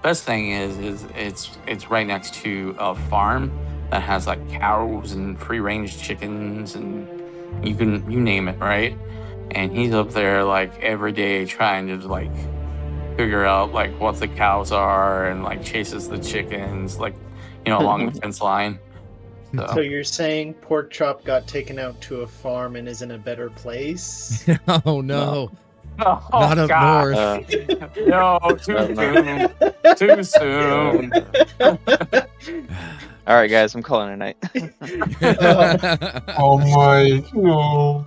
best thing is it's right next to a farm that has like cows and free range chickens and you name it, right? And he's up there like every day trying to like figure out like what the cows are and like chases the chickens like along the fence line. So you're saying Pork Chop got taken out to a farm and is in a better place? Oh no. Oh, Not up God. north. No, too soon. All right, guys, I'm calling it a night. Oh my no.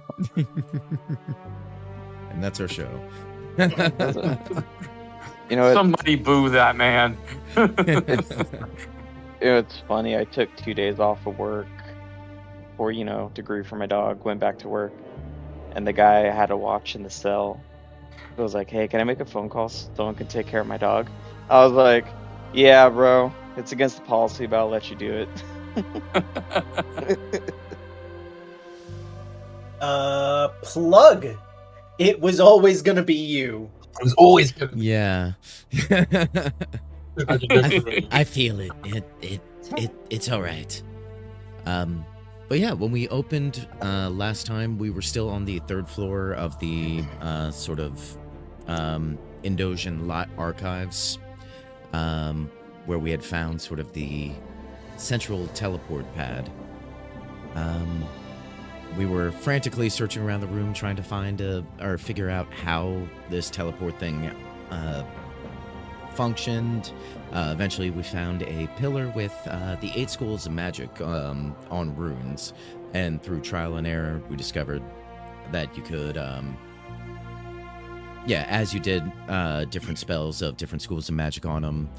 And that's our show. You know, Somebody boo that man. it's funny. I took 2 days off of work for, to grieve for my dog. Went back to work, and the guy I had to watch in the cell was like, "Hey, can I make a phone call so someone can take care of my dog?" I was like, "Yeah, bro. It's against the policy, but I'll let you do it." Plug. It was always gonna be you. It was always good. Yeah. I feel it. It's all right. But yeah, when we opened last time, we were still on the 3rd floor of the sort of Indosian lot archives, where we had found sort of the central teleport pad. We were frantically searching around the room trying to find or figure out how this teleport thing functioned. Eventually we found a pillar with the 8 schools of magic on runes, and through trial and error we discovered that you could as you did different spells of different schools of magic on them,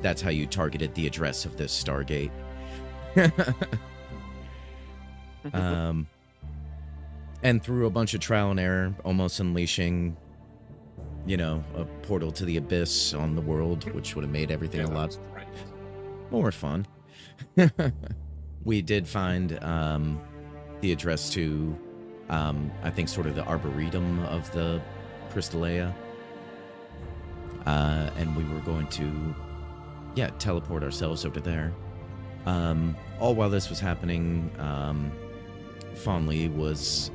that's how you targeted the address of this Stargate. And through a bunch of trial and error, almost unleashing, a portal to the abyss on the world, which would have made everything a lot more fun. We did find the address to, I think, sort of the arboretum of the Crystallia. And we were going to, teleport ourselves over there. All while this was happening, Fondly was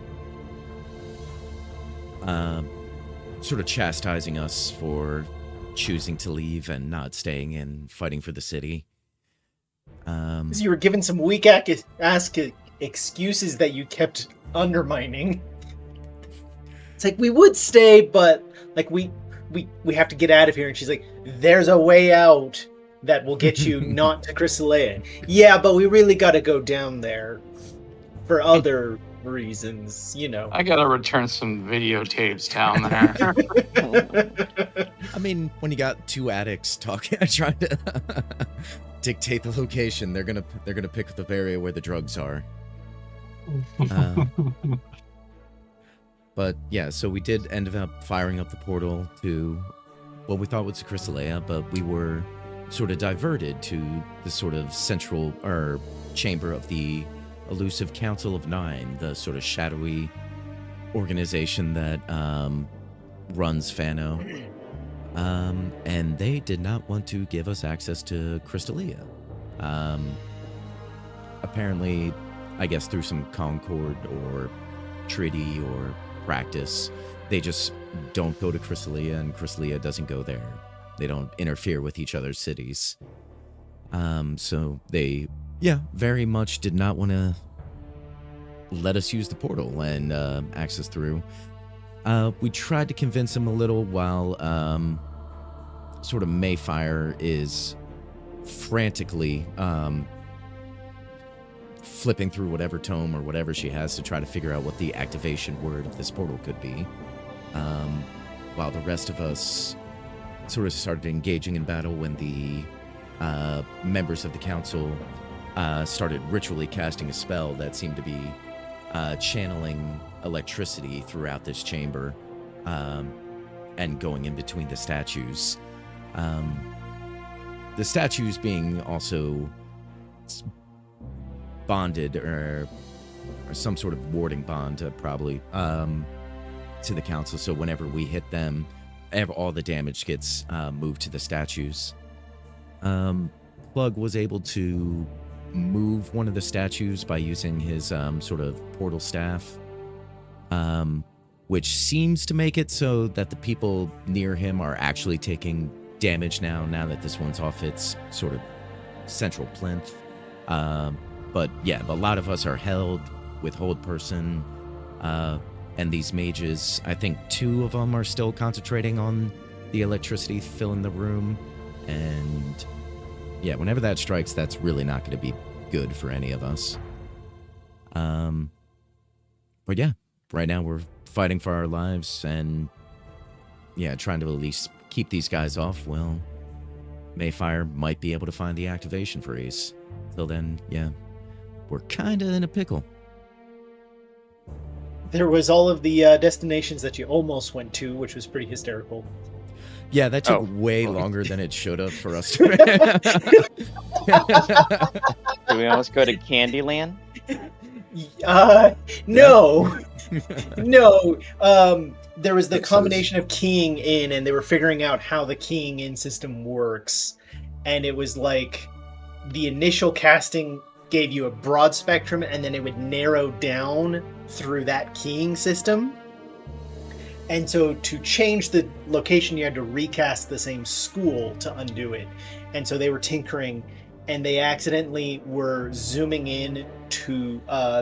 sort of chastising us for choosing to leave and not staying and fighting for the city. Because you were given some weak-ass excuses that you kept undermining. It's like, we would stay, but like we have to get out of here. And she's like, there's a way out that will get you not to Crystallia. Yeah, but we really got to go down there for other reasons, I gotta return some videotapes down there. I mean, when you got 2 addicts trying to dictate the location, they're gonna pick the area where the drugs are. But yeah, so we did end up firing up the portal to what we thought was the Crystallia, but we were sort of diverted to the sort of central chamber of the elusive Council of Nine, the sort of shadowy organization that runs Fano. And they did not want to give us access to Crystallia. Apparently, I guess through some concord or treaty or practice, they just don't go to Crystallia, and Crystallia doesn't go there. They don't interfere with each other's cities. So they, very much did not want to let us use the portal and access through. We tried to convince them a little while sort of Mayfire is frantically flipping through whatever tome or whatever she has to try to figure out what the activation word of this portal could be. While the rest of us sort of started engaging in battle when the members of the council started ritually casting a spell that seemed to be channeling electricity throughout this chamber and going in between the statues. The statues being also bonded or some sort of warding bond probably to the council, so whenever we hit them, all the damage gets moved to the statues. Plug was able to move one of the statues by using his sort of portal staff, which seems to make it so that the people near him are actually taking damage now that this one's off its sort of central plinth. But yeah, a lot of us are held with hold person, and these mages, I think 2 of them are still concentrating on the electricity filling the room, and yeah, whenever that strikes, that's really not going to be good for any of us. But yeah, right now we're fighting for our lives, and yeah, trying to at least keep these guys off. Well, Mayfire might be able to find the activation freeze. Till then, yeah, we're kind of in a pickle. There was all of the destinations that you almost went to, which was pretty hysterical. Yeah, that took way longer than it should have for us to. Do we almost go to Candyland? No. No. There was the combination of keying in, and they were figuring out how the keying in system works. And it was like the initial casting gave you a broad spectrum, and then it would narrow down through that keying system. And so to change the location, you had to recast the same school to undo it. And so they were tinkering, and they accidentally were zooming in to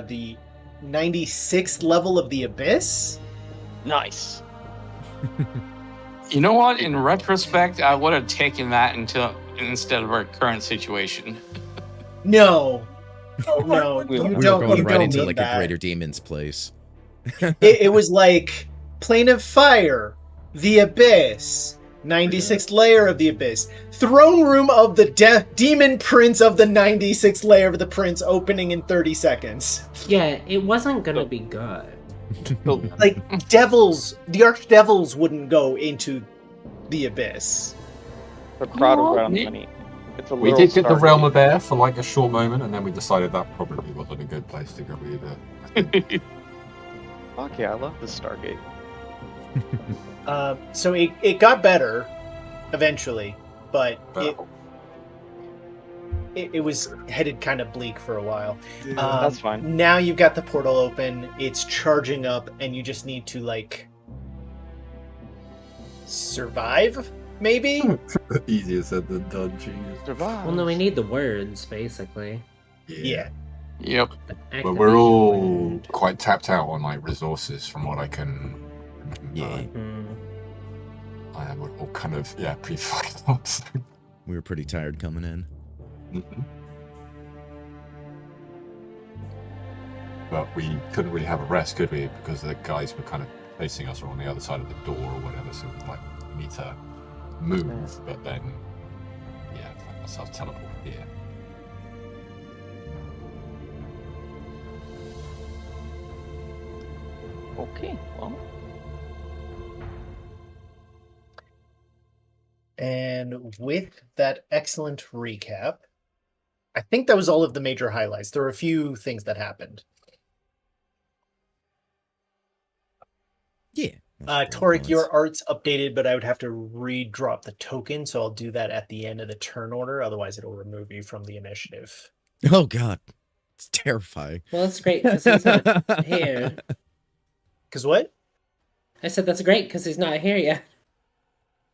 the 96th level of the Abyss. Nice. You know what? In retrospect, I would have taken that instead of our current situation. No. No. We were going right into like a greater demon's place. It was like Plane of Fire, the Abyss, 96th layer of the Abyss, Throne Room of the Demon Prince of the 96th layer of the Prince, opening in 30 seconds. Yeah, it wasn't gonna be good. Like, devils, the archdevils wouldn't go into the Abyss. The crowd was right on the money. We did get the Realm of Air for like a short moment, and then we decided that probably wasn't a good place to go either. Fuck yeah, I love this Stargate. So it got better eventually, but it was headed kind of bleak for a while. That's fine. Now you've got the portal open, it's charging up, and you just need to, like, survive, maybe? Easier said than done, genius. Survive. Well, no, we need the words, basically. Yeah. Yep. But we're all quite tapped out on like resources from what I can remember. Yeah. We're all kind of, pretty fucked up. So. We were pretty tired coming in. Mm-hmm. But we couldn't really have a rest, could we? Because the guys were kind of facing us or on the other side of the door or whatever, so like we need to move, but then find ourselves teleported here. Okay, well. And with that excellent recap, I think that was all of the major highlights. There were a few things that happened. Yeah. Torik, your art's updated, but I would have to re-drop the token, so I'll do that at the end of the turn order. Otherwise, it'll remove you from the initiative. Oh, God. It's terrifying. Well, that's great because he's not here. Because what? I said that's great because he's not here yet.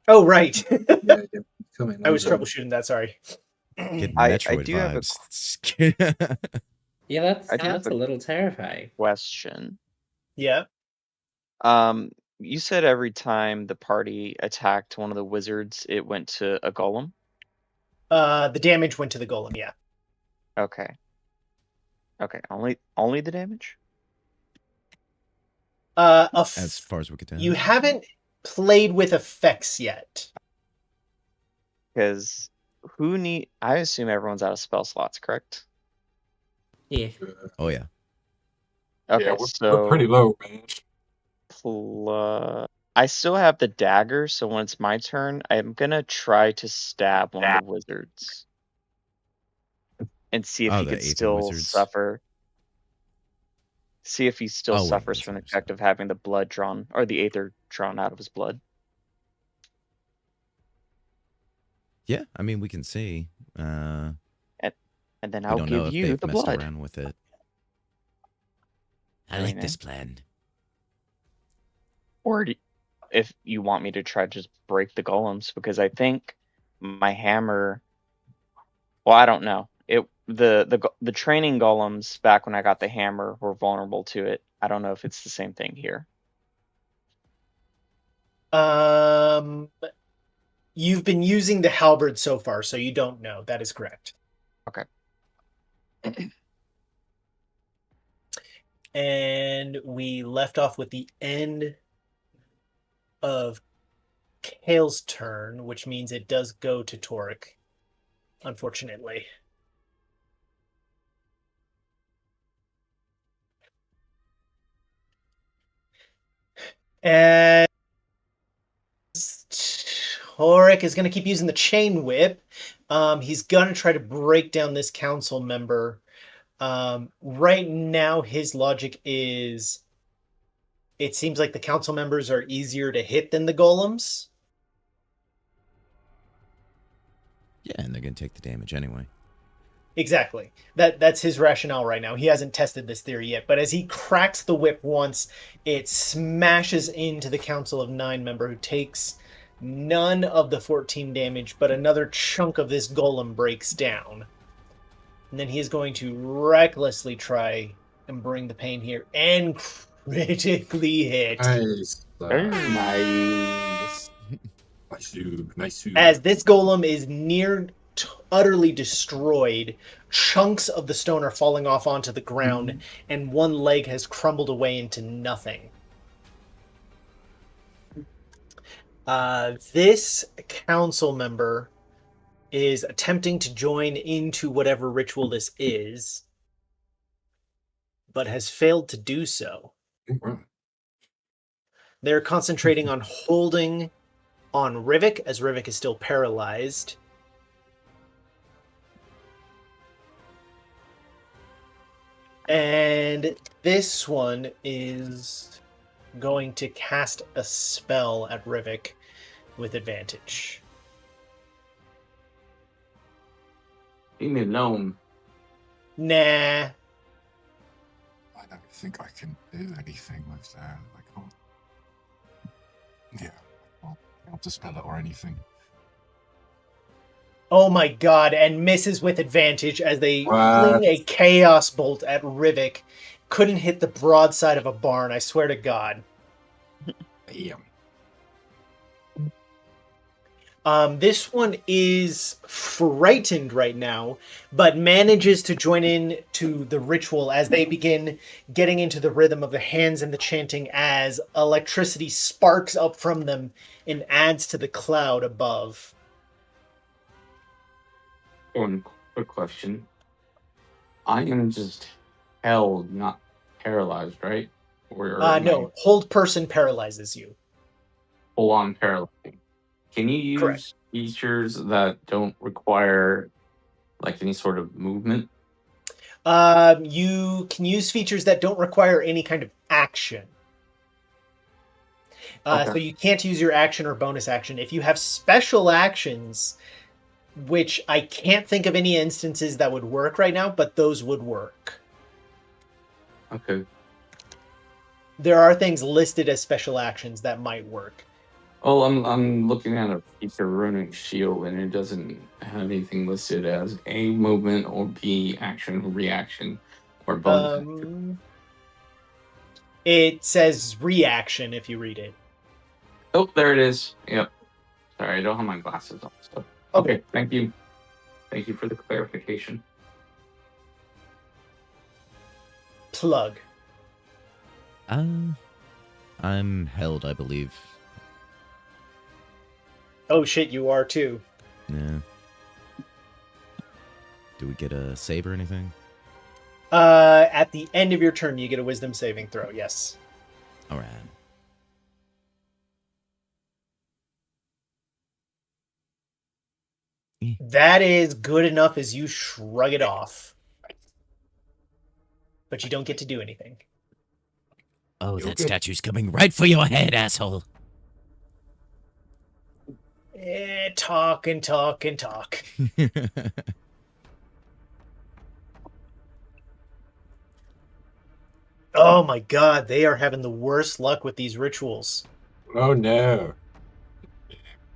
Oh, right. Coming I was troubleshooting that, sorry. Getting I Metroid do have a vibes. Yeah, I do that's have a little terrifying. question. Yeah. You said every time the party attacked one of the wizards, it went to a golem? The damage went to the golem, yeah. Okay. Okay, only the damage? As far as we could tell. You haven't played with effects yet. Because I assume everyone's out of spell slots, correct? Yeah. Oh, yeah. Okay, Yeah, so we're pretty low, man. I still have the dagger, so when it's my turn, I'm gonna try to stab one of the wizards and see if he the could Aether still wizards. suffer. See if he still Oh, wait, suffers that's from the what I effect of having the blood drawn or the aether drawn out of his blood. Yeah, I mean, we can see. And then We I'll don't know give if you they've the messed blood. around with it. I Hey, like man. this plan. Or if you want me to try to just break the golems, because I think my hammer. Well, I don't know. The training golems back when I got the hammer were vulnerable to it. I don't know if it's the same thing here. You've been using the halberd so far, so you don't know. That is correct. Okay. And we left off with the end of Kale's turn, which means it does go to Torek, unfortunately. And Torek is going to keep using the chain whip. He's going to try to break down this council member. Right now, his logic is it seems like the council members are easier to hit than the golems. Yeah, and they're going to take the damage anyway. Exactly. That's his rationale right now. He hasn't tested this theory yet, but as he cracks the whip once, it smashes into the Council of 9 member who takes none of the 14 damage, but another chunk of this golem breaks down. And then he is going to recklessly try and bring the pain here and critically hit. Nice. Nice. Nice. As this golem is near utterly destroyed, chunks of the stone are falling off onto the ground, and one leg has crumbled away into nothing. This council member is attempting to join into whatever ritual this is, but has failed to do so. They're concentrating on holding on Rivik, as Rivik is still paralyzed. And this one is going to cast a spell at Rivik with advantage. Leave me alone. Nah. I don't think I can do anything with that. I can't. Yeah, I can't dispel it or anything. Oh my god, and misses with advantage as they fling a chaos bolt at Rivik. Couldn't hit the broadside of a barn, I swear to god. Damn. This one is frightened right now, but manages to join in to the ritual as they begin getting into the rhythm of the hands and the chanting as electricity sparks up from them and adds to the cloud above. One quick question. I am just held, not paralyzed, right? Or No, hold person paralyzes you. full on paralyzing. Can you use Correct. features that don't require like any sort of movement? You can use features that don't require any kind of action. So you can't use your action or bonus action. If you have special actions, which I can't think of any instances that would work right now, but those would work. Okay. There are things listed as special actions that might work. Oh, I'm looking at a feature runic shield, and it doesn't have anything listed as A, movement, or B, action or reaction, or bonus action. It says reaction if you read it. Oh, there it is. Yep. Sorry, I don't have my glasses on. So. Okay, thank you. Thank you for the clarification. Plug. I'm held, I believe. Oh shit, you are too. Yeah. Do we get a save or anything? At the end of your turn, you get a wisdom saving throw, yes. Alright. That is good enough as you shrug it off. But you don't get to do anything. Oh, that statue's coming right for your head, asshole. Talk and talk and talk. Oh my god, they are having the worst luck with these rituals. Oh no.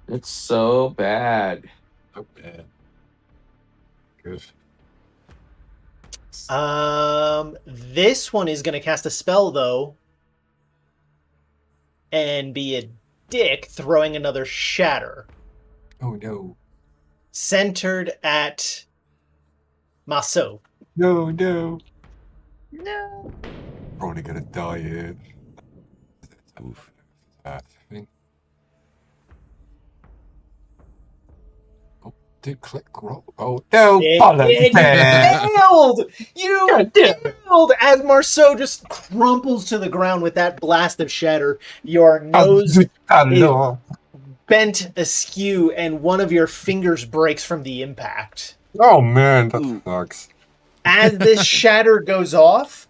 It's so bad. Oh bad. Good. This one is gonna cast a spell though, and be a dick, throwing another shatter. Oh no. Centered at Maso. No, no. No. Probably gonna die here. Oof. Thing. Oh, did click roll? Oh no! You failed! You failed! As Marceau just crumples to the ground with that blast of shatter, your nose is bent askew, and one of your fingers breaks from the impact. Oh man, that sucks. As this shatter goes off,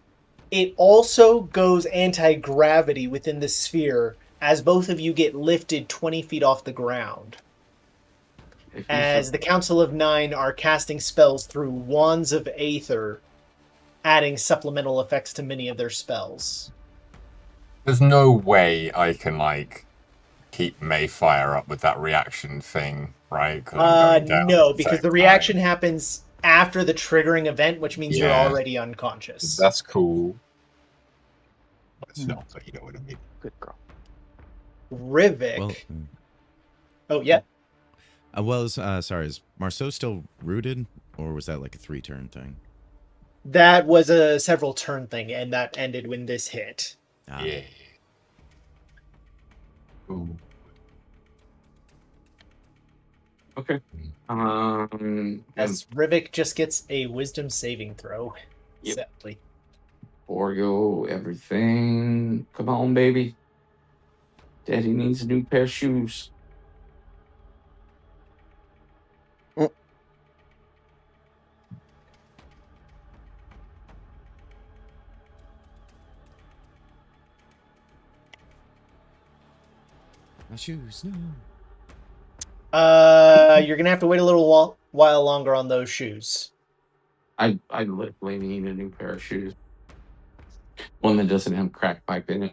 it also goes anti-gravity within the sphere, as both of you get lifted 20 feet off the ground. As the Council of Nine are casting spells through Wands of Aether, adding supplemental effects to many of their spells. There's no way I can, like, keep Mayfire up with that reaction thing, right? 'Cause I'm going down No, at the because same the reaction time. happens after the triggering event, which means you're already unconscious. That's cool. It's not, but you know what I mean. Good girl. Rivik. Well, oh, yeah. Sorry, is Marceau still rooted, or was that like a 3-turn thing? That was a several turn thing, and that ended when this hit. Yeah. Ooh. Okay. As Rivik just gets a wisdom saving throw. Yep. Sadly. Oreo, everything. Come on, baby. Daddy needs a new pair of shoes. My shoes, no. You're gonna have to wait a little while longer on those shoes. I literally need a new pair of shoes. One that doesn't have crack pipe in it.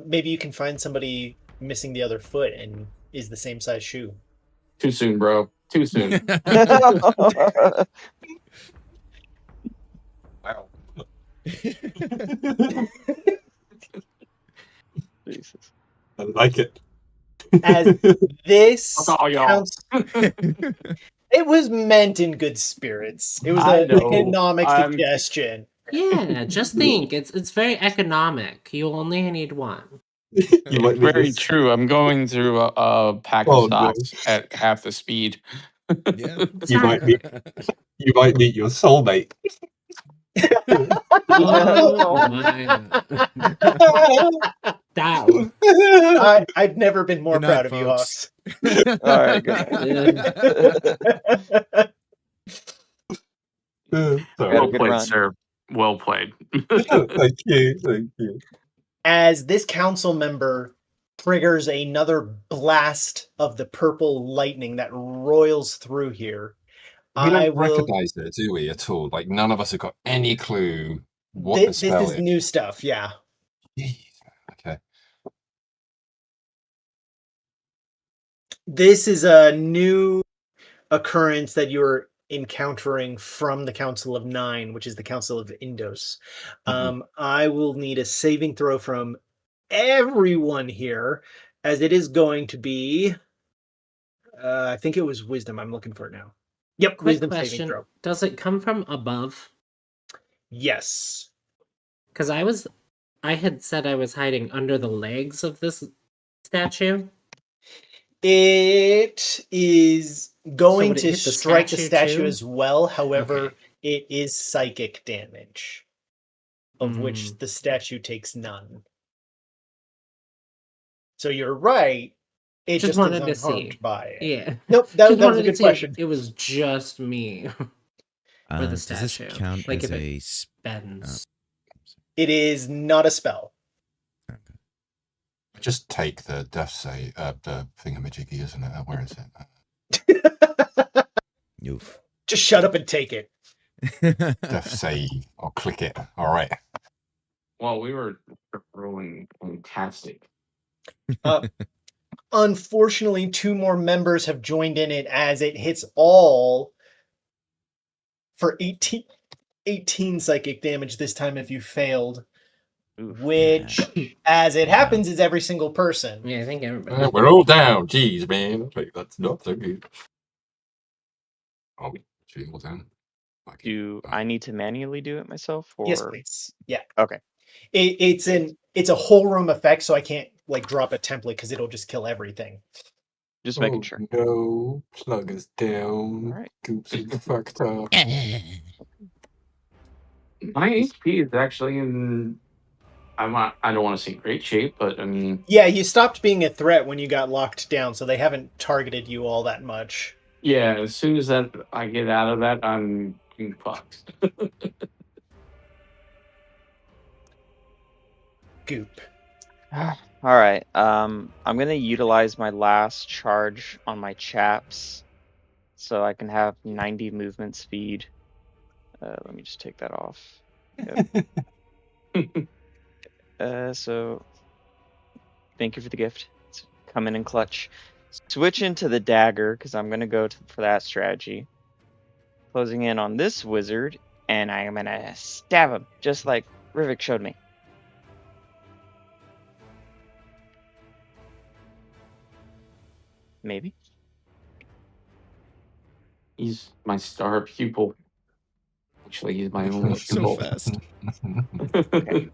Maybe you can find somebody missing the other foot and is the same size shoe. Too soon, bro. Too soon. Wow. Jesus. I like it. As this Fuck all y'all. counts, it was meant in good spirits. It was an economic suggestion. Yeah, just think. It's very economic. You only need one. You might need Very this. true. I'm going through a pack of stocks at half the speed. Yeah. You might meet your soulmate. Oh my. That. I've never been more Good proud night, of you, folks. Hawks. All right, good. Sorry. Well good played, run. sir. Well played. Thank you. Thank you. As this council member triggers another blast of the purple lightning that roils through here, We don't recognize it, do we, at all? Like, none of us have got any clue what the spell this is new stuff, yeah. Jeez. Okay. This is a new occurrence that you're encountering from the Council of Nine, which is the Council of Indos. I will need a saving throw from everyone here, as it is going to be. I think it was Wisdom. I'm looking for it now. Yep, Quick Wisdom question. saving throw. Does it come from above? Yes. Because I had said I was hiding under the legs of this statue. It is going to hit the strike the statue statue too? as well. However, Okay. it is psychic damage, of which the statue takes none. So you're right. It just wanted is to unharmed see. by it. Yeah. Nope, that was a wanted good to see question. It was just me. Or the Does this statue. count Like as if it a bends. It is not a spell. Just take the death save, the thingamajiggy, isn't it? Where is it? Oof. Just shut up and take it. Death save. I'll click it. All right. Well, we were rolling fantastic. Unfortunately, 2 more members have joined in it as it hits all for 18 psychic damage this time if you failed. Oof. Which, as it happens, is every single person. Yeah, I think everybody. We're all down. Jeez, man. Like, that's not so good. Are we? Should we all down? Like, Do I need to manually do it myself, or? Yes, please. Yeah. Okay. It's a whole room effect, so I can't like drop a template because it'll just kill everything. Just making sure. No, plug us down. All right. Goops is fucked up. My HP is actually in. I don't want to say great shape, but I mean. Yeah, you stopped being a threat when you got locked down, so they haven't targeted you all that much. Yeah, as soon as I get out of that, I'm fucked. Goop. All right. I'm gonna utilize my last charge on my chaps, so I can have 90 movement speed. Let me just take that off. Yep. So thank you for the gift. It's coming in clutch. Switch into the dagger because I'm gonna go for that strategy. Closing in on this wizard, and I'm gonna stab him just like Rivik showed me. Maybe. He's my star pupil. Actually, he's my only So pupil. fast. Okay.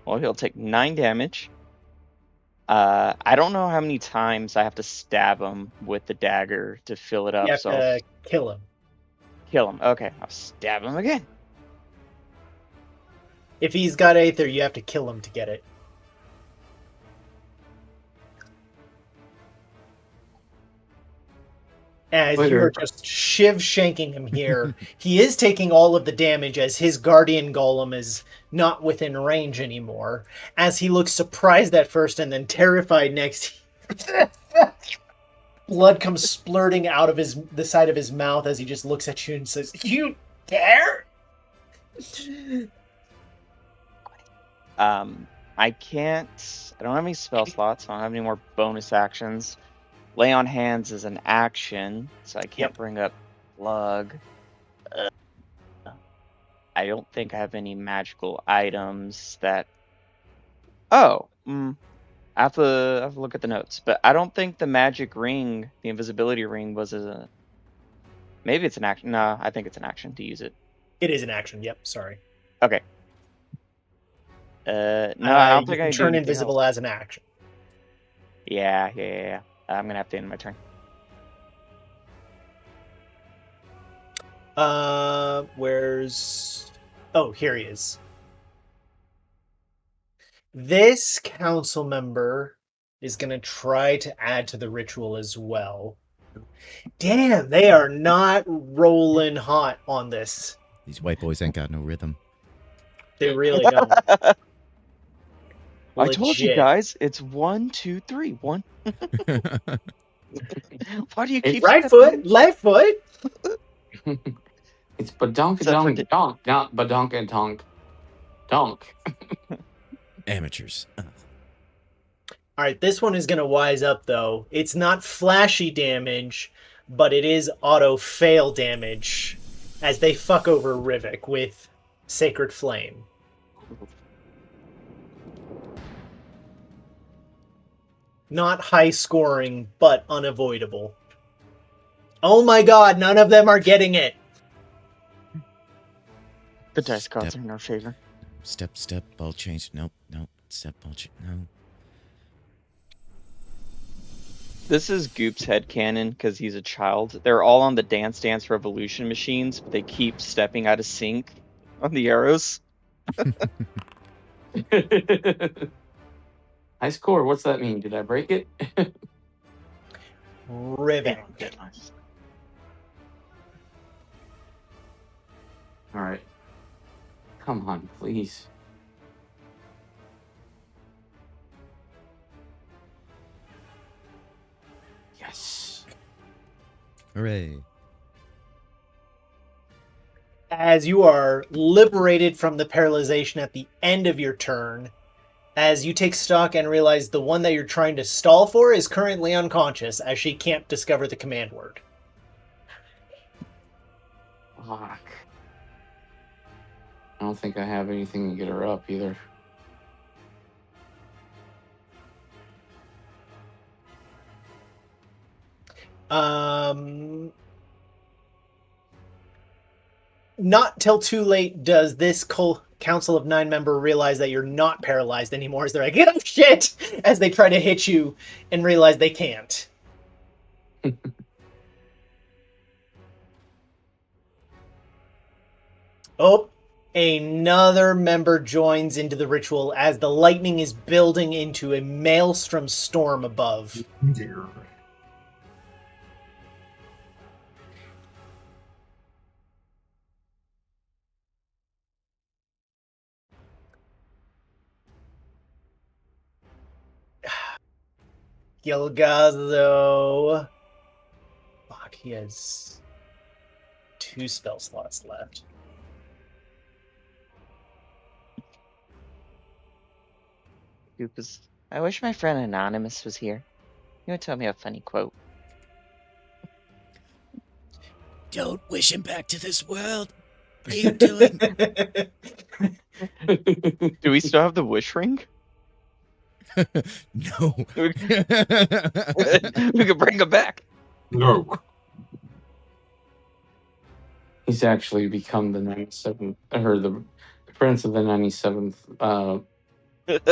Well, he'll take 9 damage. I don't know how many times I have to stab him with the dagger to fill it up. You have So to kill him. kill him. Okay, I'll stab him again. If he's got Aether, you have to kill him to get it. As you're just shiv-shanking him here, he is taking all of the damage as his guardian golem is not within range anymore. As he looks surprised at first and then terrified next, blood comes splurting out of the side of his mouth as he just looks at you and says, "You dare?" I don't have any spell slots. I don't have any more bonus actions. Lay on hands is an action, so I can't bring up plug. I don't think I have any magical items that. Oh, I have to look at the notes, but I don't think the magic ring, the invisibility ring, was a. Maybe it's an action. No, I think it's an action to use it. It is an action. Yep. Sorry. Okay. No, I don't think I can do turn anything invisible else. as an action. Yeah. I'm gonna have to end my turn. Where's... Oh, here he is. This council member is going to try to add to the ritual as well. Damn, they are not rolling hot on this. These white boys ain't got no rhythm. They really don't. I told you Legit. guys, it's 1, 2, 3. 1. Why do you keep Right foot, left foot? It's badonk Except for donk donk, not badonk and donk donk. Amateurs. Alright, this one is going to wise up, though. It's not flashy damage, but it is auto-fail damage as they fuck over Rivik with Sacred Flame. Not high scoring, but unavoidable. Oh my god, none of them are getting it! The dice gods are in our favor. Step, ball change. Nope. Step, ball change. No. This is Goop's headcanon because he's a child. They're all on the Dance Dance Revolution machines, but they keep stepping out of sync on the arrows. High score, what's that mean? Did I break it? Rivik. Alright. Come on, please. Yes. Hooray. As you are liberated from the paralyzation at the end of your turn, as you take stock and realize the one that you're trying to stall for is currently unconscious, as she can't discover the command word. Fuck. I don't think I have anything to get her up either. Not till too late does this Council of 9 member realize that you're not paralyzed anymore, as they're like, oh shit! As they try to hit you and realize they can't. Oh, another member joins into the ritual as the lightning is building into a maelstrom storm above. Dear. Gilgazo. Fuck, he has 2 spell slots left. I wish my friend Anonymous was here. He would tell me a funny quote. Don't wish him back to this world. What are you doing? Do we still have the wish ring? No. We could bring him back. No. He's actually become the 97th, or the prince of the 97th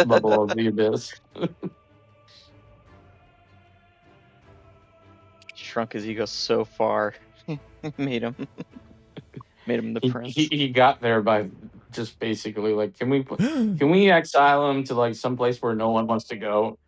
level of the abyss. Shrunk his ego so far. made him the prince. He got there by just basically like, can we exile him to like some place where no one wants to go?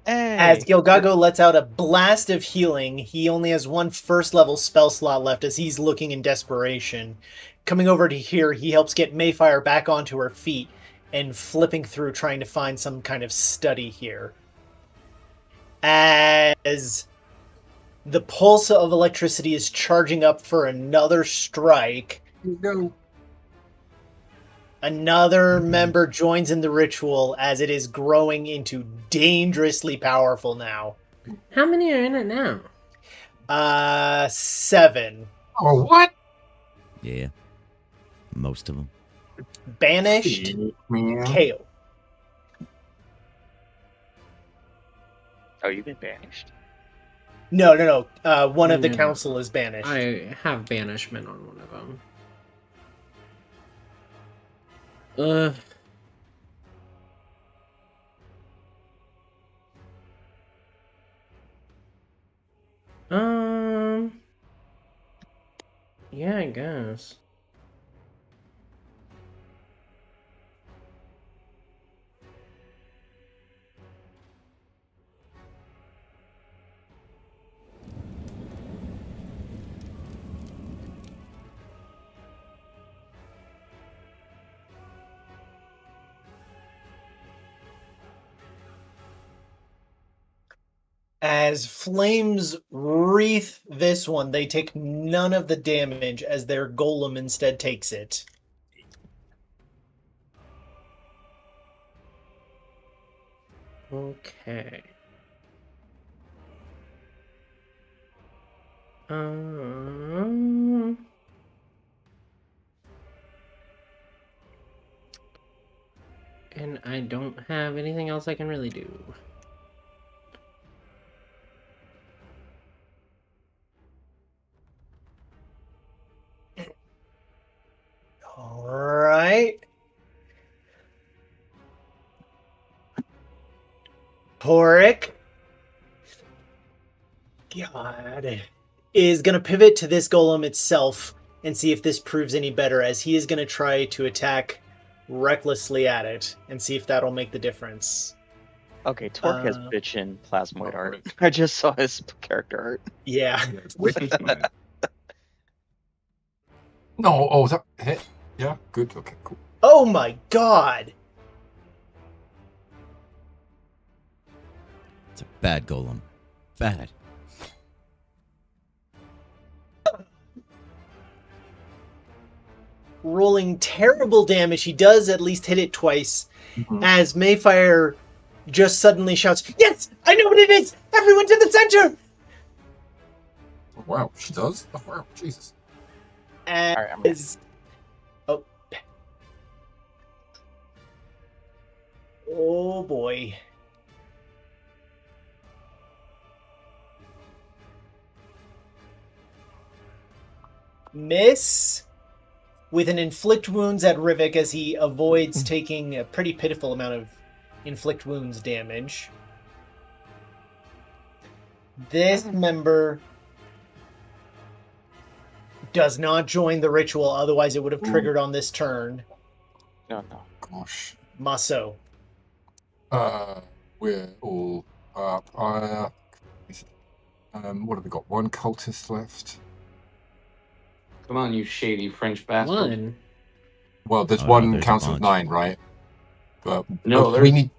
Hey. As Gilgago lets out a blast of healing, he only has 1 first level spell slot left as he's looking in desperation. Coming over to here, he helps get Mayfire back onto her feet and flipping through trying to find some kind of study here. As the pulse of electricity is charging up for another strike, No. another member joins in the ritual as it is growing into dangerously powerful now. How many are in it now? 7. Oh, what? Yeah. Most of them. Banished, Man. KO. Oh, you've been banished. No. One of the No. council is banished. I have banishment on one of them. Yeah, I guess. As flames wreath this one, they take none of the damage as their golem instead takes it. Okay. And I don't have anything else I can really do. All right. Porik. God. Is going to pivot to this golem itself and see if this proves any better, as he is going to try to attack recklessly at it and see if that'll make the difference. Okay, Torque has bitchin' plasmoid art. I just saw his character art. Yeah. Yeah, it's wicked, isn't it? No, oh, that hit. Yeah, good. Okay, cool. Oh my god. It's a bad golem. Bad. Rolling terrible damage. He does at least hit it twice. Mhm. As Mayfire just suddenly shouts, "Yes! I know what it is! Everyone to the center!" Oh, wow, she does? Oh, wow, Jesus. Alright, I'm ready. As... Oh. Oh boy. Miss with an inflict wounds at Rivik as he avoids taking a pretty pitiful amount of inflict wounds damage. This member does not join the ritual, otherwise it would have triggered on this turn. No. Gosh. Maso. We're all up. What have we got? One cultist left. Come on, you shady French bastard. One. Well, there's Oh, no, one there's a council of bunch. 9, right? But No, we there's need.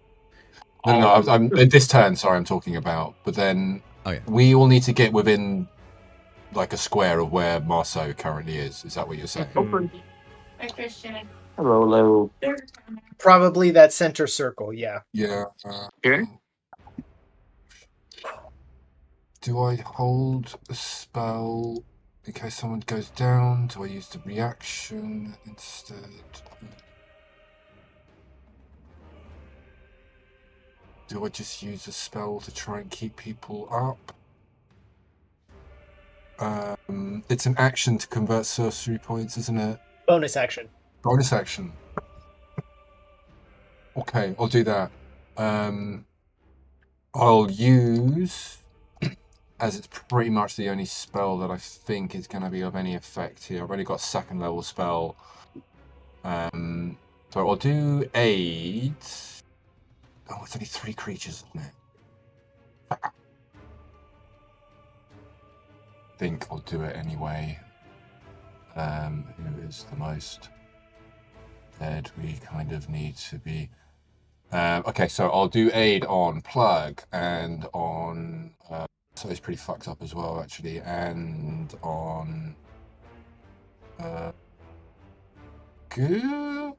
No, all of I'm them. this turn. Sorry, I'm talking about. But then Oh, yeah. we all need to get within like a square of where Marceau currently is. Is that what you're saying? Mhm. Hi, Christian. Hello. Probably that center circle, yeah. Yeah. Okay. Do I hold a spell in case someone goes down? Do I use the reaction instead? Do I just use a spell to try and keep people up? It's an action to convert sorcery points, isn't it? Bonus action. Bonus action. Okay, I'll do that. I'll use, as it's pretty much the only spell that I think is going to be of any effect here. I've only got a second level spell. So I'll do aid. Oh, it's only 3 creatures, isn't it? I think I'll do it anyway. Who is the most dead? We kind of need to be. Okay, so I'll do aid on Plug and on. So it's pretty fucked up as well, actually, and on. Goop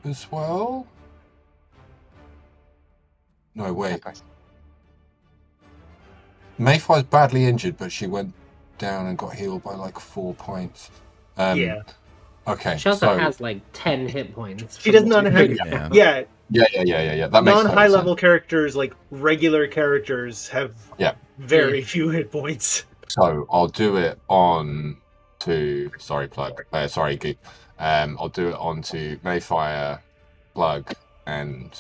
as well. No, wait. Mayfire's badly injured, but she went down and got healed by like 4 points. Yeah. Okay. She also so, has like 10 hit points. She does not have... Yeah. Yeah, Yeah. That makes non-high total level characters, like regular characters, have very few hit points. sense. So I'll do it on to Plug. Sorry, Goop. I'll do it on to Mayfire, Plug, and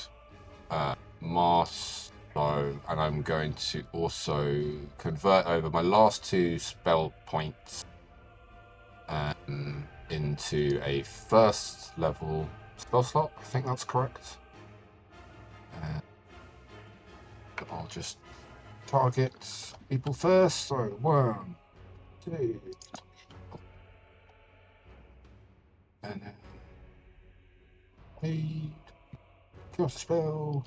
Mars. So, and I'm going to also convert over my last 2 spell points into a first level spell slot. I think that's correct. I'll just target people first. So 1, 2, and then aid, cast a spell.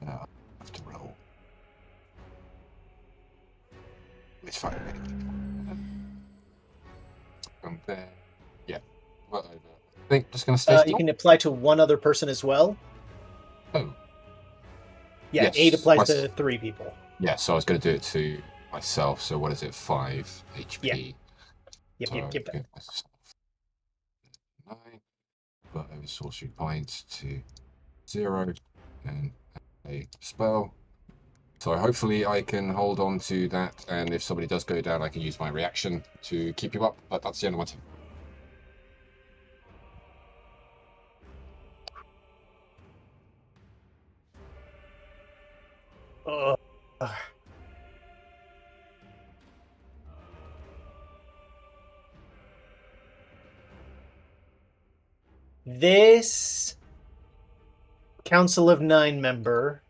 I have to roll. It's fine. And then, whatever. I think just going to stay still. You can apply to one other person as well. Oh. Yeah, Yes, aid applies to 3 people. Yeah, so I was going to do it to myself. So what is it? 5 HP. Yep. Give myself 9. But over sorcery points to 0 and a spell. So hopefully I can hold on to that, and if somebody does go down, I can use my reaction to keep you up. But that's the end of my turn. This Council of 9 member,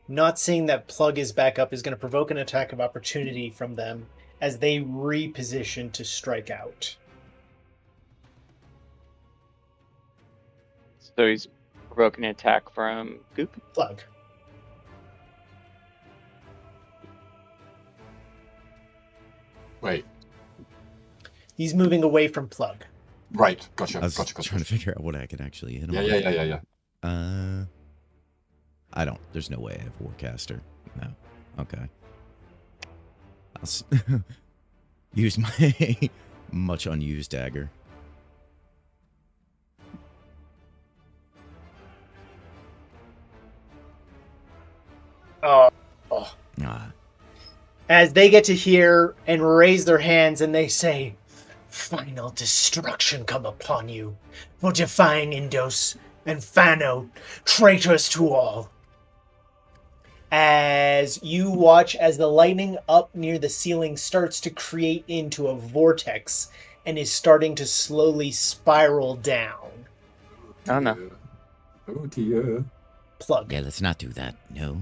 not seeing that Plug is back up, is going to provoke an attack of opportunity from them as they reposition to strike out. So he's provoking an attack from Goop. Plug. Wait. He's moving away from Plug. Right. Gotcha. I was Gotcha. trying to figure out what I could actually hit him with. Yeah. I don't. There's no way I have Warcaster. No. Okay. Use my much unused dagger. Oh. Ah. As they get to hear and raise their hands and they say, "Final destruction come upon you, for defying Indos and Fano, traitors to all." As you watch as the lightning up near the ceiling starts to create into a vortex and is starting to slowly spiral down. Oh no. Oh dear. Plug. Yeah, let's not do that. No.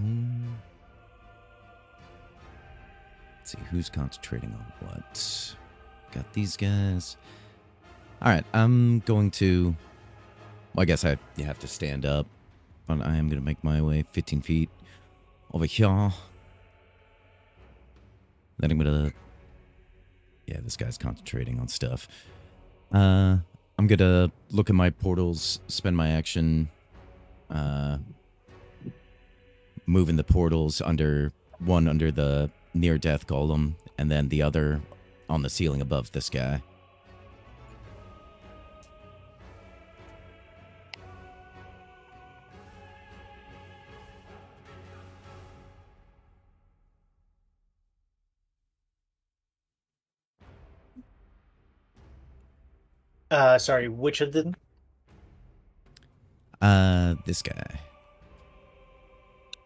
Let's see who's concentrating on what. Got these guys. All right, I'm going to. Well, I guess you have to stand up, but I am going to make my way 15 feet over here. Then I'm going to. Yeah, this guy's concentrating on stuff. I'm going to look at my portals, spend my action. Moving the portals under the near death golem, and then the other on the ceiling above this guy. Sorry, which of them? This guy.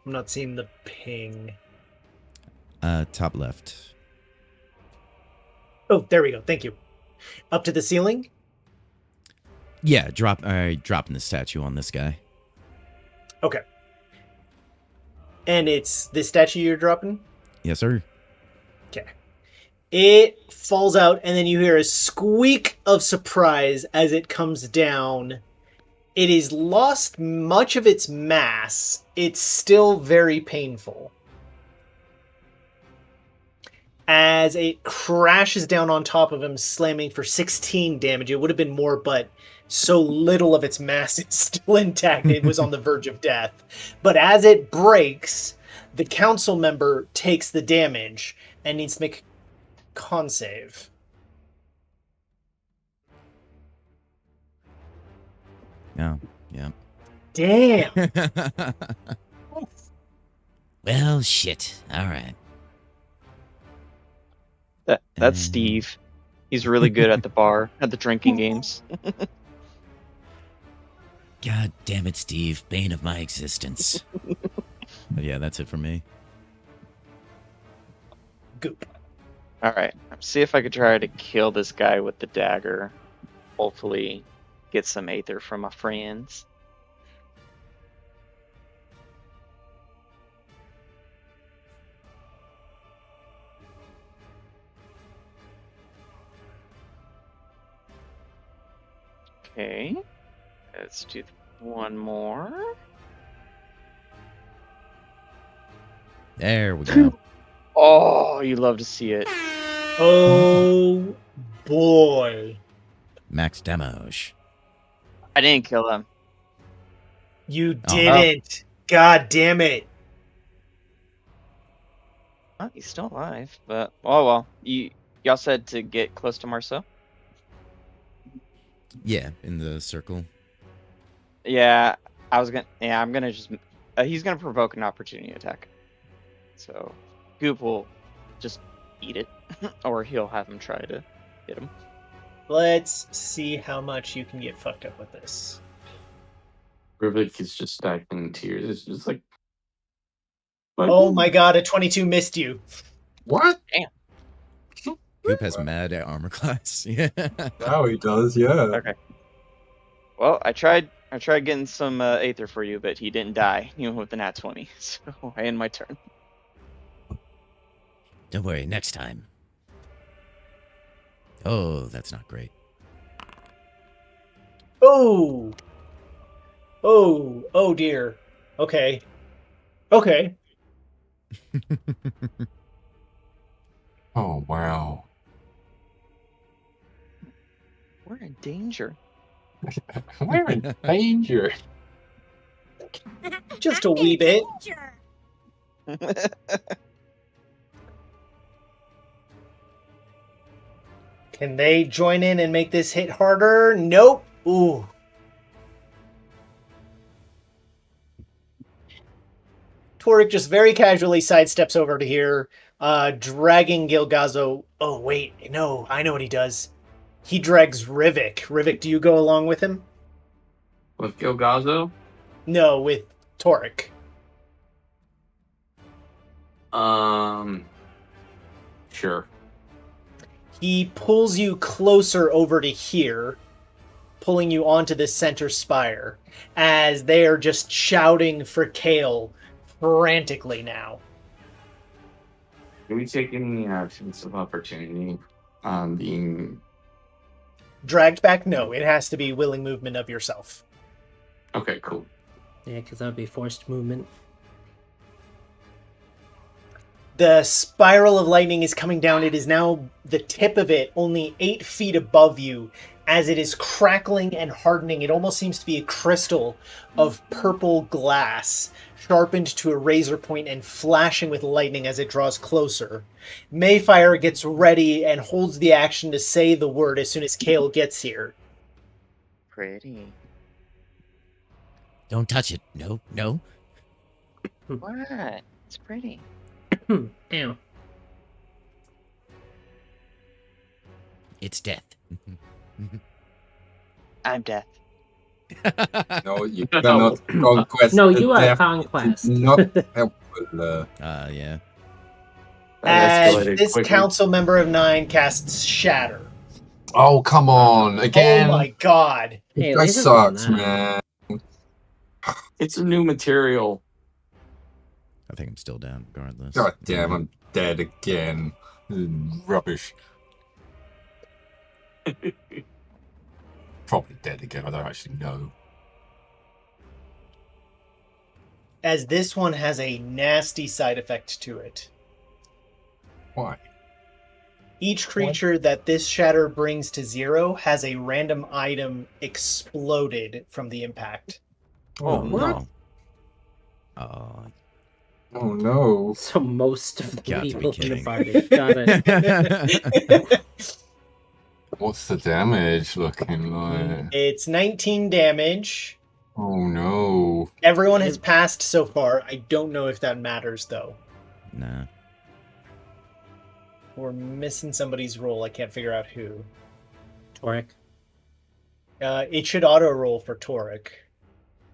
I'm not seeing the ping. Top left. Oh, there we go. Thank you. Up to the ceiling? Yeah, dropping the statue on this guy. Okay. And it's this statue you're dropping? Yes, sir. Okay. It falls out, and then you hear a squeak of surprise as it comes down. It has lost much of its mass. It's still very painful. As it crashes down on top of him, slamming for 16 damage. It would have been more, but so little of its mass is still intact. It was on the verge of death. But as it breaks, the council member takes the damage and needs to make a con save. Oh, yeah. Damn. Well, shit. All right. That's Steve. He's really good at the bar, at the drinking games. God damn it, Steve. Bane of my existence. Yeah, that's it for me. Goop. Alright, see if I could try to kill this guy with the dagger. Hopefully get some aether from my friends. Okay, let's do one more. There we go. Oh, you love to see it. Oh, boy. Max damage. I didn't kill him. You didn't. God damn it. Oh, he's still alive, but oh well. Y'all said to get close to Marceau? Yeah, in the circle. Yeah, I'm gonna just. He's gonna provoke an opportunity attack. So, Goop will just eat it, or he'll have him try to hit him. Let's see how much you can get fucked up with this. Rivik is just stacking in tears. It's just like, oh my god, a 22 missed you. What? Damn. Goop has mad armor class. Yeah. Now he does, yeah. Okay. Well, I tried getting some aether for you, but he didn't die, even with the nat 20. So I end my turn. Don't worry, next time. Oh, that's not great. Oh. Oh dear. Okay. Oh, wow. We're in danger. We're in danger. Just a wee bit. Can they join in and make this hit harder? Nope. Ooh. Torek just very casually sidesteps over to here, dragging Gilgazo. Oh, wait. No, I know what he does. He drags Rivik. Rivik, do you go along with him? With Gilgazo? No, with Torek. Sure. He pulls you closer over to here, pulling you onto the center spire, as they are just shouting for Kale frantically now. Do we take any actions of opportunity on being... Dragged back? No, it has to be willing movement of yourself. Okay, cool. Yeah, because that would be forced movement. The spiral of lightning is coming down. It is now the tip of it only 8 feet above you as it is crackling and hardening. It almost seems to be a crystal of purple glass, sharpened to a razor point and flashing with lightning as it draws closer. Mayfire gets ready and holds the action to say the word as soon as Kale gets here. Pretty. Don't touch it. No, no. What? It's pretty. Ew. It's death. I'm death. No, you cannot conquest. No, the you are death. conquest. Not helpful. Yeah. That As escalated this quickly. council member of 9 casts Shatter. Oh, come on. Again. Oh my god. Hey, at That least it's on sucks, that. man. It's a new material. I think I'm still down regardless. God damn, I'm dead again. Rubbish. Probably dead again. I don't actually know. As this one has a nasty side effect to it. Why? Each creature that this shatter brings to 0 has a random item exploded from the impact. Oh, what? no. Oh, Oh no. So most of the Got to be people in the kidding. party got it. What's the damage looking like? It's 19 damage. Oh no. Everyone has passed so far. I don't know if that matters, though. nah. We're missing somebody's roll. I can't figure out who. Torek. It should auto-roll for Torek.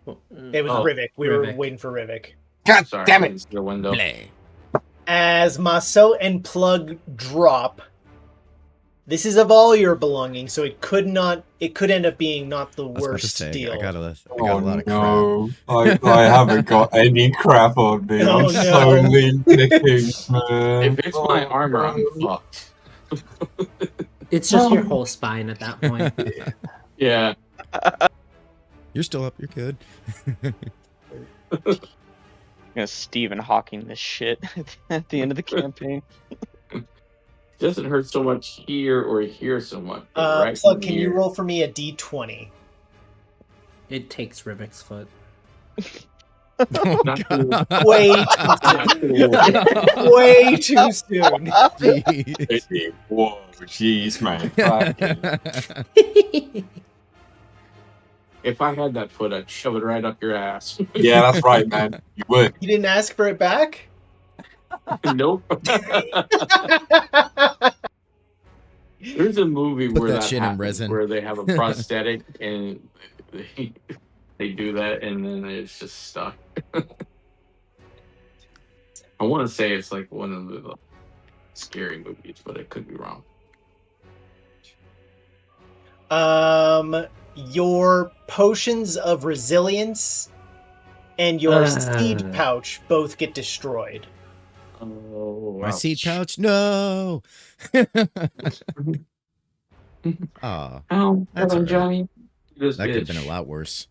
It was Oh, Rivik. We were Rivik. waiting for Rivik. God Sorry, damn I it. didn't see the window. Play. As Maso and Plug drop, this is of all your belongings, so it could end up being not the I was about to worst say, deal. I got a Oh lot of crap. no. I haven't got any crap on me. Oh, I'm no. slowly nicking, man. If it's my Oh, armor, I'm no. fucked. It's just your whole spine at that point. Yeah. You're still up. You're good. I'm gonna Stephen Hawking this shit at the end of the campaign. Doesn't hurt so much here or here so much. but right Plug, can you here. roll for me a d20? It takes Rivik's foot. Not cool. Way Not cool. way too soon. Jeez. Whoa, jeez, man. Fucking- If I had that foot, I'd shove it right up your ass. Yeah, that's right, man. You would. You didn't ask for it back? Nope. There's a movie Put where that that shit in happens, resin. where they have a prosthetic and they do that, and then it's just stuck. I want to say it's like one of the scary movies, but I could be wrong. Your potions of resilience and your seed pouch both get destroyed. Oh, My seed ouch. pouch? No. Aw, Oh, That's hello, all right. Johnny. This that could have bitch. been a lot worse.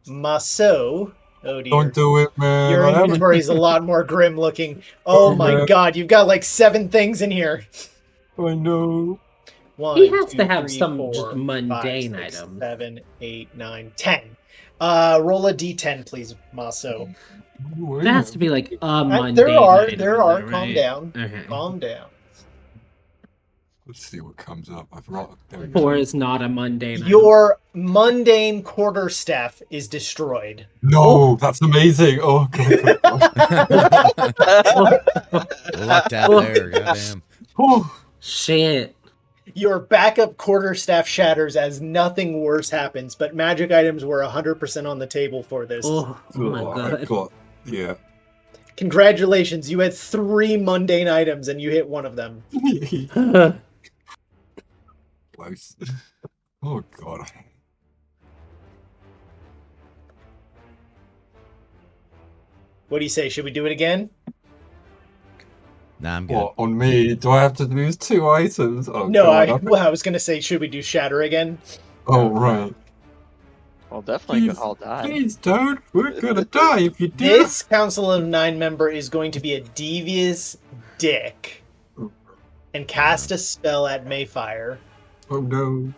Maso, oh dear. Don't do it, man. Your I haven't- inventory is a lot more grim looking. Oh my man. god, you've got like 7 things in here. I know. 1, He has 2, to have 3, some 4, just 5, mundane 6, items. 7, 8, 9, 10. Roll a d10, please, Maso. There has to be like a mundane There are. item There in are. there, Calm right? down. Okay. Calm down. Let's see what comes up. I've rolled. There we 4 go. is not a mundane item. Your mundane quarterstaff is destroyed. No, that's amazing. Oh god. Lucked out there, goddamn. Shit. Your backup quarterstaff shatters as nothing worse happens, but magic items were 100% on the table for this. Oh my god. Yeah. Congratulations, you had 3 mundane items and you hit one of them. Close. Oh god. What do you say? Should we do it again? Nah, I'm good. What, on me? Do I have to lose 2 items? Oh No, god. I was going to say, should we do shatter again? Oh right. Well, definitely Please, could all die. please don't. We're gonna die if you do. This Council of 9 member is going to be a devious dick and cast a spell at Mayfire. Oh no.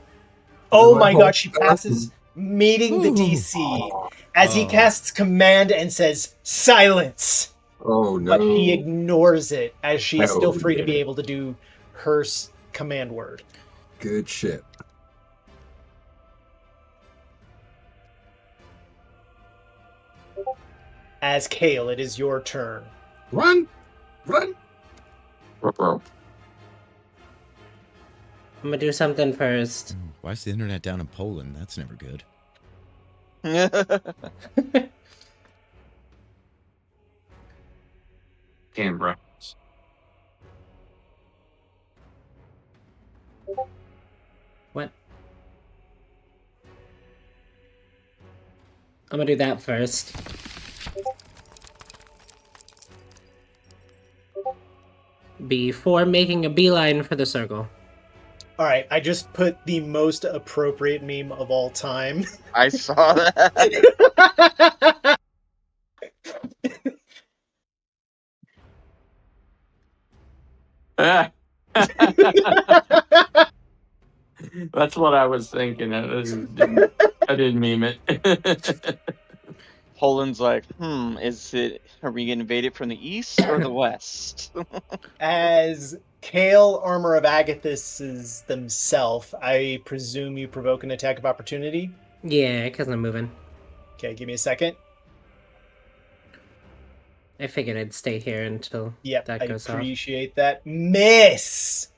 Oh My my whole god, she passes, meeting the DC as he casts command and says, silence! Oh no. But he ignores it as she is Oh, still free to yeah. be able to do her command word. Good shit. As Kale, it is your turn. Run! Run! I'm gonna do something first. Why is the internet down in Poland? That's never good. Canberra. What? I'm gonna do that first. Before making a beeline for the circle. All right, I just put the most appropriate meme of all time. I saw that. That's what I was thinking. I didn't meme it. Poland's like, are we gonna invade it from the east or the west? As Kale, Armor of Agathis themselves, I presume you provoke an attack of opportunity? Yeah, because I'm moving. Okay, give me a second. I figured I'd stay here until Yep, that I goes off. appreciate that. Miss!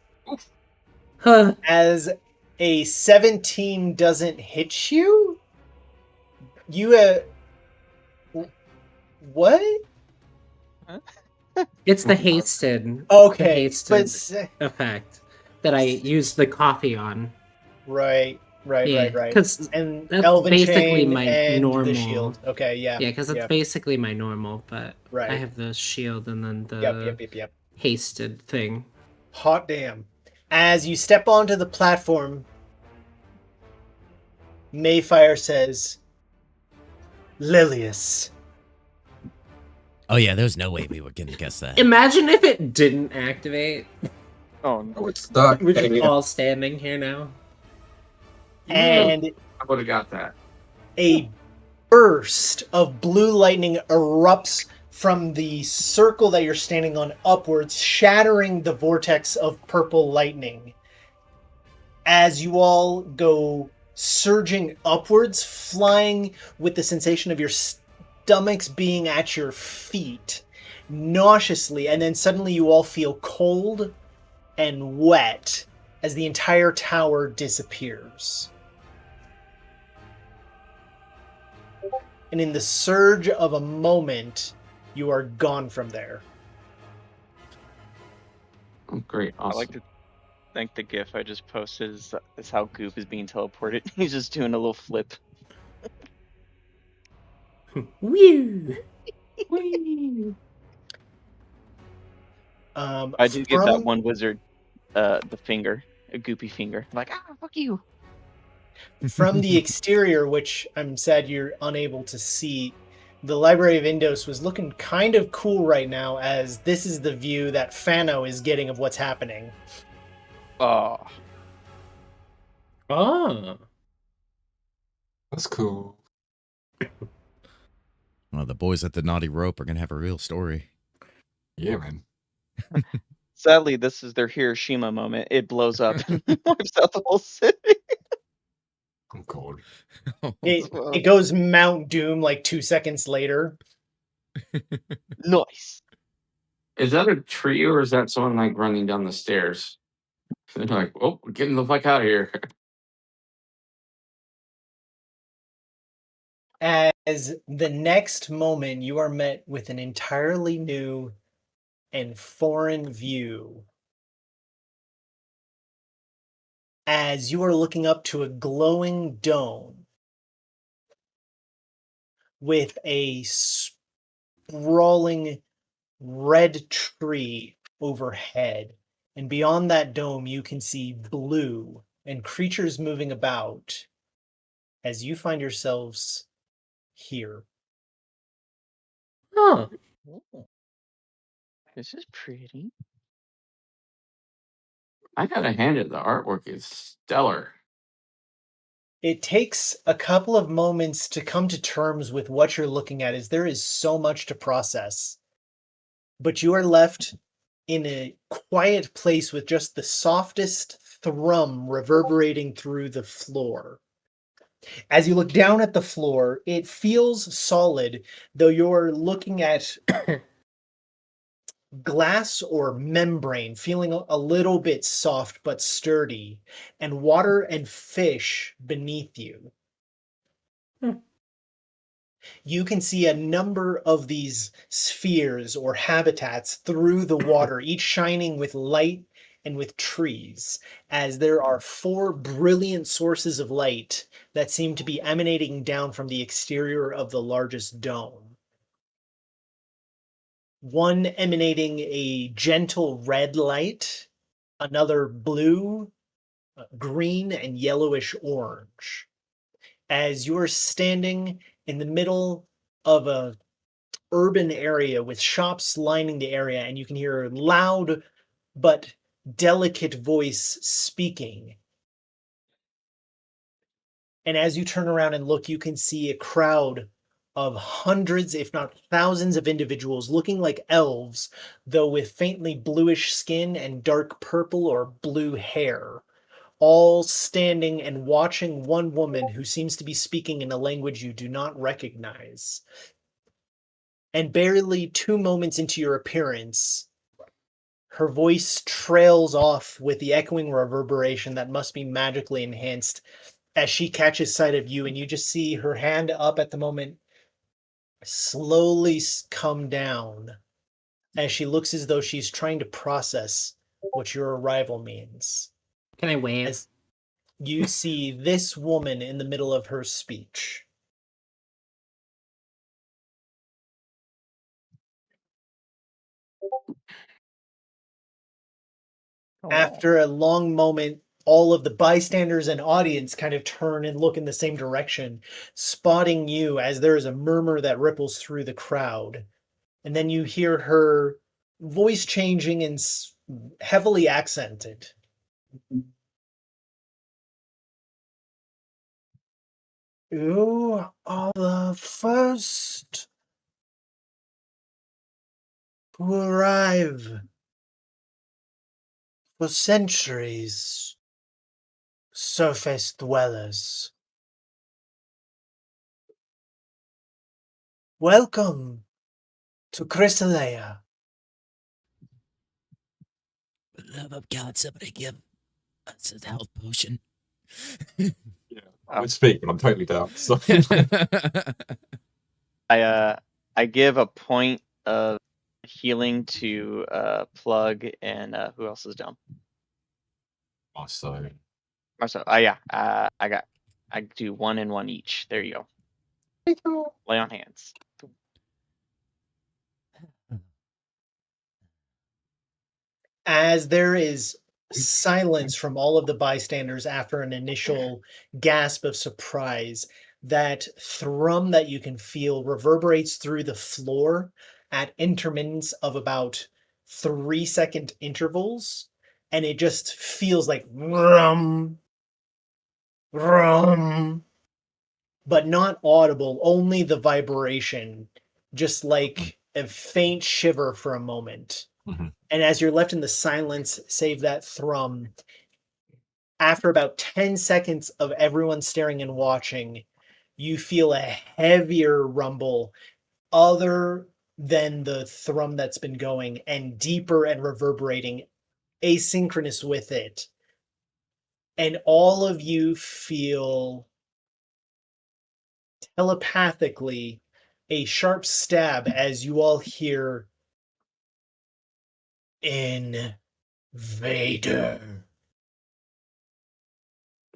Huh. As a 17 doesn't hit you? You what? It's the hasted. Okay, The hasted but effect that I used the coffee on. right. Because And that's Elven basically Chain my and normal. the shield. Okay, yeah. Yeah, because it's basically my normal, but Right. I have the shield and then the Yep. hasted thing. Hot damn. As you step onto the platform, Mayfire says, Lilius. Oh yeah, there's no way we were gonna guess that. Imagine if it didn't activate. Oh no. Oh, it's stuck. We're just all standing here now. And I would have got that. a burst of blue lightning erupts from the circle that you're standing on upwards, shattering the vortex of purple lightning. As you all go surging upwards, flying with the sensation of your stomachs being at your feet, nauseously, and then suddenly you all feel cold and wet as the entire tower disappears. And in the surge of a moment, you are gone from there. Oh, great. Awesome. I like to think the GIF I just posted is how Goop is being teleported. He's just doing a little flip. Woo! I do give that one wizard the finger, a goopy finger. I'm like, fuck you. From the exterior, which I'm sad you're unable to see, the Library of Indos was looking kind of cool right now, as this is the view that Fano is getting of what's happening. Oh. Oh. That's cool. Well, the boys at the Naughty Rope are gonna have a real story. Yeah, man. Sadly, this is their Hiroshima moment. It blows up and wipes out the whole city. Oh god. It goes Mount Doom like 2 seconds later. Nice. Is that a tree or is that someone like running down the stairs? They're like, oh, we're getting the fuck out of here. As the next moment, you are met with an entirely new and foreign view. As you are looking up to a glowing dome with a sprawling red tree overhead. And beyond that dome, you can see blue and creatures moving about as you find yourselves here. Huh. Ooh. This is pretty. I gotta hand it, the artwork is stellar. It takes a couple of moments to come to terms with what you're looking at, as there is so much to process. But you are left in a quiet place with just the softest thrum reverberating through the floor. As you look down at the floor, it feels solid, though you're looking at glass or membrane, feeling a little bit soft but sturdy, and water and fish beneath you. You can see a number of these spheres or habitats through the water, each shining with light and with trees, as there are 4 brilliant sources of light that seem to be emanating down from the exterior of the largest dome. One emanating a gentle red light, another blue, green, and yellowish orange. As you're standing in the middle of a urban area with shops lining the area, and you can hear a loud but delicate voice speaking. And as you turn around and look, you can see a crowd of hundreds, if not thousands, of individuals looking like elves, though with faintly bluish skin and dark purple or blue hair, all standing and watching one woman who seems to be speaking in a language you do not recognize. And barely 2 moments into your appearance, her voice trails off with the echoing reverberation that must be magically enhanced as she catches sight of you, and you just see her hand up at the moment slowly come down as she looks as though she's trying to process what your arrival means. Can I wave? As you see this woman in the middle of her speech. After a long moment, all of the bystanders and audience kind of turn and look in the same direction, spotting you as there is a murmur that ripples through the crowd. And then you hear her voice changing and heavily accented. You are the first to arrive. For centuries, surface dwellers. Welcome to Crystallia. For the love of God, somebody give us a health potion. Yeah. I would speak, but I'm totally down. So I give a point of healing to Plug and who else is down? so Marcel. Yeah. I do 1 and 1 each. There you go. Lay on hands. As there is silence from all of the bystanders after an initial gasp of surprise, that thrum that you can feel reverberates through the floor at intermittents of about 3-second intervals, and it just feels like rum, Rum, but not audible, only the vibration, just like a faint shiver for a moment. Mhm. And as you're left in the silence, save that thrum, after about 10 seconds of everyone staring and watching, you feel a heavier rumble other than the thrum that's been going, and deeper and reverberating asynchronous with it. And all of you feel telepathically a sharp stab as you all hear Invader.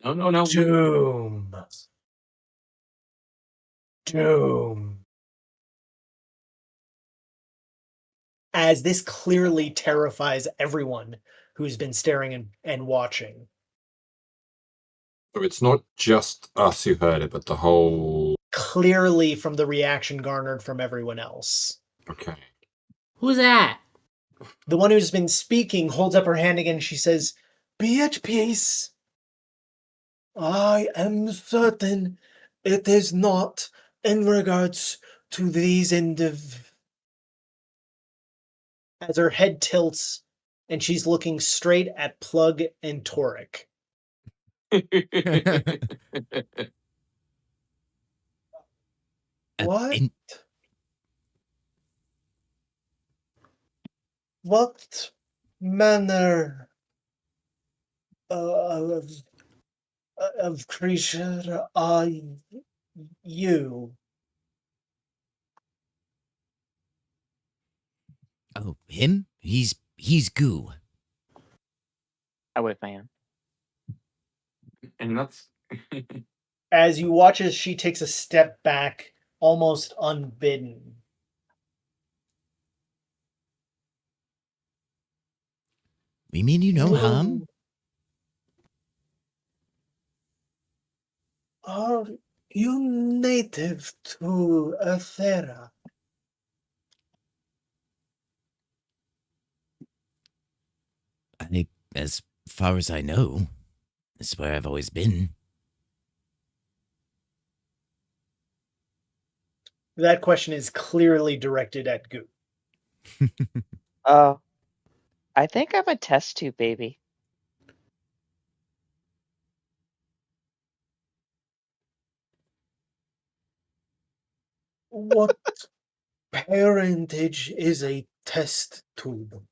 No. Doom. Doom. As this clearly terrifies everyone who's been staring and watching. So it's not just us who heard it, but the whole. Clearly from the reaction garnered from everyone else. Okay. Who's that? The one who's been speaking holds up her hand again and she says, "Be at peace. I am certain it is not in regards to these As her head tilts and she's looking straight at Plug and Toric. What? What manner of creature are you? Oh, him? He's goo. I wave my hand. And that's As you watch as she takes a step back, almost unbidden. We mean you no harm? Are you native to Aetherra? As far as I know, this is where I've always been. That question is clearly directed at Goop. I think I'm a test tube baby. What parentage is a test tube?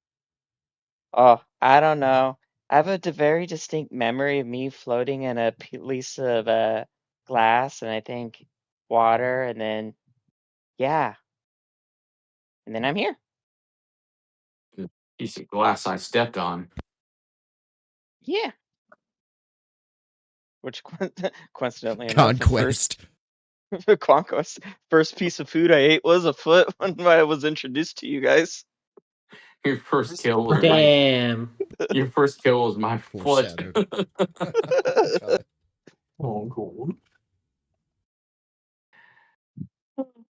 Oh, I don't know. I have a very distinct memory of me floating in a piece of glass, and I think water, and then yeah, and then I'm here. piece of glass I stepped on. Yeah. Which coincidentally enough, Conquest. Conquest. First piece of food I ate was a foot when I was introduced to you guys. Your first kill was Damn. Your first kill was my foot. Foreshadowed. Oh, cool.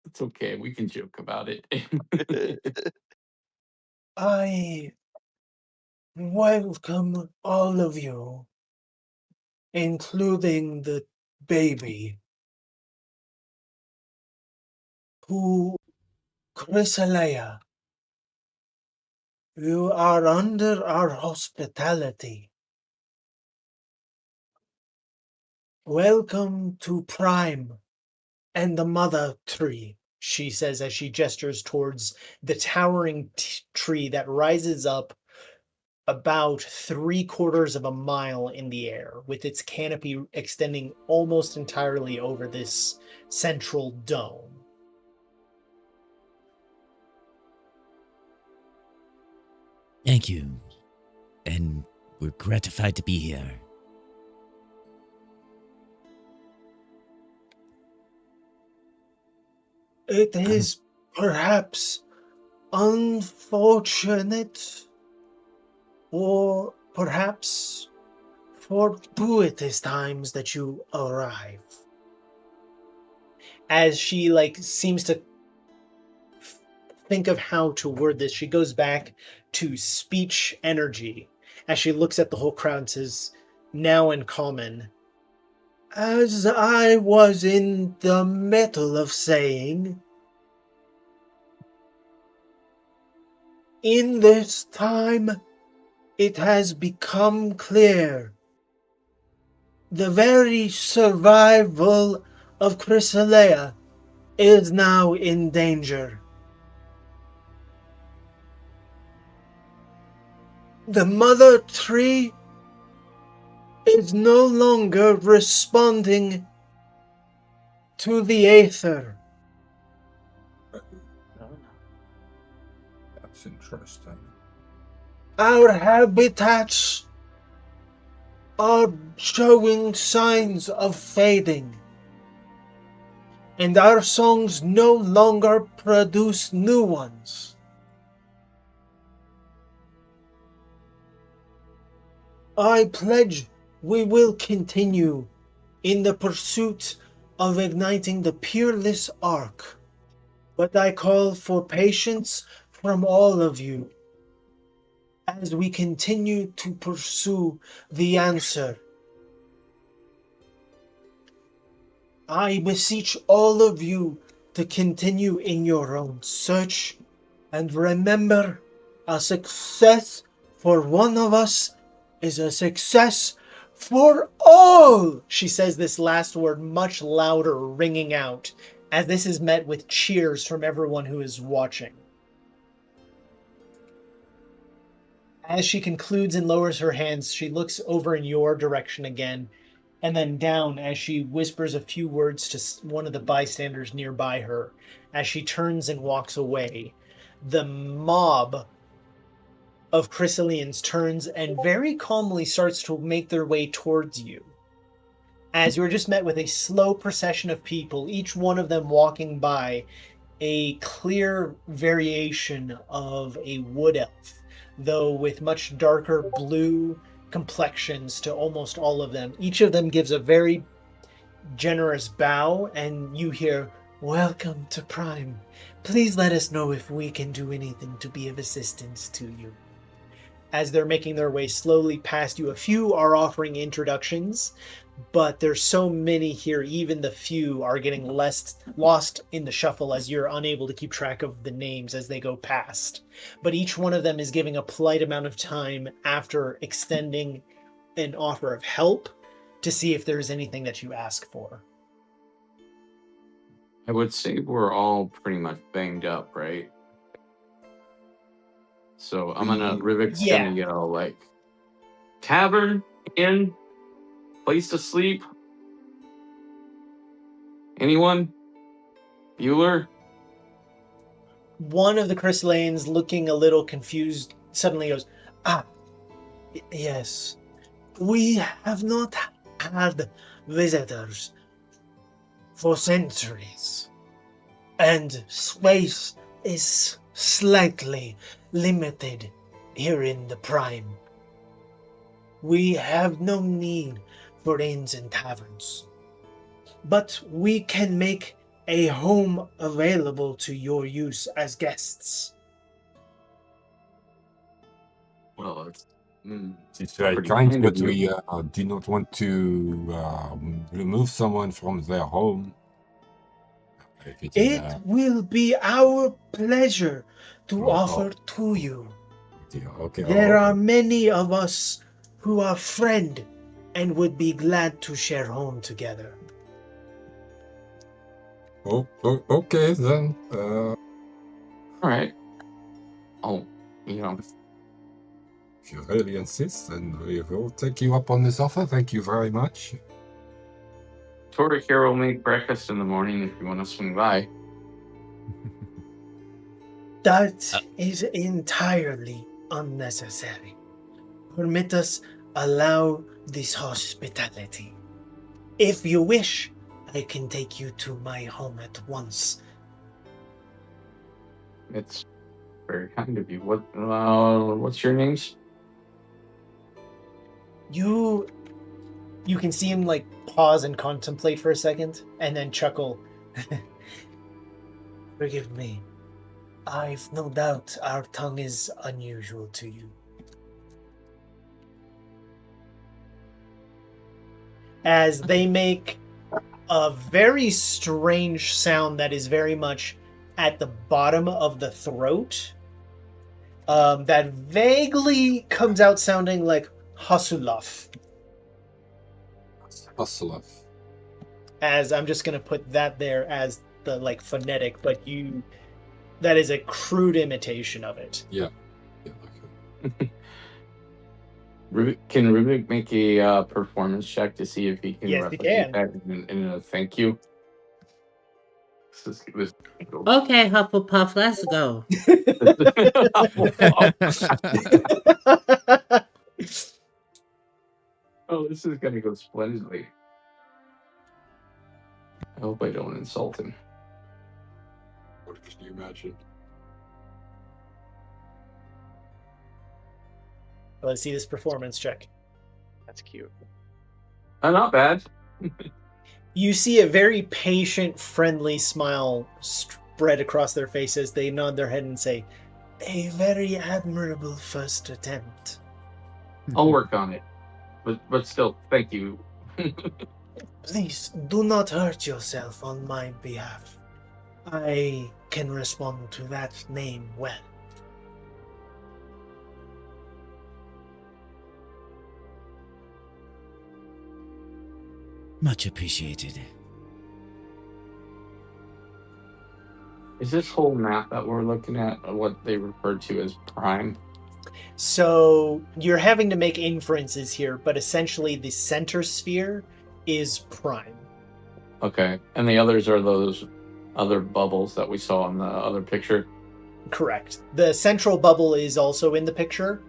It's okay. We can joke about it. I welcome all of you, including the baby, to Crystallia. You are under our hospitality. Welcome to Prime and the Mother Tree, she says as she gestures towards the towering tree that rises up about 3/4 of a mile in the air, with its canopy extending almost entirely over this central dome. Thank you. And we're gratified to be here. It is perhaps unfortunate, or perhaps fortuitous times that you arrive. As she seems to think of how to word this, she goes back to speech energy as she looks at the whole crowd and says, now in common, As I was in the middle of saying, in this time it has become clear the very survival of Crystallia is now in danger. The mother tree is no longer responding to the aether. That's interesting. Our habitats are showing signs of fading, and our songs no longer produce new ones. I pledge we will continue in the pursuit of igniting the peerless arc, but I call for patience from all of you as we continue to pursue the answer. I beseech all of you to continue in your own search, and remember, a success for one of us is a success for all! She says this last word much louder, ringing out, as this is met with cheers from everyone who is watching. As she concludes and lowers her hands, she looks over in your direction again, and then down as she whispers a few words to one of the bystanders nearby her. As she turns and walks away, the mob of Chrysalians turns and very calmly starts to make their way towards you. As you're just met with a slow procession of people, each one of them walking by a clear variation of a wood elf, though with much darker blue complexions to almost all of them. Each of them gives a very generous bow, and you hear, "Welcome to Prime. Please let us know if we can do anything to be of assistance to you." As they're making their way slowly past you, a few are offering introductions, but there's so many here, even the few are getting lost in the shuffle as you're unable to keep track of the names as they go past. But each one of them is giving a polite amount of time after extending an offer of help to see if there's anything that you ask for. I would say we're all pretty much banged up, right? So Rivik's Yeah. gonna yell like, "Tavern, inn, place to sleep? Anyone? Bueller?" One of the Chrysalians, looking a little confused, suddenly goes, yes. We have not had visitors for centuries, and space is slightly limited here in the Prime. We have no need for inns and taverns, but we can make a home available to your use as guests. Well, It's very pretty kind, kind but of you. we do not want to remove someone from their home. It will be our pleasure to offer to you. Okay. There are many of us who are friend and would be glad to share home together. Okay then. All right. Oh, If you really insist, then we will take you up on this offer. Thank you very much. Torta here will make breakfast in the morning if you want to swing by. That is entirely unnecessary. Permit us allow this hospitality. If you wish, I can take you to my home at once. It's very kind of you. What's your names? You can see him like pause and contemplate for a second and then chuckle. Forgive me. I've no doubt our tongue is unusual to you. as they make a very strange sound that is very much at the bottom of the throat. That vaguely comes out sounding like Hasulaf. Hasulaf. As I'm just going to put that there as the like phonetic, but that is a crude imitation of it. Yeah. Okay. Can Rubik make a performance check to see if he can Yes, he replicate can. that in a thank you? Okay, Hufflepuff, let's go. Oh, this is gonna go splendidly. I hope I don't insult him. What can you imagine? Let's see this performance check. That's cute. Not bad. You see a very patient, friendly smile spread across their faces. They nod their head and say, "A very admirable first attempt." I'll work on it. But still, thank you. Please do not hurt yourself on my behalf. I can respond to that name well. Much appreciated. Is this whole map that we're looking at what they refer to as Prime? So you're having to make inferences here, but essentially the center sphere is prime. Okay. And the others are those other bubbles that we saw in the other picture? Correct. The central bubble is also in the picture.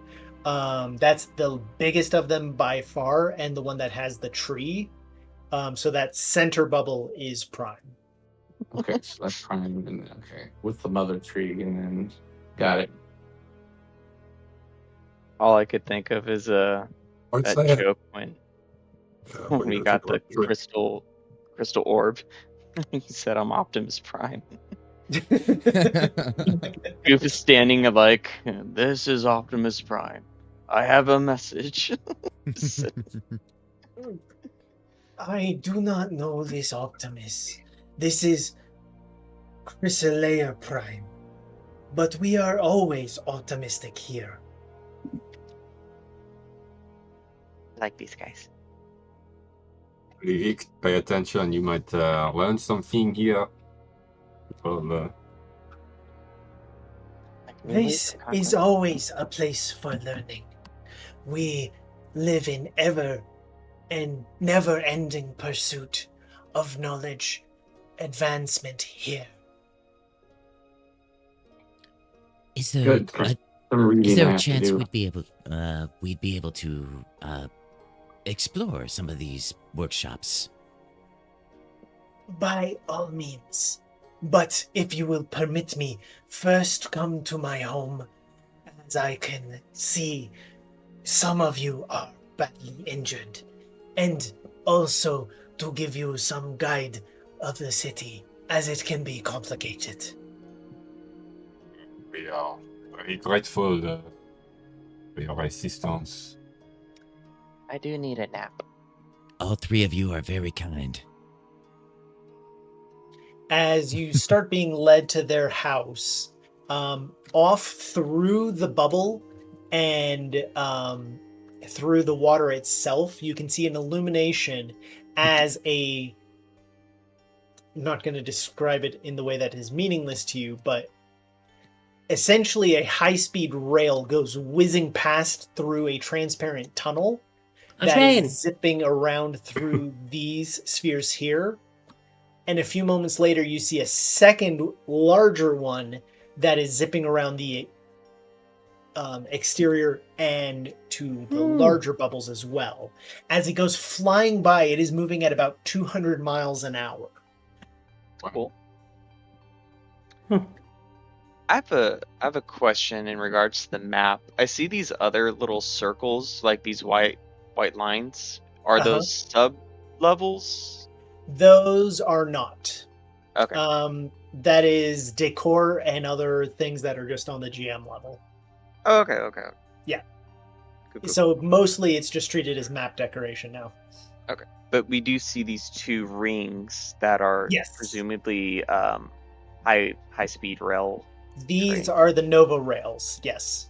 That's the biggest of them by far, and the one that has the tree. So that center bubble is prime. Okay, so that's Prime. And, okay, with the mother tree, and then got it. All I could think of is that joke when we got the crystal orb. He said, "I'm Optimus Prime." Goof is standing like, "This is Optimus Prime. I have a message." I do not know this Optimus. This is Crystallia Prime. But we are always optimistic here. I like these guys. Rick, pay attention. You might learn something here. Well, This is always a place for learning. We live in ever and never-ending pursuit of knowledge advancement here. Is there Good. is there a chance we'd be able to explore some of these workshops? By all means. But if you will permit me, first come to my home, as I can see some of you are badly injured, and also to give you some guide of the city, as it can be complicated. we are very grateful for your assistance. I do need a nap. All three of you are very kind. As you start being led to their house, off through the bubble and through the water itself, you can see an illumination as I'm not going to describe it in the way that is meaningless to you, but essentially a high-speed rail goes whizzing past through a transparent tunnel that is zipping around through these spheres here. And a few moments later, you see a second, larger one that is zipping around the exterior and to the larger bubbles as well. As it goes flying by, it is moving at about 200 miles an hour. Cool. I have a question in regards to the map. I see these other little circles, like these white lines. Are those sub levels? Those are not. Okay. That is decor and other things that are just on the GM level. Oh, okay. Yeah. Cool. So mostly it's just treated as map decoration now. But we do see these 2 rings that are Yes. presumably high speed rail. These trains. are the Nova rails. Yes.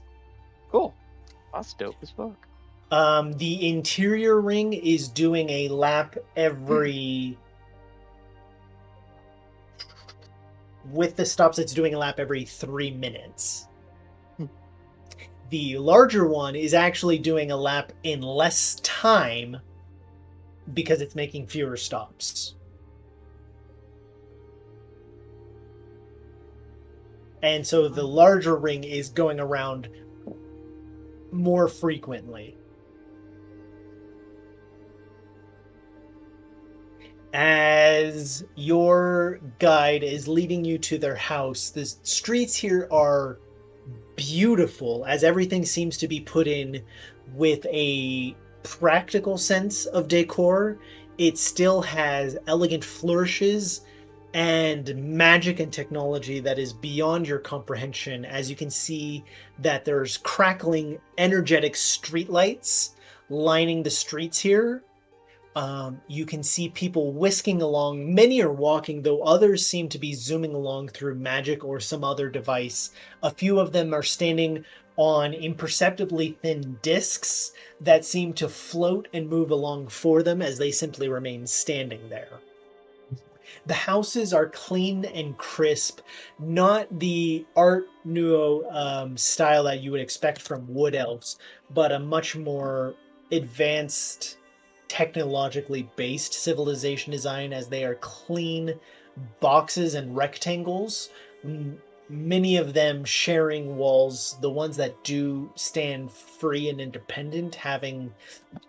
Cool. That's dope as fuck. The interior ring is doing a lap every. With the stops, it's doing a lap every 3 minutes. The larger one is actually doing a lap in less time because it's making fewer stops. And so the larger ring is going around more frequently. As your guide is leading you to their house, the streets here are beautiful, as everything seems to be put in with a practical sense of decor. It still has elegant flourishes and magic and technology that is beyond your comprehension, as you can see that there's crackling, energetic streetlights lining the streets here. You can see people whisking along. Many are walking, though others seem to be zooming along through magic or some other device. A few of them are standing on imperceptibly thin discs that seem to float and move along for them as they simply remain standing there. The houses are clean and crisp, not the Art Nouveau style that you would expect from Wood Elves, but a much more advanced, technologically based civilization design, as they are clean boxes and rectangles, many of them sharing walls, the ones that do stand free and independent having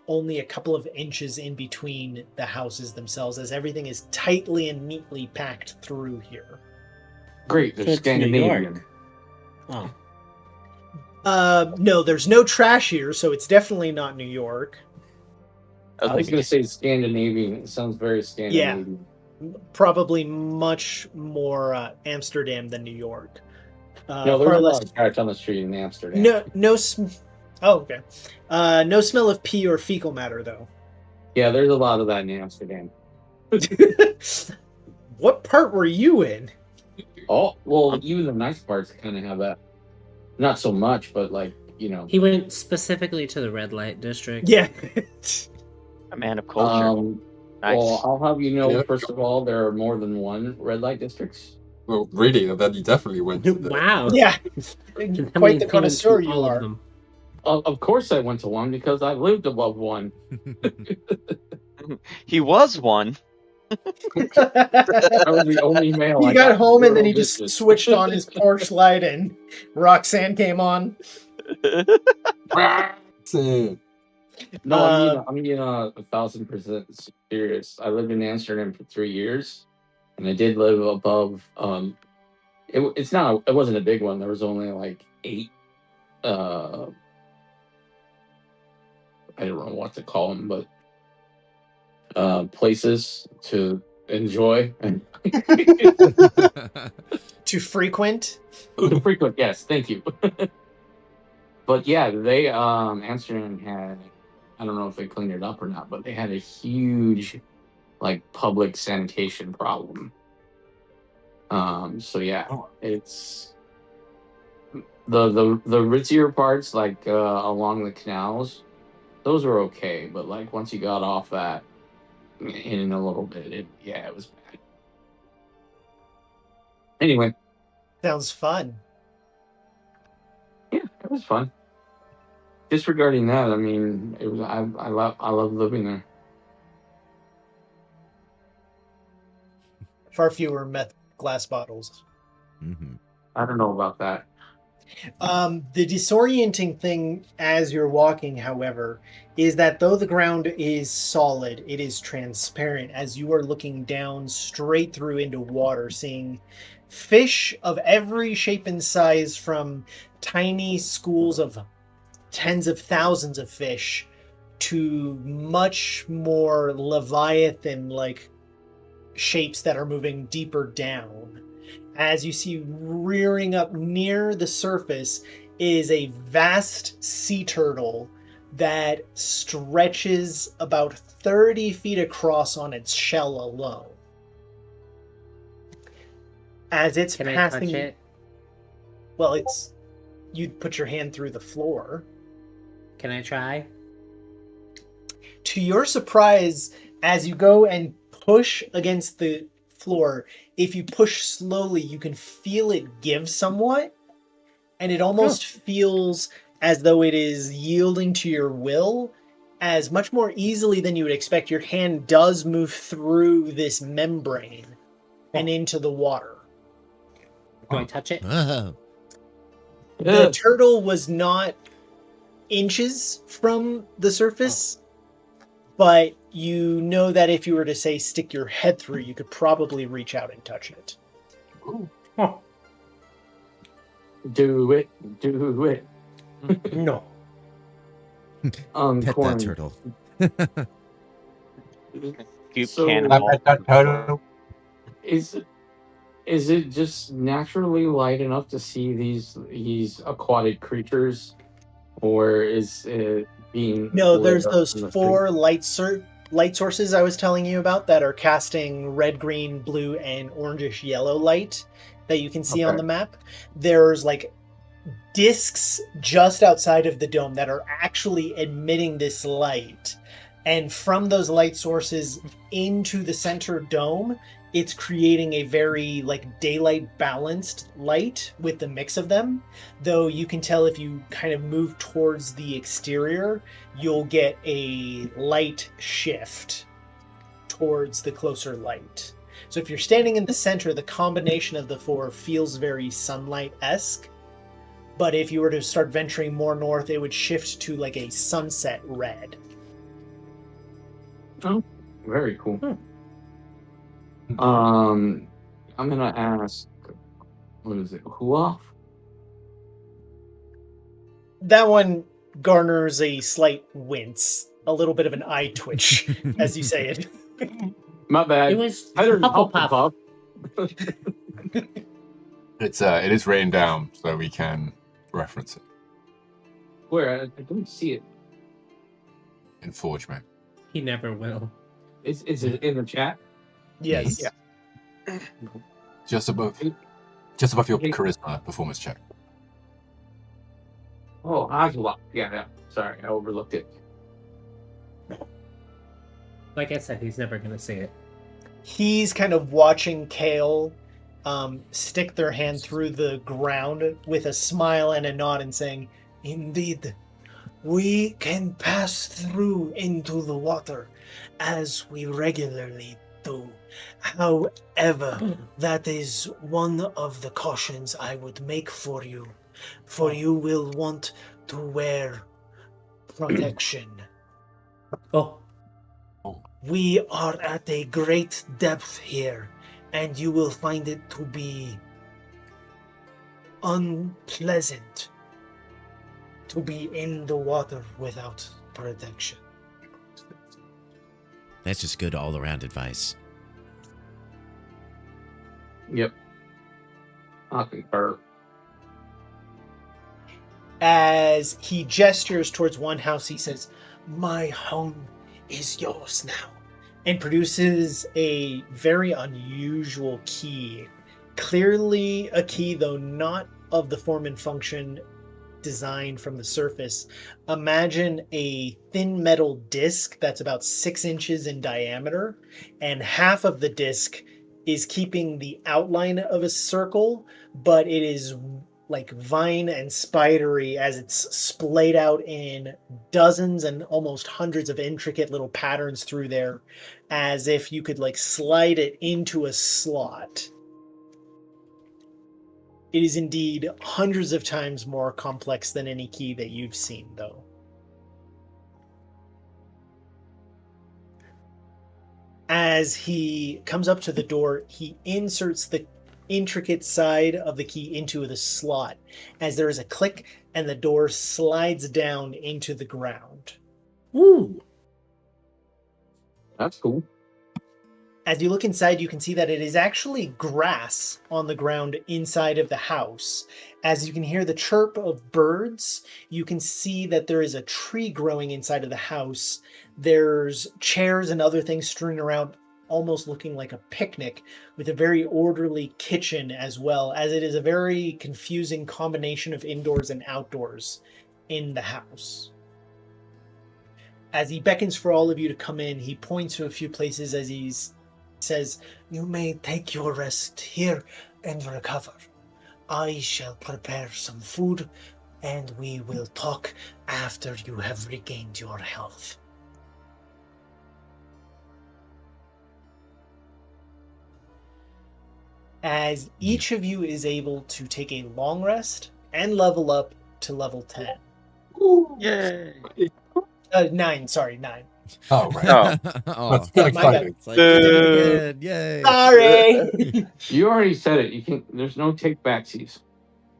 only a couple of inches in between the houses themselves, as everything is tightly and neatly packed through here. Great, So they're it's New Scandinavian. York. Oh. No, there's no trash here, so it's definitely not New York. I was going to say Scandinavian. It sounds very Scandinavian. Probably much more Amsterdam than New York. No, there's a lot of trash on the street in Amsterdam. Oh, okay. No smell of pee or fecal matter, though. Yeah, there's a lot of that in Amsterdam. What part were you in? Oh, well, even the nice parts kind of have that. Not so much, but like, you know. He went specifically to the red light district. Yeah. A man of culture. Nice. Well, I'll have you know, first of all, there are more than one red light districts. Well, really, then you definitely went to the... Wow. Yeah. Quite the connoisseur you all are. Of them. Of course I went to one because I lived above one. He was one. I was the only male. He got home and then he just switched on his porch light and Roxanne came on. No, I mean 1,000% serious. I lived in Amsterdam for 3 years, and I did live above. It wasn't a big one. There was only like 8. I don't know what to call them, but places to enjoy and to frequent. To frequent, yes, thank you. But yeah, they Amsterdam had, I don't know if they cleaned it up or not, but they had a huge like public sanitation problem. So yeah, it's the ritzier parts like along the canals, those were okay, but like once you got off that in a little bit, it was bad. Anyway, sounds fun. Yeah, it was fun. Disregarding that, I mean, it was I love living there. Far fewer meth glass bottles. Mm-hmm. I don't know about that. The disorienting thing as you're walking, however, is that though the ground is solid, it is transparent as you are looking down straight through into water, seeing fish of every shape and size, from tiny schools of tens of thousands of fish to much more Leviathan-like shapes that are moving deeper down. As you see, rearing up near the surface is a vast sea turtle that stretches about 30 feet across on its shell alone. As it's Can passing, I touch it? well, you'd put your hand through the floor. Can I try? To your surprise, as you go and push against the floor, if you push slowly, you can feel it give somewhat, and it almost feels as though it is yielding to your will as much more easily than you would expect. Your hand does move through this membrane and into the water. Do I touch it? Oh. The turtle was not inches from the surface, but you know that if you were to, say, stick your head through, you could probably reach out and touch it. Ooh. Oh. Do it. Do it. No. Pet Corn. that turtle. Goop So- cannonball. Is it just naturally light enough to see these aquatic creatures, or is it being No, lit there's up those from the 4 street? light sources I was telling you about that are casting red, green, blue, and orangish yellow light that you can see on Okay. the map. There's like discs just outside of the dome that are actually emitting this light. And from those light sources into the center dome, it's creating a very like daylight balanced light with the mix of them. Though you can tell if you kind of move towards the exterior, you'll get a light shift towards the closer light. So if you're standing in the center, the combination of the 4 feels very sunlight-esque. But if you were to start venturing more north, it would shift to like a sunset red. Oh, very cool. I'm gonna ask, what is it? Huaf? That one garners a slight wince, a little bit of an eye twitch as you say it. My bad. It was Better than Hufflepuff. Hufflepuff. It is written down so we can reference it Where? I don't see it. in Forge mode. He never will. Is it in the chat? Yes. Yeah. Just above your charisma performance check. Oh, Agua. Yeah. Sorry, I overlooked it. Like I said, he's never gonna say it. He's kind of watching Kale stick their hand through the ground with a smile and a nod and saying, "Indeed, we can pass through into the water as we regularly do. However, that is one of the cautions I would make for you, for you will want to wear protection. Oh, We are at a great depth here, and you will find it to be unpleasant to be in the water without protection." That's just good all around advice. Yep. I concur. As he gestures towards one house, he says, "My home is yours now," and produces a very unusual key. Clearly a key, though not of the form and function designed from the surface. Imagine a thin metal disc that's about 6 inches in diameter, and half of the disc is keeping the outline of a circle, but it is like vine and spidery as it's splayed out in dozens and almost hundreds of intricate little patterns through there, as if you could like slide it into a slot. It is indeed hundreds of times more complex than any key that you've seen, though. As he comes up to the door, he inserts the intricate side of the key into the slot as there is a click and the door slides down into the ground. ooh! That's cool. As you look inside, you can see that it is actually grass on the ground inside of the house. As you can hear the chirp of birds, you can see that there is a tree growing inside of the house. There's chairs and other things strewn around, almost looking like a picnic, with a very orderly kitchen as well, as it is a very confusing combination of indoors and outdoors in the house. As he beckons for all of you to come in, he points to a few places as he says, "You may take your rest here and recover. I shall prepare some food, and we will talk after you have regained your health." As each of you is able to take a long rest and level up to level 10. Yay! 9, sorry, 9. Oh, right. Oh, That's so my bad. exciting. it's like we did it again. Yay. Sorry! You already said it. You can. There's no take backsies.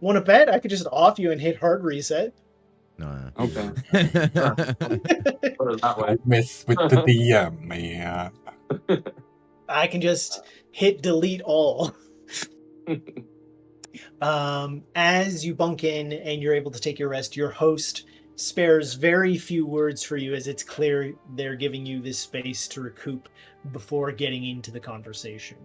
Want to bet? I could just off you and hit hard reset. No. Okay. Put it that way. Miss with the DM, yeah. I can just hit delete all. As you bunk in and you're able to take your rest, your host spares very few words for you, as it's clear they're giving you this space to recoup before getting into the conversation.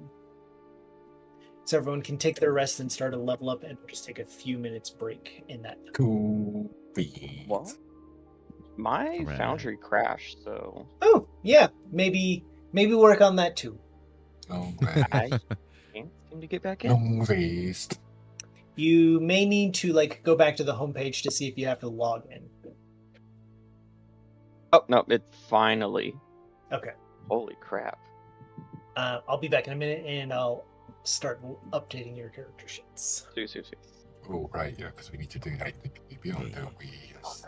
So everyone can take their rest and start a level up, and we'll just take a few minutes break in that. Cool beans. Well, my Right. foundry crashed, so Oh, yeah. Maybe work on that too. Long rest. I can't seem to get back in. Long rest. You may need to go back to the homepage to see if you have to log in. Oh no, it finally. Okay. Holy crap! I'll be back in a minute, and I'll start updating your character sheets. See. Oh, right, yeah, because we need to do that beyond, don't we? Yes.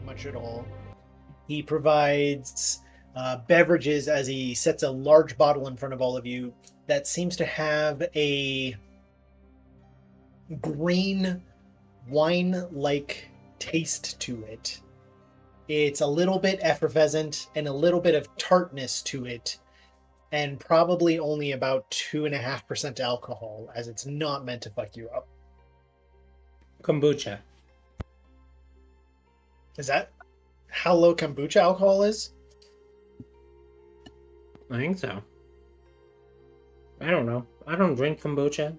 much at all. He provides beverages as he sets a large bottle in front of all of you that seems to have a green wine-like taste to it. It's a little bit effervescent and a little bit of tartness to it, and probably only about 2.5% alcohol, as it's not meant to fuck you up. Kombucha. Is that how low kombucha alcohol is? I think so. I don't know. I don't drink kombucha.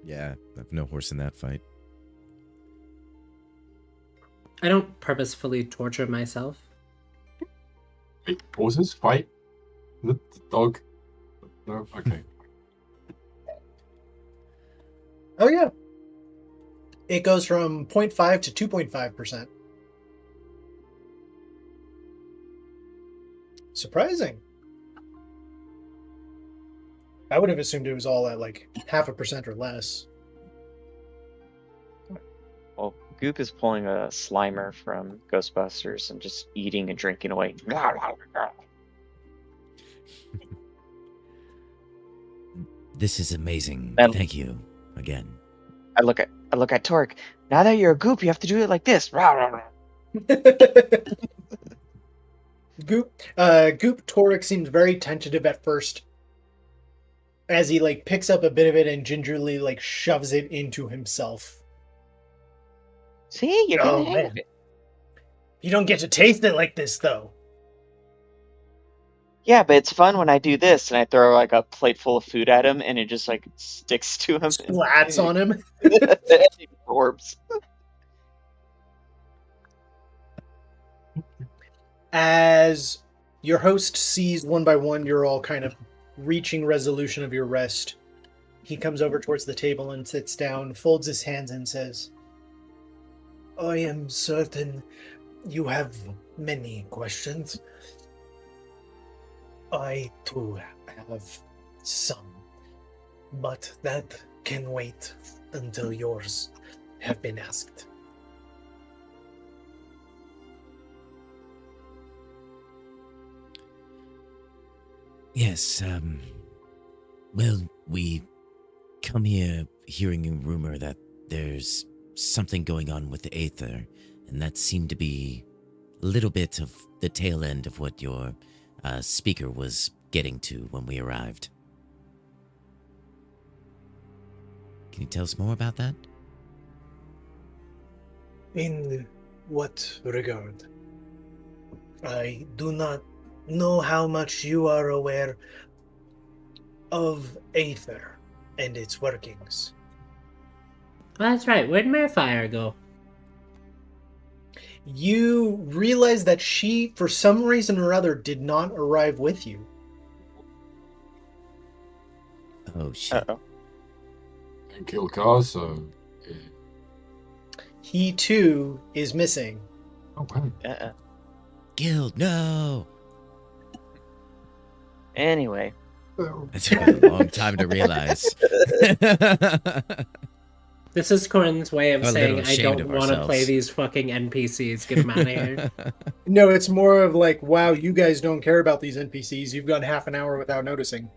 Yeah, I have no horse in that fight. I don't purposefully torture myself. Wait, horses fight? The dog? No? Okay. Oh, yeah. It goes from 0.5 to 2.5%. Surprising. I would have assumed it was all at like 0.5% or less. Well, Goop is pulling a Slimer from Ghostbusters and just eating and drinking away. This is amazing. And- Thank you again. I look at Torque. Now that you're a Goop, you have to do it like this. Goop Torek seems very tentative at first, as he like picks up a bit of it and gingerly like shoves it into himself. See, you're Oh, getting man. You don't get to taste it like this, though. Yeah, but it's fun when I do this and I throw like a plate full of food at him and it just like sticks to him. Splats on him. And he absorbs. As your host sees one by one, you're all kind of reaching resolution of your rest. He comes over towards the table and sits down, folds his hands, and says, I am certain you have many questions. I too have some, but that can wait until yours have been asked. Yes, well, we come here hearing a rumor that there's something going on with the Aether, and that seemed to be a little bit of the tail end of what your speaker was getting to when we arrived. Can you tell us more about that? In what regard? I do not know how much you are aware of Aether and its workings. That's right. Where'd Merfire go? You realize that she, for some reason or other, did not arrive with you. Oh, shit. Uh-oh. And kill cars, so. Yeah. He, too, is missing. Oh, wow. Uh-uh. Guild, no! Anyway. That took a long time to realize. This is Corinne's way of We're a saying, little I ashamed don't of want to play ourselves." these fucking NPCs. Get them out of here. No, it's more of like, wow, you guys don't care about these NPCs. You've gone half an hour without noticing.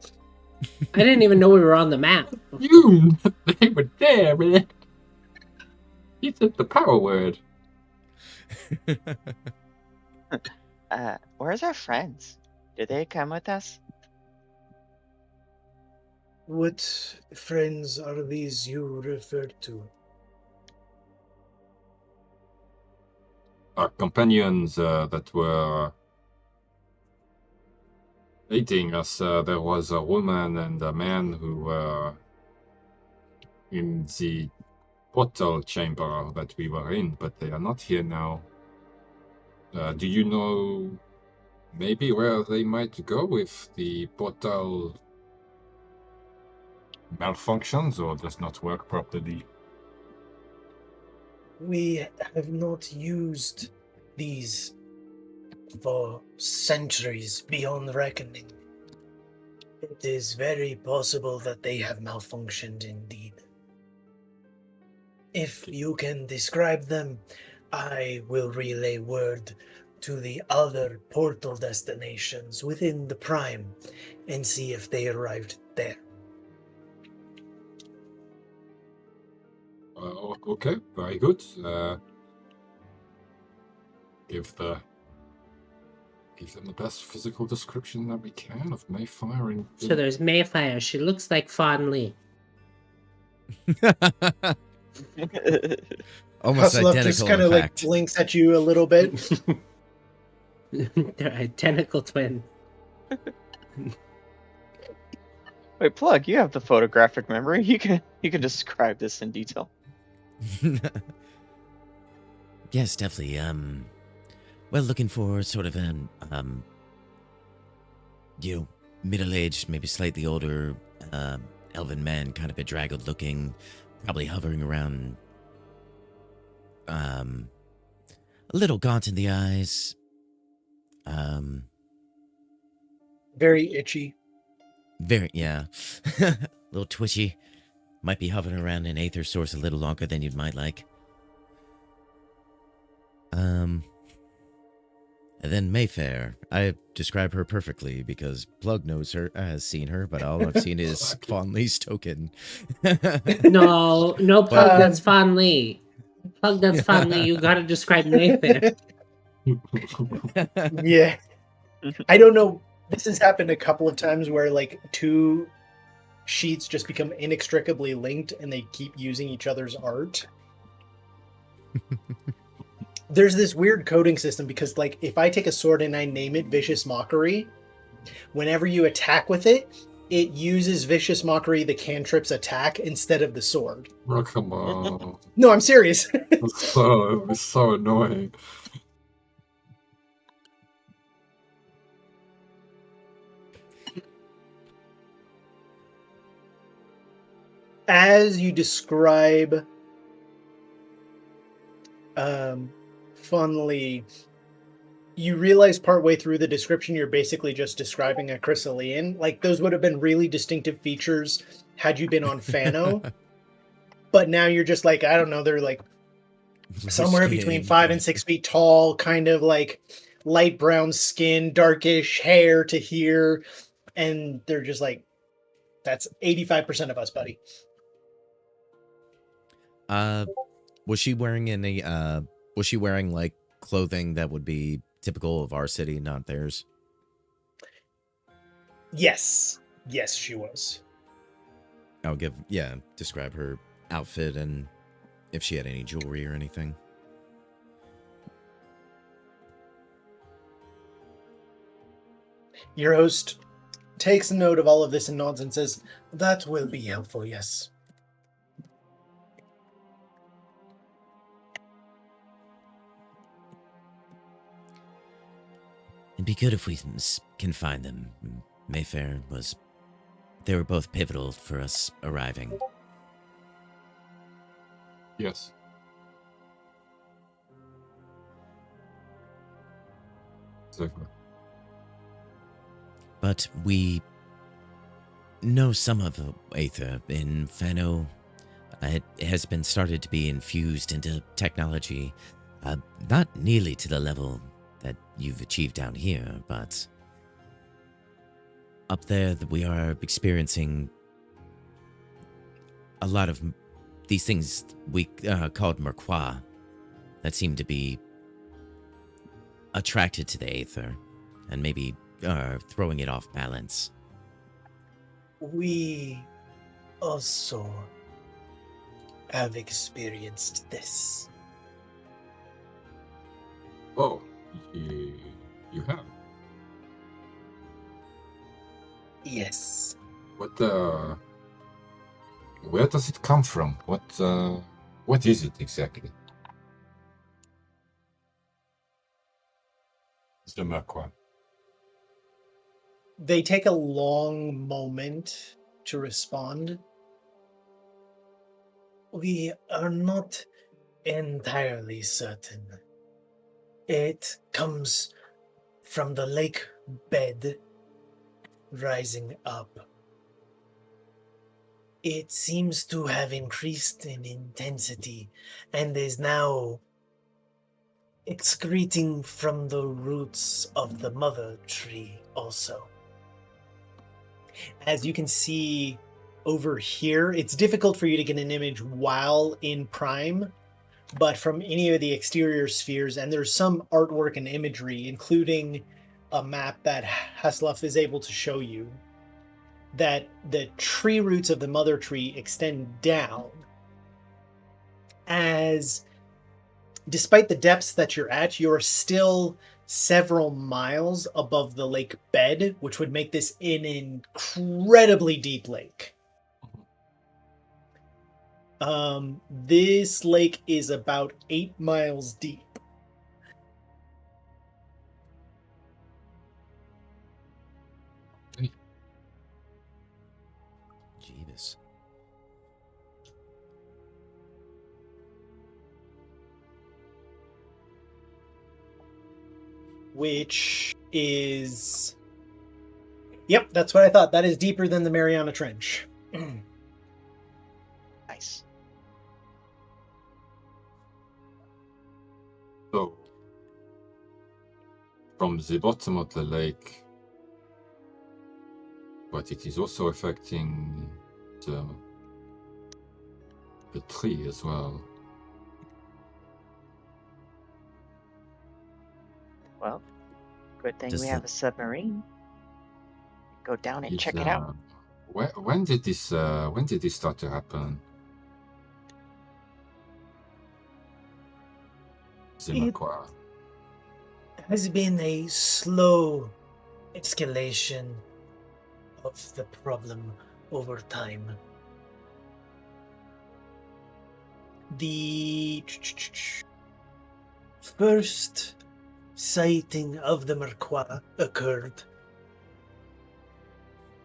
I didn't even know we were on the map. They were there, man. You said the power word. Where's our friends? Did they come with us? What friends are these you referred to? Our companions that were aiding us, there was a woman and a man who were in the portal chamber that we were in, but they are not here now. Do you know maybe where they might go if the portal malfunctions or does not work properly? We have not used these for centuries beyond reckoning. It is very possible that they have malfunctioned indeed. If you can describe them, I will relay word to the other portal destinations within the Prime and see if they arrived there. Okay, very good. Give them the best physical description that we can of Mayfire. And So there's Mayfire. She looks like Fawn Lee. Almost Hustle Up identical, just kind in of like fact. blinks at you a little bit. They're identical twin. Wait, Plug, you have the photographic memory. You can describe this in detail. Yes, definitely. Well, looking for sort of an, middle-aged, maybe slightly older, elven man, kind of bedraggled looking, probably hovering around, a little gaunt in the eyes. Very itchy. Yeah. A little twitchy. Might be hovering around an aether source a little longer than you might like. And then Mayfair. I describe her perfectly because Plug knows her, has seen her, but all I've seen is Fawn Lee's token. No, Plug, But- that's Fawn Lee. Plug, that's Fawn Lee. You gotta describe Mayfair. Yeah. I don't know. This has happened a couple of times where like two sheets just become inextricably linked and they keep using each other's art. There's this weird coding system because like if I take a sword and I name it Vicious Mockery, whenever you attack with it, it uses Vicious Mockery, the cantrip's attack, instead of the sword. Oh, come on. No, I'm serious. It's so annoying. As you describe funnily, you realize partway through the description you're basically just describing a Crystallian. Like those would have been really distinctive features had you been on Fano. But now you're just like, I don't know, they're like somewhere between 5 and 6 feet tall, kind of like light brown skin, darkish hair to here, and they're just like, that's 85% of us, buddy. Was she wearing any, was she wearing like clothing that would be typical of our city, not theirs? Yes, she was. I'll describe her outfit and if she had any jewelry or anything. Your host takes note of all of this and nods and says, that will be helpful, yes. It'd be good if we can find them. Mayfair they were both pivotal for us arriving. Yes. Exactly. But we know some of Aether in Fano. It has been started to be infused into technology, not nearly to the level that you've achieved down here, but up there we are experiencing a lot of these things we called Merquois that seem to be attracted to the Aether and maybe throwing it off balance. We also have experienced this. Oh, you have? Yes. Where does it come from? What is it exactly? It's the Merquois. They take a long moment to respond. We are not entirely certain. It comes from the lake bed rising up. It seems to have increased in intensity and is now excreting from the roots of the mother tree also. As you can see over here, it's difficult for you to get an image while in Prime, but from any of the exterior spheres, and there's some artwork and imagery, including a map that Hasluf is able to show you, that the tree roots of the mother tree extend down. As despite the depths that you're at, you're still several miles above the lake bed, which would make this an incredibly deep lake. This lake is about 8 miles deep. Jeebus. Which is... Yep, that's what I thought. That is deeper than the Mariana Trench. Nice. So, from the bottom of the lake, but it is also affecting the tree as well. Well, good thing Does we have a submarine. Go down and check it out. When did this start to happen? Zimakwa. Has been a slow escalation of the problem over time. The first sighting of the Merkwa occurred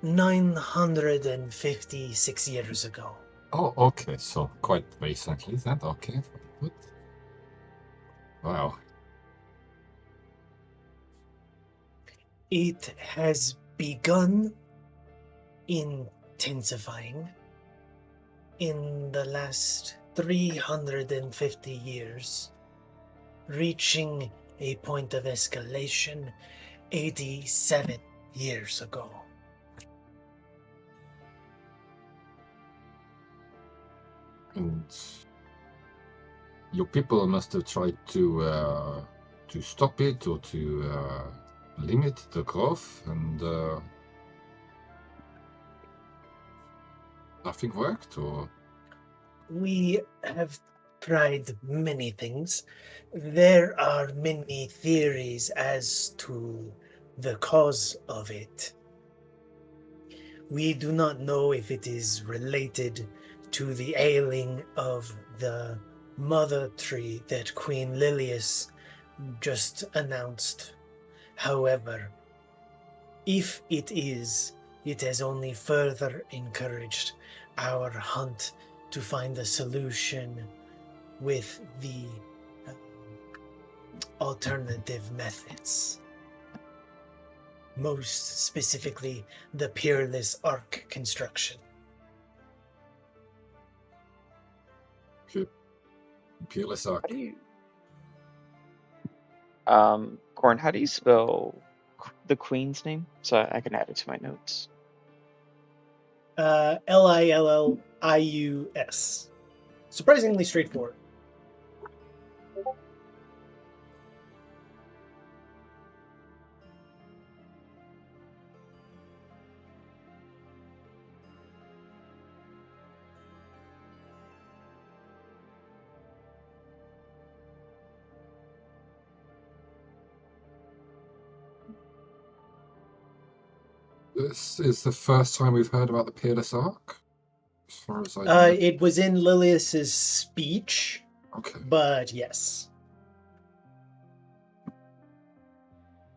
956 years ago. Oh, okay, so quite recently then. Okay, good. Wow. It has begun intensifying in the last 350 years, reaching a point of escalation 87 years ago. And your people must have tried to stop it or to limit the growth, and nothing worked, or? We have tried many things. There are many theories as to the cause of it. We do not know if it is related to the ailing of the mother tree that Queen Lilius just announced. However, if it is, it has only further encouraged our hunt to find a solution with the alternative methods. Most specifically, the Peerless Arc construction. Peerless Arc. How do you... Corn, how do you spell the queen's name? So I can add it to my notes. Lillius. Surprisingly straightforward. This is the first time we've heard about the Peerless Arc, as far as I know. It was in Lilius's speech. Okay. But yes.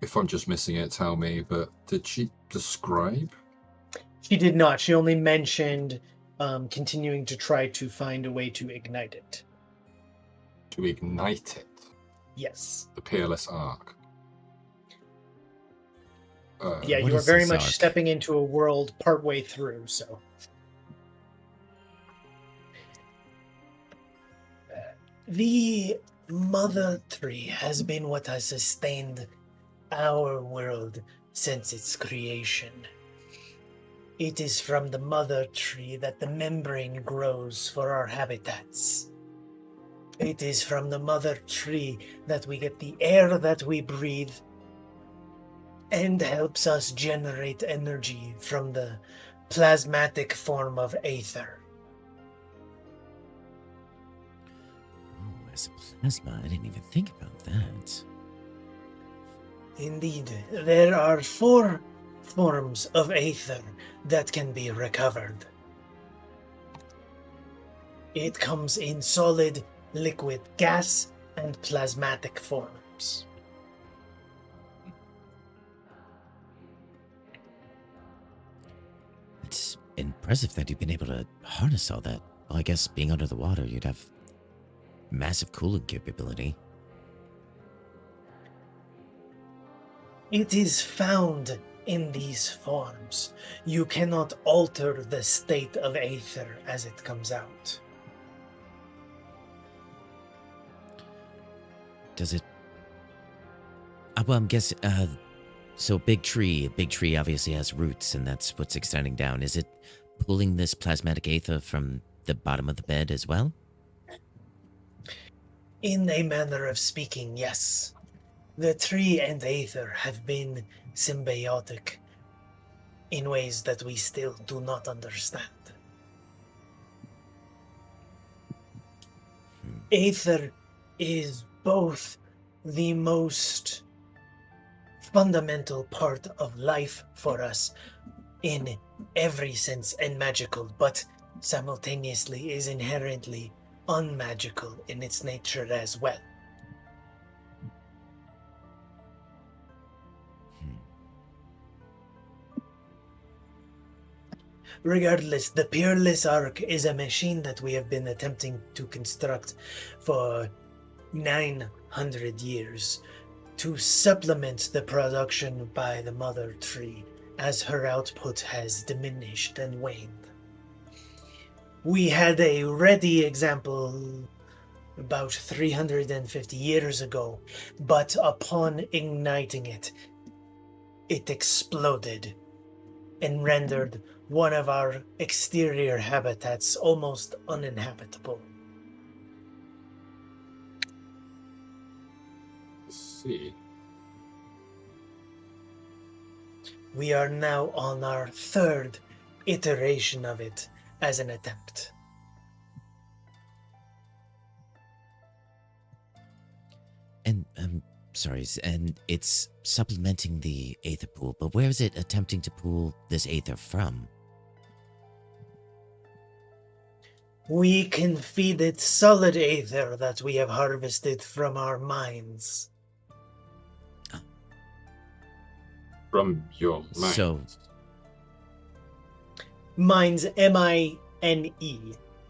If I'm just missing it, tell me, but did she describe? She did not. She only mentioned continuing to try to find a way to ignite it. To ignite it? Yes. The Peerless Arc. Yeah, What you are is very this much arc? stepping into a world partway through, so. The Mother Tree has been what has sustained our world since its creation. It is from the Mother Tree that the membrane grows for our habitats. It is from the Mother Tree that we get the air that we breathe and helps us generate energy from the plasmatic form of Aether. Oh, as a plasma, I didn't even think about that. Indeed, there are 4 forms of Aether that can be recovered. It comes in solid, liquid, gas, and plasmatic forms. It's impressive that you've been able to harness all that. Well, I guess being under the water, you'd have massive cooling capability. It is found in these forms. You cannot alter the state of Aether as it comes out. Does it... well, I'm guessing... so big tree obviously has roots, and that's what's extending down. Is it pulling this plasmatic Aether from the bottom of the bed as well? In a manner of speaking, yes. The tree and Aether have been symbiotic in ways that we still do not understand. Aether is both the most fundamental part of life for us in every sense and magical, but simultaneously is inherently unmagical in its nature as well. Regardless, the Peerless Ark is a machine that we have been attempting to construct for 900 years to supplement the production by the Mother Tree as her output has diminished and waned. We had a ready example about 350 years ago, but upon igniting it, it exploded and rendered one of our exterior habitats almost uninhabitable. See. We are now on our 3rd iteration of it as an attempt. And, sorry, and it's supplementing the Aether pool, but where is it attempting to pull this Aether from? We can feed it solid Aether that we have harvested from our mines. From your mind. So... Mines, M-I-N-E.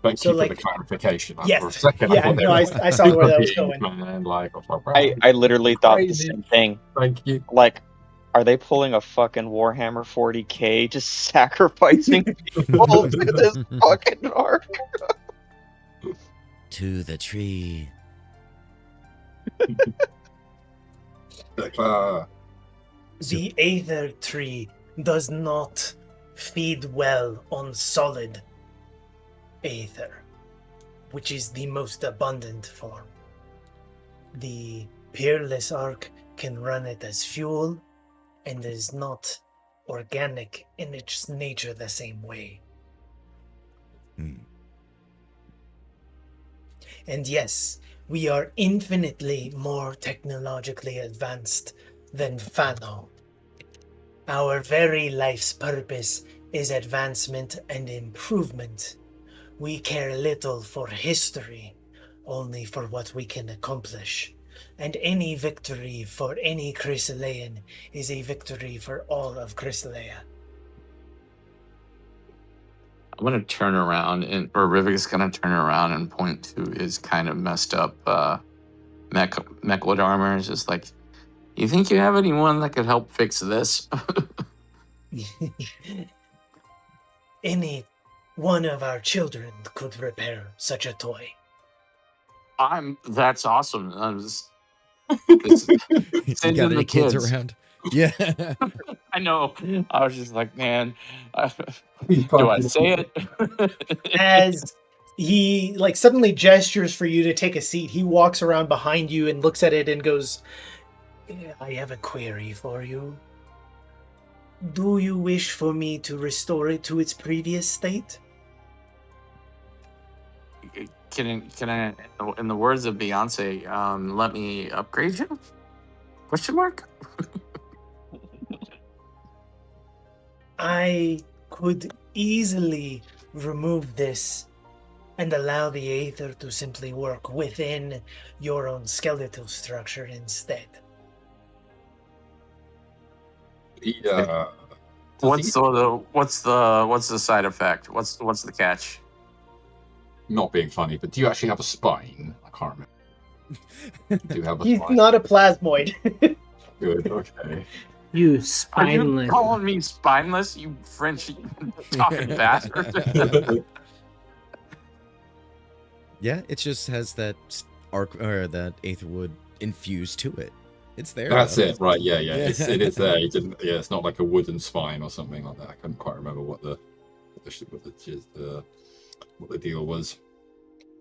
Thank so you for like, the clarification. Yes, For a second, yeah, no, I saw where that was going. I literally thought the Crazy. same thing. Thank you. Like, are they pulling a fucking Warhammer 40k, just sacrificing people to this fucking ark? To the tree. The Aether tree does not feed well on solid Aether, which is the most abundant form. The Peerless Ark can run it as fuel and is not organic in its nature the same way. And yes, we are infinitely more technologically advanced than Fano. Our very life's purpose is advancement and improvement. We care little for history, only for what we can accomplish. And any victory for any Crystallian is a victory for all of Crystallia. I'm gonna turn around, or Rivik's gonna turn around and point to his kind of messed up mech armor. It's just like, you think you have anyone that could help fix this? Any one of our children could repair such a toy. That's awesome. It's You send got in any the kids kids. around? Yeah. I know. I was just like, man, We do can't I do say it. it? As he like suddenly gestures for you to take a seat, he walks around behind you and looks at it and goes, I have a query for you. Do you wish for me to restore it to its previous state? Can I, in the words of Beyonce, let me upgrade you? Question mark? I could easily remove this and allow the Aether to simply work within your own skeletal structure instead. Yeah. What's the side effect? What's the catch? Not being funny, but do you actually have a spine? I can't remember. Do you have a He's spine? not a plasmoid. Good, okay. You Are you spineless. calling me spineless, you French talking bastard? Yeah, it just has that arc or that Aetherwood infused to it. It's there. That's though. it, right? Yeah. It is there. It didn't. Yeah, it's not like a wooden spine or something like that. I couldn't quite remember what the deal was.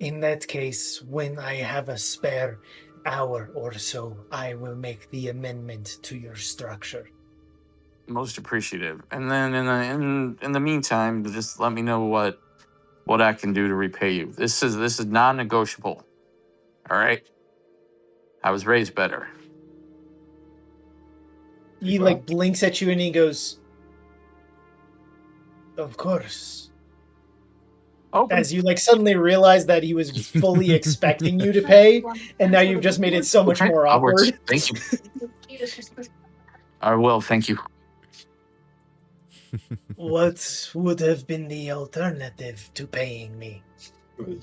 In that case, when I have a spare hour or so, I will make the amendment to your structure. Most appreciative. And then in the meantime, just let me know what I can do to repay you. This is non-negotiable. All right. I was raised better. He like blinks at you and he goes, "Of course." Open. As you like suddenly realize that he was fully expecting you to pay, and now you've just made it so much Okay, more that works. awkward. Thank you. I will. Thank you. What would have been the alternative to paying me?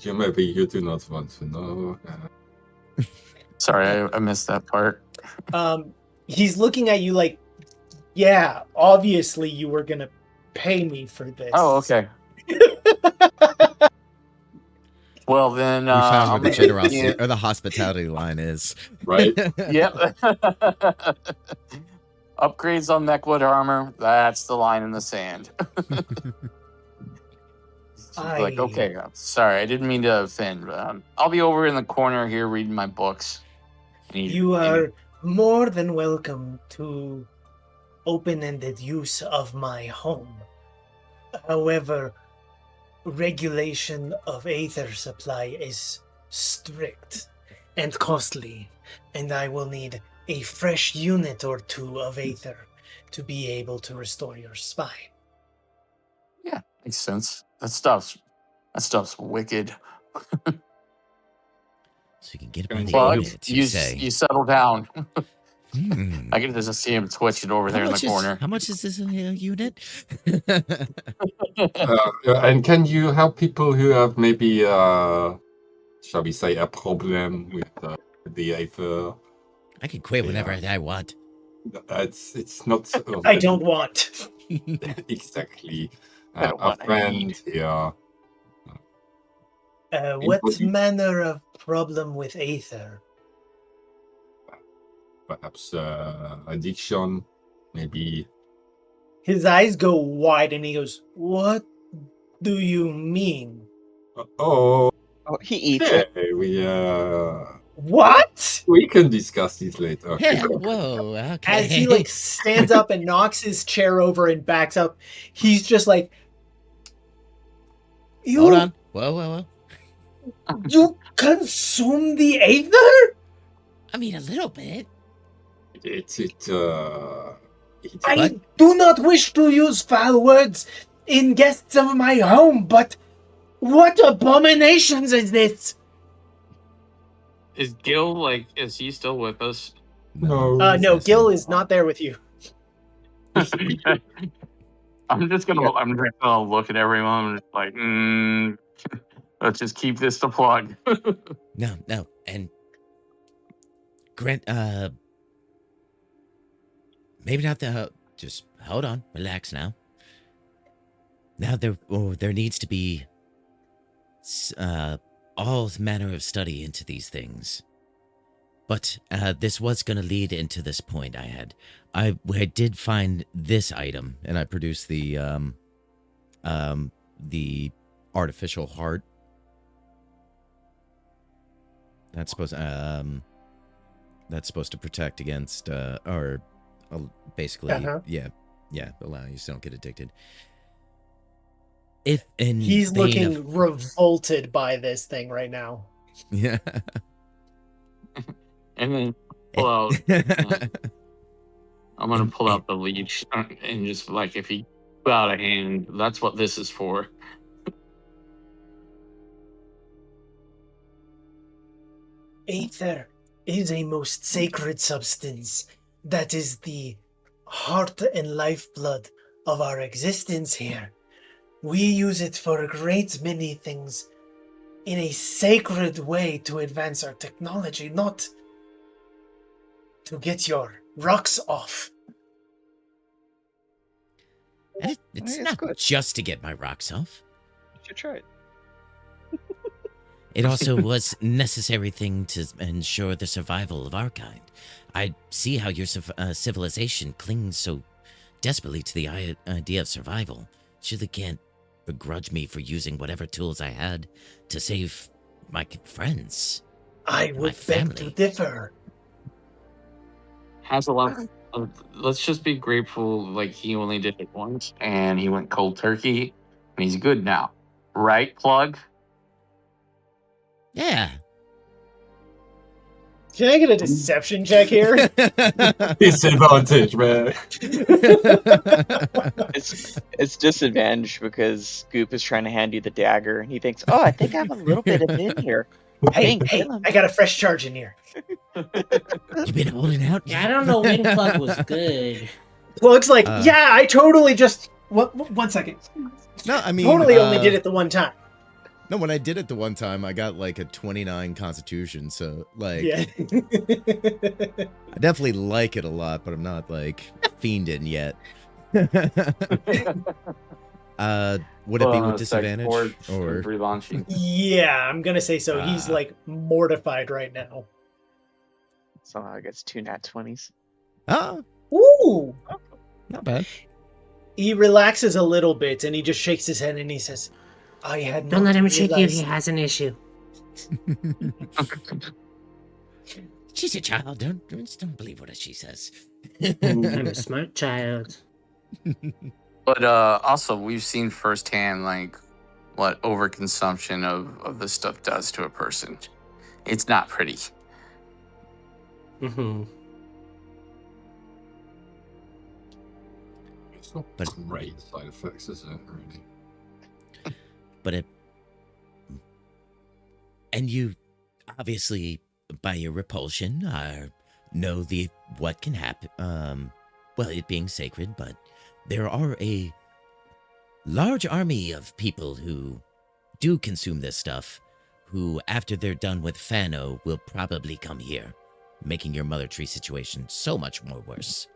Maybe you do not want to know. Sorry, I missed that part. He's looking at you like, yeah, obviously you were gonna pay me for this. Oh, okay. Well, then We found I'll where the make generosity or the hospitality line is. Right? Yep. Upgrades on mechwood armor. That's the line in the sand. Like, okay, sorry, I didn't mean to offend. But, I'll be over in the corner here reading my books. You are more than welcome to open-ended use of my home. However, regulation of Aether supply is strict and costly, and I will need a fresh unit or two of Aether to be able to restore your spine. Yeah, makes sense. That stuff's wicked. So you can get it by the Plug, units, you say. you settle down. Hmm. I can just see him twitching over there in the corner. How much is this unit? And can you help people who have maybe, shall we say, a problem with the Aether? I can quit whenever Yeah. I want. It's not. I don't want. Exactly. I don't A want, I friend need. here. What Anybody? manner of problem with Aether? Perhaps addiction, maybe. His eyes go wide and he goes, "What do you mean?" Oh, he eats yeah, it. What? we can discuss this later. Yeah, whoa, okay. As he like stands up and knocks his chair over and backs up, he's just like, Hold on. Whoa. You consume the Aether? I mean, a little bit. I do not wish to use foul words in guests of my home, but what abominations is this? Is Gil is he still with us? No. No, Gil is not there with you. I'm just gonna look at everyone and just like, let's just keep this the plug. No, and Grant, maybe not the. Just hold on, relax now. Now there needs to be all manner of study into these things. But this was going to lead into this point I had. I did find this item, and I produced the artificial heart. That's supposed to protect against basically allow you to don't get addicted. He's looking revolted by this thing right now. Yeah. And then pull out. I'm gonna pull out the leech and just like if he pull out a hand, that's what this is for. Aether is a most sacred substance that is the heart and lifeblood of our existence here. We use it for a great many things in a sacred way to advance our technology, not to get your rocks off. And it's not just to get my rocks off. You should try it. It also was a necessary thing to ensure the survival of our kind. I see how your civilization clings so desperately to the idea of survival. Surely can't begrudge me for using whatever tools I had to save my friends. I would beg to differ. Has a lot of, let's just be grateful like he only did it once and he went cold turkey and he's good now. Right, Plug? Yeah. Can I get a deception check here? Disadvantage, man. It's disadvantage because Goop is trying to hand you the dagger and he thinks, oh, I think I have a little bit of in here. Hey, I got a fresh charge in here. You've been holding out? Yeah, I don't know when Plug was good. Looks like, yeah, I totally just... One second. No, I mean... Totally only did it the one time. No, when I did it the one time, I got like a 29 constitution, so like... Yeah. I definitely like it a lot, but I'm not like fiending yet. Would it be with disadvantage? Or relaunching? Yeah, I'm gonna say so. He's like mortified right now. Somehow it gets 2 nat 20s. Oh. Ooh. Not bad. He relaxes a little bit and he just shakes his head and he says, I had Don't let him shake you, realized... he has an issue. She's a child. Don't believe what she says. I'm a smart child. But also, we've seen firsthand like what overconsumption of this stuff does to a person. It's not pretty. Mm-hmm. It's not great side effects, is it, really? But and you obviously by your repulsion know what can happen. Well, it being sacred, but there are a large army of people who do consume this stuff, who after they're done with Fano will probably come here, making your Mother Tree situation so much more worse.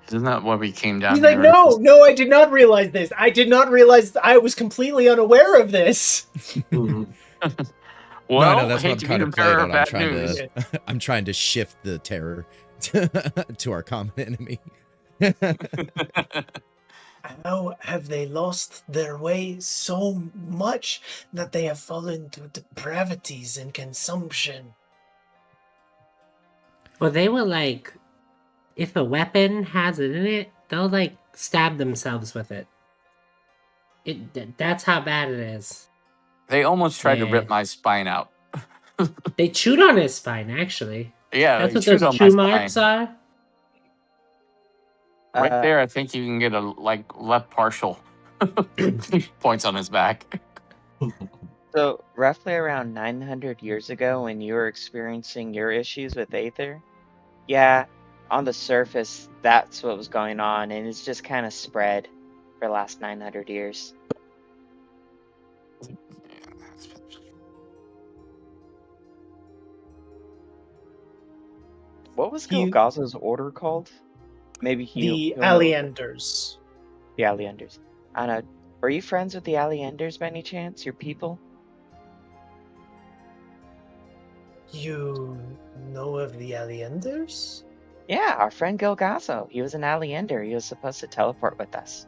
Isn't that what we came down He's here? like, no, I did not realize this. I did not realize I was completely unaware of this. Well, no, that's what I'm to trying be to the play bearer it of on. I'm trying to shift the terror to our common enemy. How have they lost their way so much that they have fallen to depravities and consumption? Well, they will like, if a weapon has it in it, they'll like stab themselves with it. That's how bad it is. They almost tried to rip my spine out. They chewed on his spine, actually. Yeah, that's what chewed those on chew my marks spine. are. Right there, I think you can get a left partial points on his back. So, roughly around 900 years ago, when you were experiencing your issues with Aether, yeah, on the surface, that's what was going on, and it's just kind of spread for the last 900 years. What was Gilgaza's order called? maybe The he'll know. Aleanders. The Aleanders. I don't know. Are you friends with the Aleanders by any chance? Your people? You know of the Aleanders? Yeah, our friend Gilgazo. He was an Aleander. He was supposed to teleport with us.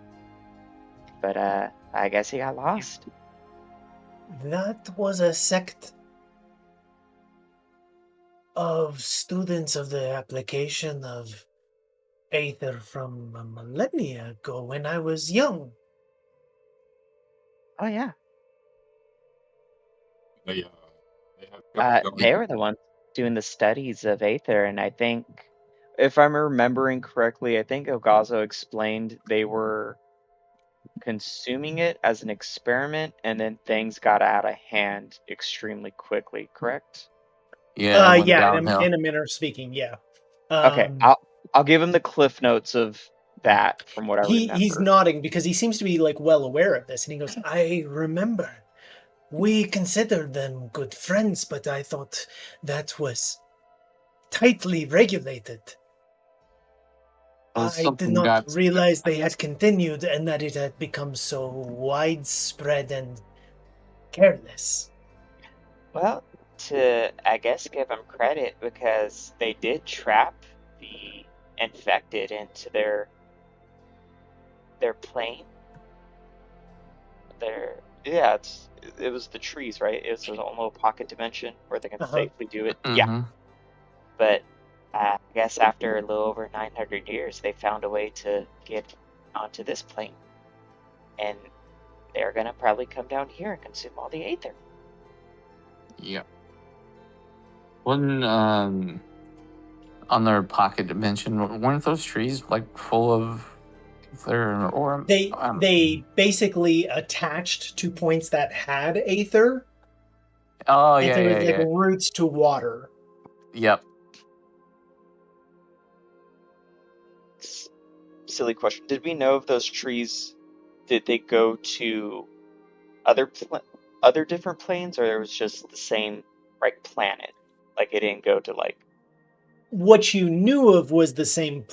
But I guess he got lost. That was a sect of students of the application of Aether from a millennia ago when I was young. Oh yeah. They have kept They going. were the ones doing the studies of Aether, and I think, if I'm remembering correctly, I think Gilgazo explained they were consuming it as an experiment, and then things got out of hand extremely quickly. Correct? Yeah, it went Yeah, downhill. in a manner of speaking, yeah. Okay, I'll give him the cliff notes of that from what I He's remember. nodding because he seems to be like well aware of this, and he goes, I remember. We considered them good friends, but I thought that was tightly regulated. Well, I did something not got realize they had continued and that it had become so widespread and careless. Well, to I guess give them credit because they did trap the infected into their plane. It was the trees, right? It was their own little pocket dimension where they can safely do it. Yeah, Mm-hmm. but I guess after a little over 900 years, they found a way to get onto this plane, and they're gonna probably come down here and consume all the aether. Yep. Wasn't on their pocket dimension, weren't those trees like full of ether or They basically attached to points that had aether. Oh And yeah, there was yeah, like yeah. roots to water. Yep. Silly question. Did we know if those trees, did they go to other different planes, or it was just the same planet? Like it didn't go to What you knew of was the same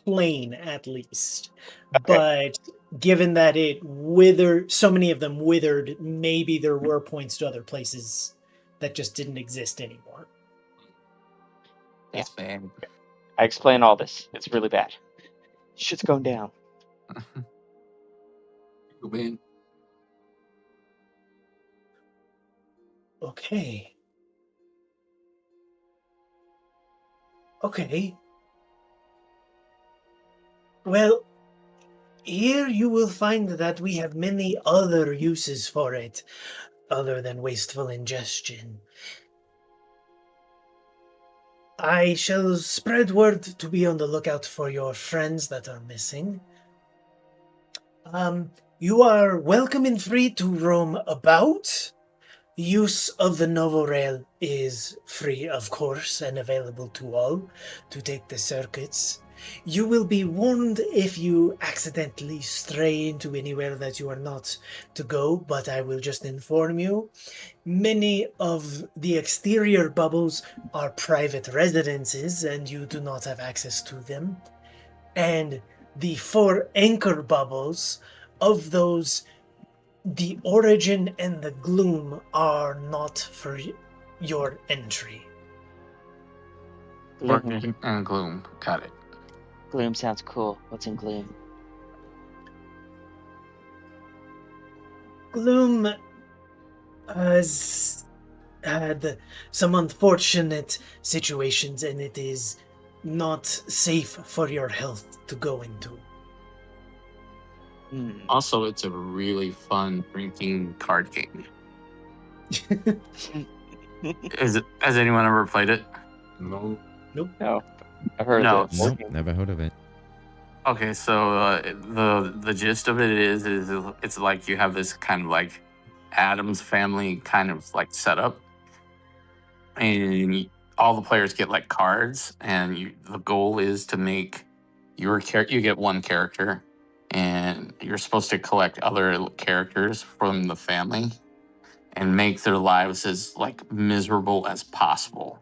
plane, at least. Okay. But given that it withered, so many of them withered, maybe there were points to other places that just didn't exist anymore. That's bad. I explain all this. It's really bad. Shit's going down. Win. Okay. Okay. Well, here you will find that we have many other uses for it, other than wasteful ingestion. I shall spread word to be on the lookout for your friends that are missing. You are welcome and free to roam about. Use of the Novorail is free, of course, and available to all to take the circuits. You will be warned if you accidentally stray into anywhere that you are not to go, but I will just inform you. Many of the exterior bubbles are private residences, and you do not have access to them. And the 4 anchor bubbles, of those, the origin and the gloom are not for your entry. Origin and gloom. Got it. Gloom sounds cool. What's in gloom? Gloom has had some unfortunate situations, and it is not safe for your health to go into. Also, it's a really fun drinking card game. Has anyone ever played it? No. Nope. No. I've heard No. of it. Nope, never heard of it. Okay, so the gist of it is it's like you have this kind of like Adams family kind of like setup, and all the players get like cards, and the goal is to make your character. You get one character, and you're supposed to collect other characters from the family and make their lives as like miserable as possible.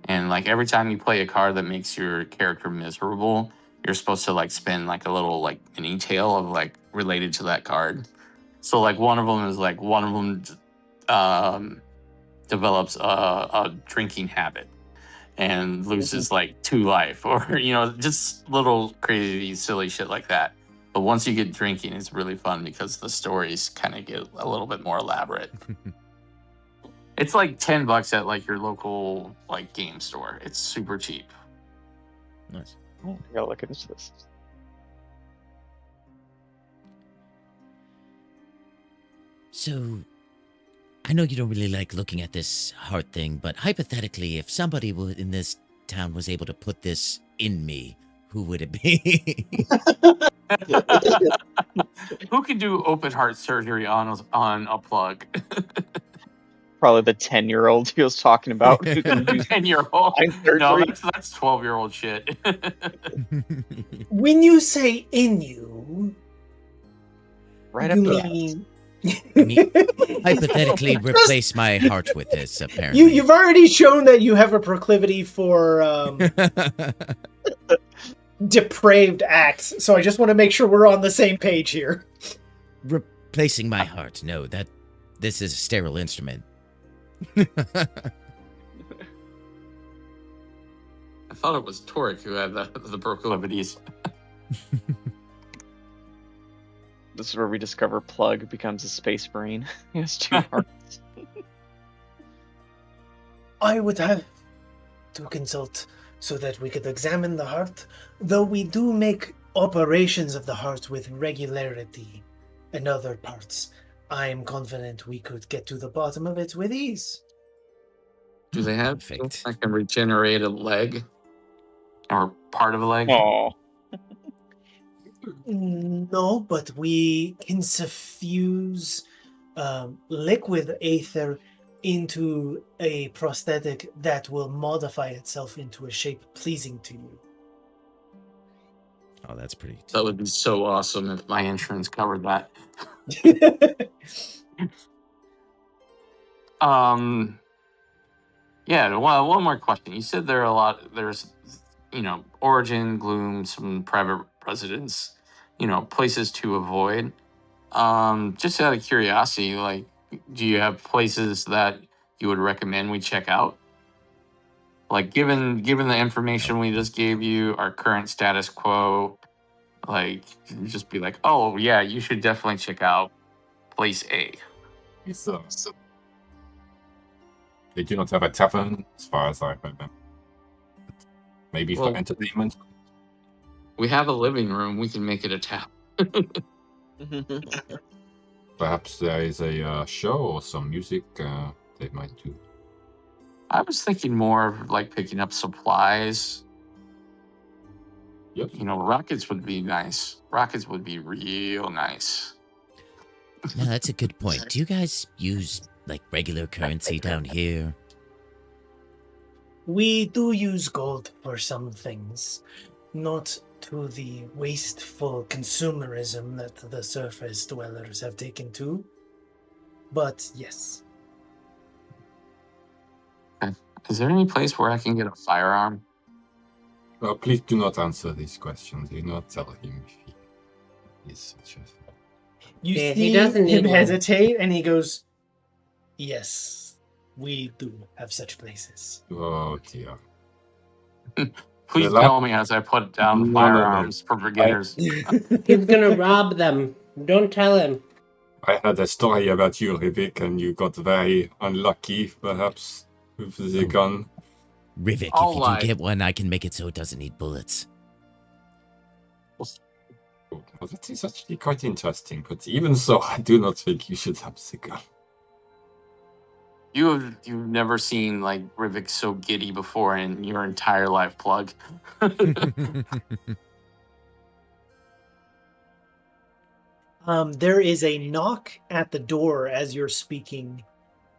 And like every time you play a card that makes your character miserable, you're supposed to like spend like a little like mini tale of like related to that card. So like one of them is like one of them develops a drinking habit and loses like 2 life, or just little crazy silly shit like that. But once you get drinking, it's really fun because the stories kind of get a little bit more elaborate. It's like $10 at like your local like game store. It's super cheap. Nice. I gotta look into this. So, I know you don't really like looking at this heart thing, but hypothetically, if somebody in this town was able to put this in me, who would it be? Who could do open heart surgery on a plug? Probably the 10-year-old he was talking about who can do 10-year-old. surgery. No, that's 12-year-old shit. When you say in you, Right you up mean... I mean, hypothetically, replace my heart with this, apparently. You've already shown that you have a proclivity for depraved acts, so I just want to make sure we're on the same page here. Replacing my heart. No, this is a sterile instrument. I thought it was Torek who had the proclivities. This is where we discover Plug becomes a space marine. He has 2 hearts. I would have to consult so that we could examine the heart, though we do make operations of the heart with regularity and other parts. I am confident we could get to the bottom of it with ease. Do they have Perfect. I can regenerate a leg or part of a leg? Oh, No, but we can suffuse liquid aether into a prosthetic that will modify itself into a shape pleasing to you. Oh, that's pretty. That would be so awesome if my insurance covered that. Yeah, well, one more question. You said there's Origin, Gloom, some private residence, places to avoid. Just out of curiosity, like, do you have places that you would recommend we check out? Like, given the information we just gave you, our current status quo, like, just be like, oh yeah, you should definitely check out place A. So, they do not have a tavern, as far as I remember. Maybe for entertainment. We have a living room. We can make it a tap. Perhaps there is a show or some music they might do. I was thinking more of like picking up supplies. Yep. Rockets would be nice. Rockets would be real nice. No, that's a good point. Do you guys use, like, regular currency down here? We do use gold for some things, not to the wasteful consumerism that the surface dwellers have taken to, but yes. Is there any place where I can get a firearm? Well, please do not answer these questions. Do not tell him if he is such a... You Yeah, see he doesn't him need one. hesitate, and he goes, yes, we do have such places. Oh dear. Please Well, tell me as I put down No. firearms for beginners. He's gonna rob them. Don't tell him. I had a story about you, Rivik, and you got very unlucky, perhaps, with the gun. Rivik, All if you right. can get one, I can make it so it doesn't need bullets. Well, that is actually quite interesting, but even so, I do not think you should have the gun. You've never seen like Rivik so giddy before in your entire life, Plug. There is a knock at the door as you're speaking.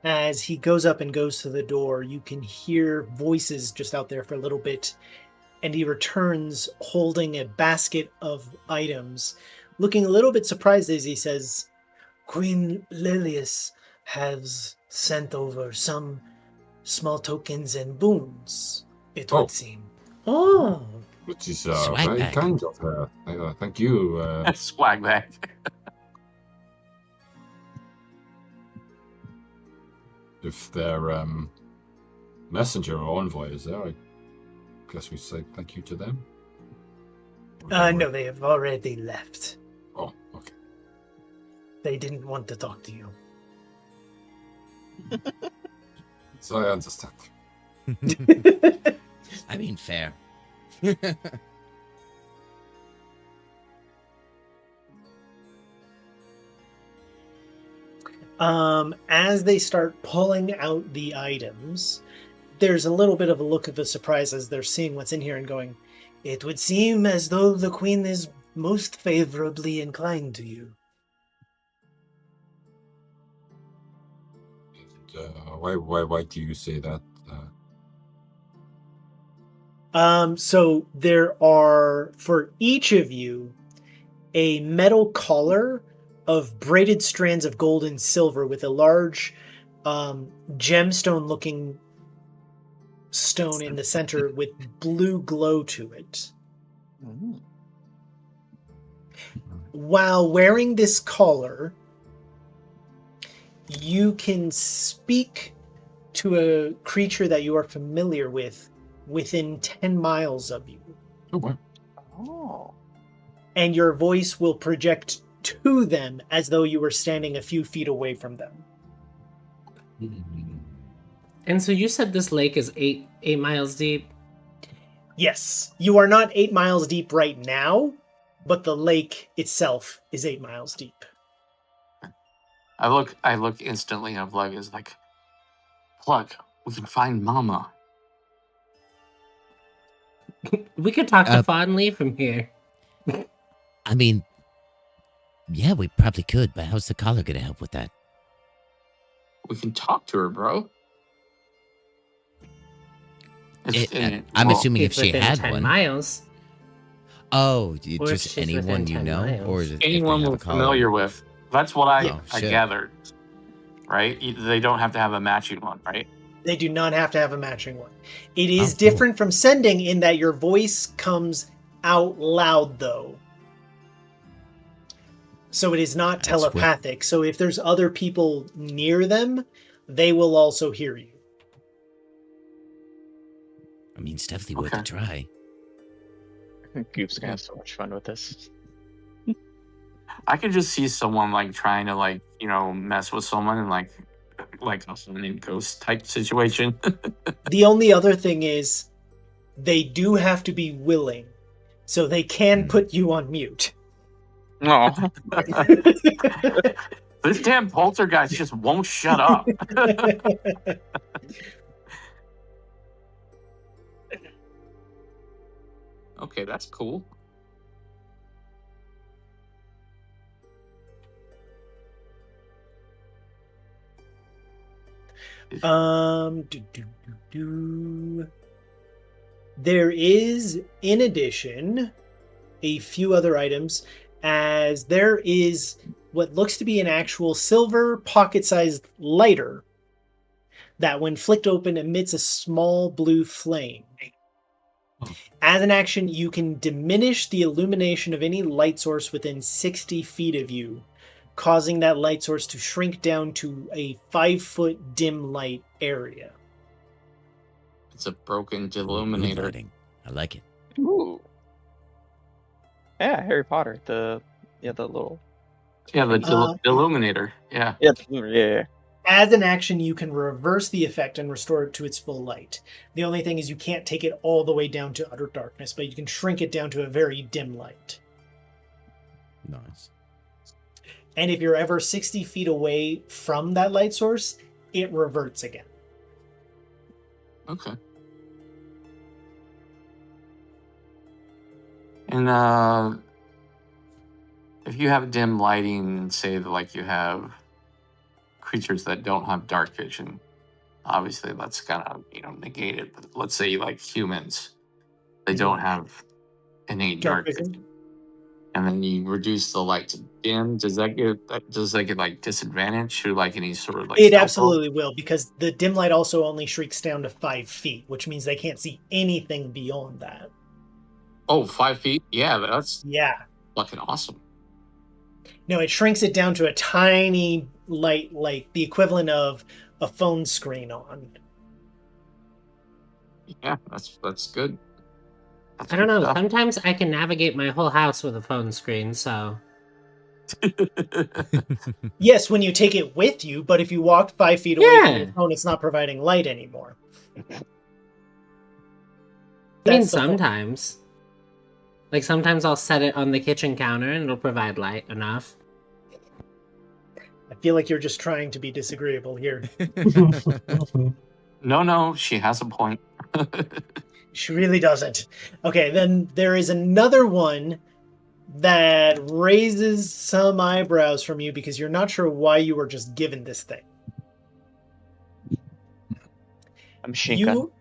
As he goes up and goes to the door, you can hear voices just out there for a little bit, and he returns holding a basket of items, looking a little bit surprised as he says, "Queen Lilius has sent over some small tokens and boons, it Oh. would seem. Oh, Which is Swag very bag. kind of her. Thank you. Swag bag. If their messenger or envoy is there, I guess we say thank you to them. No, they have already left. Oh, okay. They didn't want to talk to you. So I understand. I mean, fair. As they start pulling out the items, there's a little bit of a look of a surprise as they're seeing what's in here and going, it would seem as though the queen is most favorably inclined to you. Why do you say that? So there are, for each of you, a metal collar of braided strands of gold and silver with a large gemstone-looking stone in the center with blue glow to it. Mm. While wearing this collar, you can speak to a creature that you are familiar with within 10 miles of you. Oh, wow. Oh. And your voice will project to them as though you were standing a few feet away from them. and so you said this lake is 8 miles deep? Yes, you are not 8 miles deep right now, but the lake itself is 8 miles deep. I look instantly at Plug is like, Plug, we can find Mama. We could talk to Fondly from here. I mean, yeah, we probably could, but how's the collar gonna help with that? We can talk to her, bro. I'm assuming if It's she within had 10 one. miles. Oh, Or if just she's anyone within you 10 know, miles. or if they Anyone have we're a collar? familiar with. That's what I shit. gathered. Right? They don't have to have a matching one, right? They do not have to have a matching one. It is cool. different from sending in that your voice comes out loud, though. So it is not That's what- telepathic. So if there's other people near them, they will also hear you. I mean, it's definitely worth Okay. a try. Goof's gonna have so much fun with this. I could just see someone like trying to like, mess with someone and like a summoning ghost type situation. The only other thing is they do have to be willing. So they can put you on mute. No. This damn poltergeist just won't shut up. Okay, that's cool. There is, in addition, a few other items, as there is what looks to be an actual silver pocket-sized lighter that, when flicked open, emits a small blue flame. As an action, you can diminish the illumination of any light source within 60 feet of you, causing that light source to shrink down to a 5-foot dim light area. It's a broken Mood illuminator. lighting. I like it. Ooh. Yeah, Harry Potter. The little. Yeah, the illuminator. Yeah. Yeah. As an action, you can reverse the effect and restore it to its full light. The only thing is you can't take it all the way down to utter darkness, but you can shrink it down to a very dim light. Nice. And if you're ever 60 feet away from that light source, it reverts again. Okay. And if you have dim lighting, and say that like you have creatures that don't have dark vision, obviously that's kind of negated. But let's say like humans, they don't have innate dark vision. and then you reduce the light to dim. Does that get like disadvantage to like any sort of like It stealth roll? absolutely will, because the dim light also only shrinks down to 5 feet, which means they can't see anything beyond that. Oh, 5 feet? Yeah, that's Yeah. fucking awesome. No, it shrinks it down to a tiny light, like the equivalent of a phone screen on. Yeah, that's good. That's I don't good know. stuff. Sometimes I can navigate my whole house with a phone screen, so. Yes, when you take it with you, but if you walk 5 feet away from your Yeah. phone, it's not providing light anymore. I mean, That's the point. sometimes. Like, sometimes I'll set it on the kitchen counter and it'll provide light enough. I feel like you're just trying to be disagreeable here. No, she has a point. She really doesn't. Okay, then there is another one that raises some eyebrows from you because you're not sure why you were just given this thing. A machine gun. You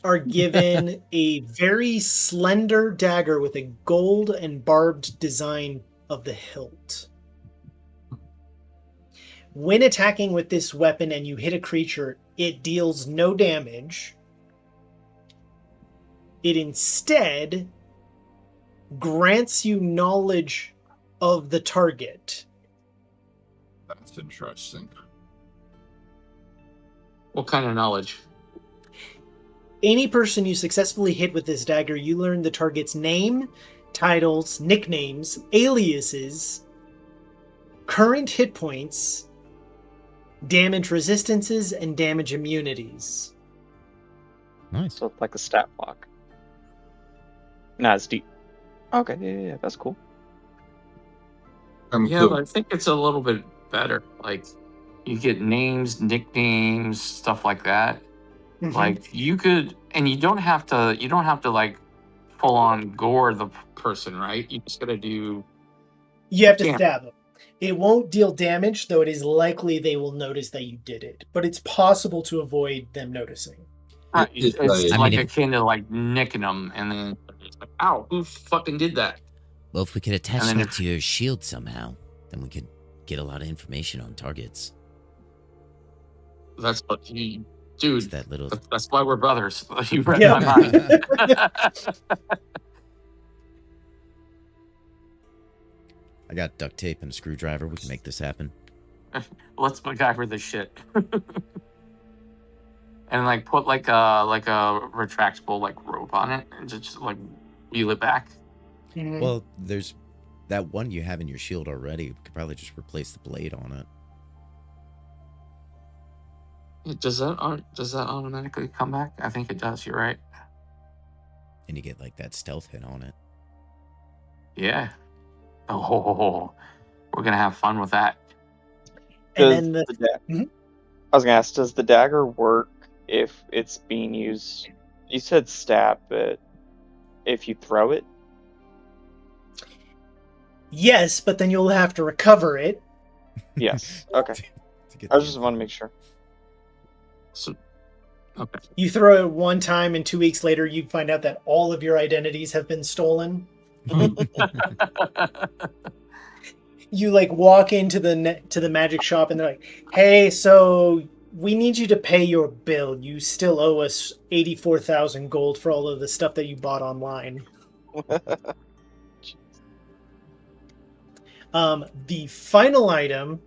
are given a very slender dagger with a gold and barbed design of the hilt. When attacking with this weapon and you hit a creature, it deals no damage. It instead grants you knowledge of the target. That's interesting. What kind of knowledge? Any person you successfully hit with this dagger, you learn the target's name, titles, nicknames, aliases, current hit points, damage resistances, and damage immunities. Nice. So it's like a stat block. Not as deep. Okay, yeah, that's cool. Yeah, but I think it's a little bit better. Like, you get names, nicknames, stuff like that. Mhm. Like, you could, and you don't have to like full on gore the person, right? You just gotta do. You have to Yeah. stab them. It won't deal damage, though it is likely they will notice that you did it. But it's possible to avoid them noticing. Right, It's it's like- like I mean, akin to like nicking them, and then it's like, ow, who fucking did that? Well, if we could attach And then that if- to your shield somehow, then we could get a lot of information on targets. That's what you, It's dude. that little. That's why we're brothers. You read Yeah. my mind. I got duct tape and a screwdriver. We can make this happen. Let's MacGyver this shit. And like put like a retractable like rope on it and just like wheel it back. Mhm. Well, there's that one you have in your shield already. We could probably just replace the blade on it. Does that automatically come back? I think it does. You're right. And you get like that stealth hit on it. Yeah. Oh, we're gonna have fun with that. And Does then the Mhm. I was gonna ask, does the dagger work if it's being used? You said stab, but if you throw it, yes, but then you'll have to recover it. yes. Okay. To get I the just want to make sure. So, okay. You throw it one time, and 2 weeks later, you find out that all of your identities have been stolen. You like walk into the magic shop, and they're like, "Hey, so we need you to pay your bill. You still owe us 84,000 gold for all of the stuff that you bought online." The final item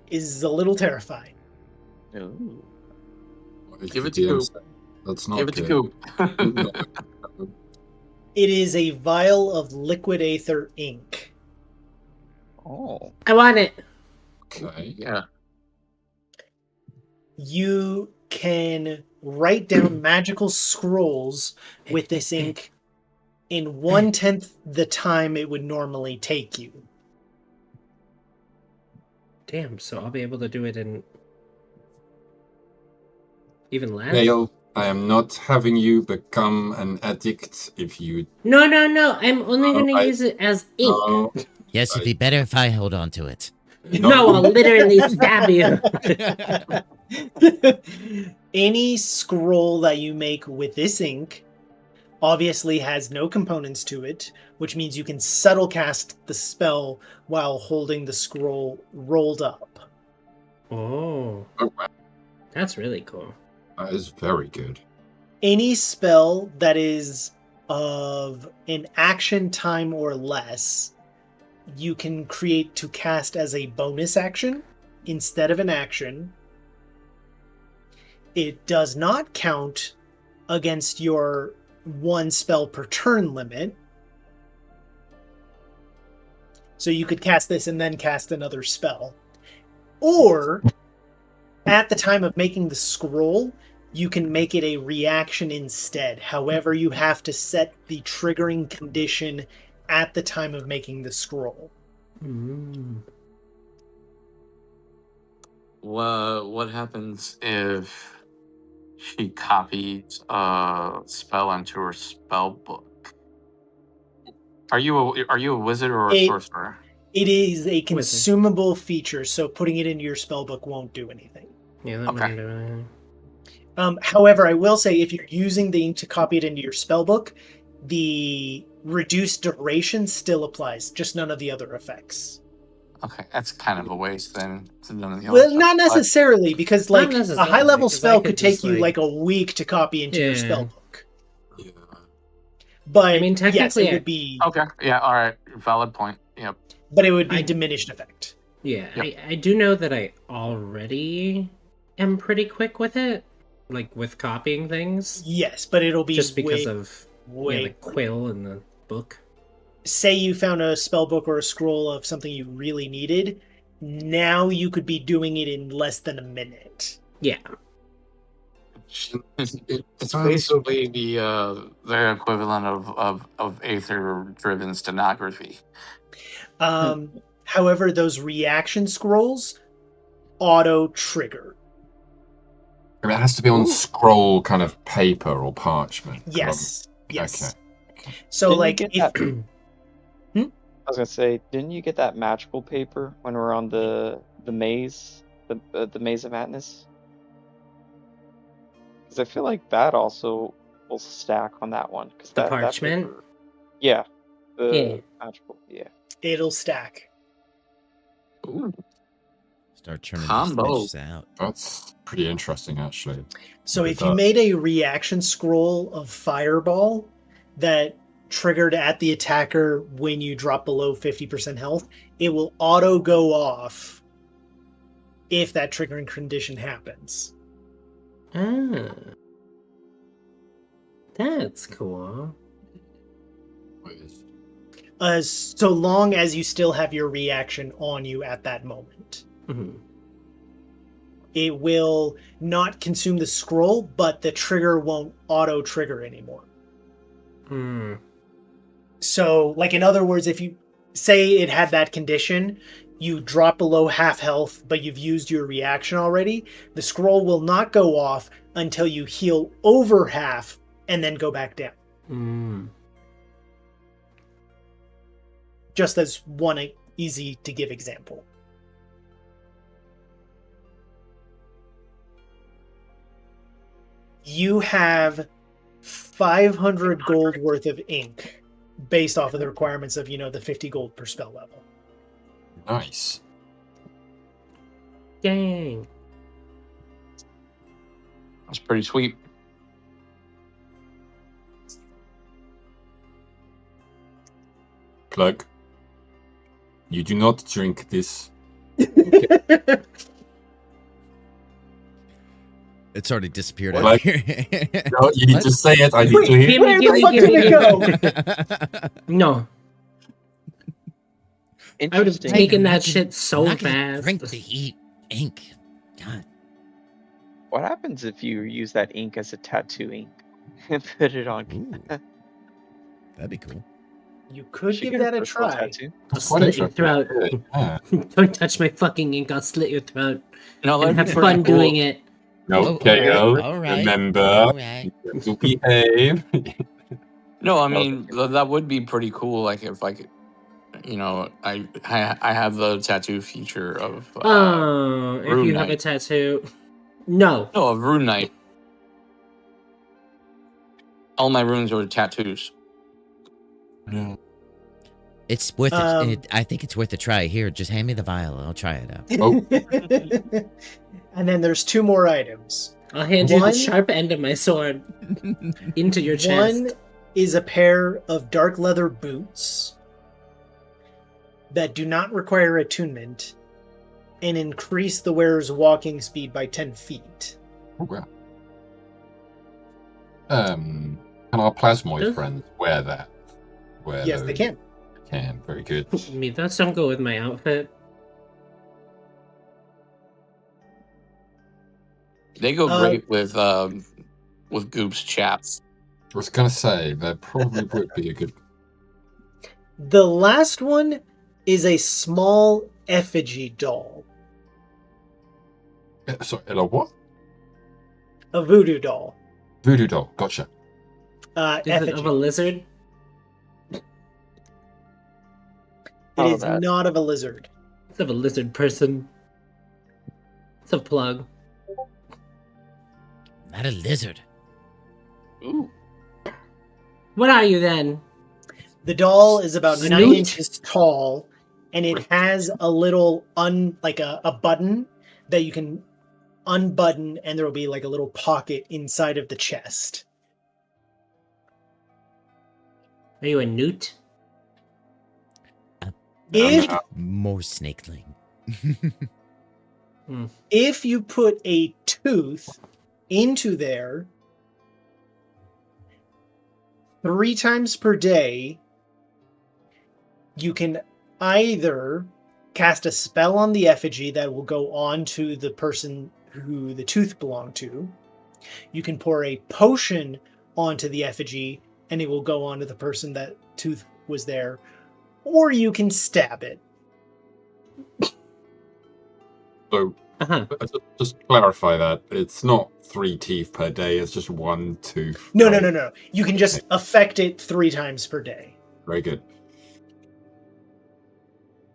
is a little terrifying. Ooh. Give it to Goop. That's not Give it to good. Goop. It is a vial of liquid aether ink. Oh. I want it. Okay. Yeah. You can write down magical scrolls with this ink in 1/10 the time it would normally take you. Damn, so I'll be able to do it in even less? Dale, I am not having you become an addict if you. No. I'm only going to I- use it as ink. No, Yes, it'd be better if I hold on to it. No, I'll literally stab you. Any scroll that you make with this ink obviously has no components to it, which means you can subtle cast the spell while holding the scroll rolled up. Oh, Oh, wow. that's really cool. That is very good. Any spell that is of an action time or less, you can create to cast as a bonus action instead of an action. It does not count against your 1 spell per turn limit. So you could cast this and then cast another spell. Or, at the time of making the scroll, you can make it a reaction instead. However, you have to set the triggering condition at the time of making the scroll. What happens if she copied a spell into her spell book? Are you a wizard or a sorcerer? It is a consumable feature, so putting it into your spellbook won't do anything. Yeah, that wouldn't do anything. However, I will say if you're using the ink to copy it into your spellbook, the reduced duration still applies, just none of the other effects. Okay, that's kind of a waste then. None of the Well, other not stuff, necessarily, because like a high level spell could take you like a week to copy into your spellbook. Yeah. But I mean, technically, yes, it would be okay. Yeah. All right. Valid point. Yep. But it would be diminished effect. Yeah, Yep. I do know that I already am pretty quick with it, like with copying things. Yes, but it'll be just because of way the quill in the book. Say you found a spellbook or a scroll of something you really needed. Now you could be doing it in less than a minute. Yeah. It's basically the equivalent of Aether-driven stenography. However, those reaction scrolls auto-trigger. I mean, it has to be on scroll kind of paper or parchment. Yes. Yes. Okay. So, Didn't like, you get if... that... I was gonna say, didn't you get that magical paper when we were on the maze, the maze of madness? Because I feel like that also will stack on that one. Because the parchment. That paper, yeah. Magical. Yeah. It'll stack. Ooh. Start churning Combo. these out. That's pretty interesting, actually. So if you made a reaction scroll of Fireball that triggered at the attacker when you drop below 50% health, it will auto go off if that triggering condition happens. Ah. That's cool. So long as you still have your reaction on you at that moment. Mm-hmm. It will not consume the scroll, but the trigger won't auto-trigger anymore. So, like, in other words, if you say it had that condition, you drop below half health, but you've used your reaction already, the scroll will not go off until you heal over half and then go back down. Just as one easy to give example. You have 500 gold worth of ink based off of the requirements of, the 50 gold per spell level. Nice. Dang. That's pretty sweet. Plug. You do not drink this. It's already disappeared What? out of here. No, you need to say it. I need to hear. Where the fuck did it go? No. I would have Interesting. taken that shit so I'm not gonna fast. drink to eat ink. God. What happens if you use that ink as a tattoo ink and put it on? Ooh. That'd be cool. You could Should give get a that a personal try. tattoo. I'll That's quite slit your interesting. throat. Yeah. Don't touch my fucking ink. I'll slit your throat. No, And that'd have be pretty fun cool. doing it. No, Oh, KO. all right. Remember, All right. you have to behave. No, I mean that would be pretty cool. Like if I could, I have the tattoo feature of If Rune you have a Knight. tattoo. No. Of Rune Knight. All my runes are tattoos. Yeah. It's worth Um, it. I think it's worth a try. Here, just hand me the vial. I'll try it out. Oh. And then there's 2 more items. I'll hand you the One- sharp end of my sword into your chest. One is a pair of dark leather boots that do not require attunement and increase the wearer's walking speed by 10 feet. Oh, wow. Can our plasmoid Does- friends wear that? Yes, they can. Can. Very good. I mean, those don't go with my outfit. They go great with Goop's chaps. I was going to say, that probably would be a good... The last one is a small effigy doll. Sorry, a what? A voodoo doll. Voodoo doll. Gotcha. Is it Effigy. of a lizard? It Oh, is that- not of a lizard. It's of a lizard person. It's a plug. Not a lizard. Ooh. What are you then? The doll is about 9 Snoot? inches tall, and it has a little a button that you can unbutton, and there will be like a little pocket inside of the chest. Are you a newt? If More snakeling. if you put a tooth into there 3 times per day, you can either cast a spell on the effigy that will go on to the person who the tooth belonged to. You can pour a potion onto the effigy and it will go on to the person that tooth was there. Or you can stab it. So, Uh-huh. just clarify that. It's not 3 teeth per day, it's just 1 tooth. No. right? You can just affect it 3 times per day. Very good.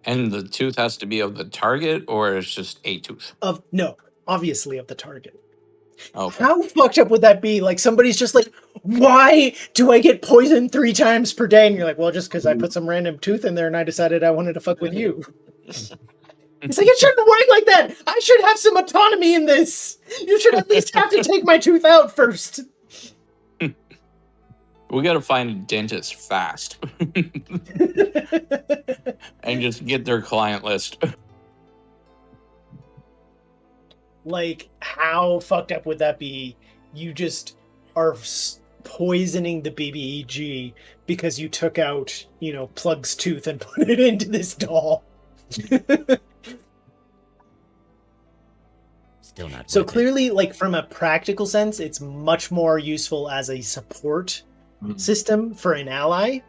And the tooth has to be of the target, or it's just a tooth? Obviously of the target. Okay. How fucked up would that be? Like somebody's just like, why do I get poisoned 3 times per day? And you're like, well, just because I put some random tooth in there and I decided I wanted to fuck with you. It's like, it shouldn't work like that. I should have some autonomy in this. You should at least have to take my tooth out first. We gotta find a dentist fast and just get their client list. Like, how fucked up would that be? You just are poisoning the BBEG because you took out, Plug's tooth and put it into this doll. Still not. So worth it. clearly, like, from a practical sense, it's much more useful as a support system for an ally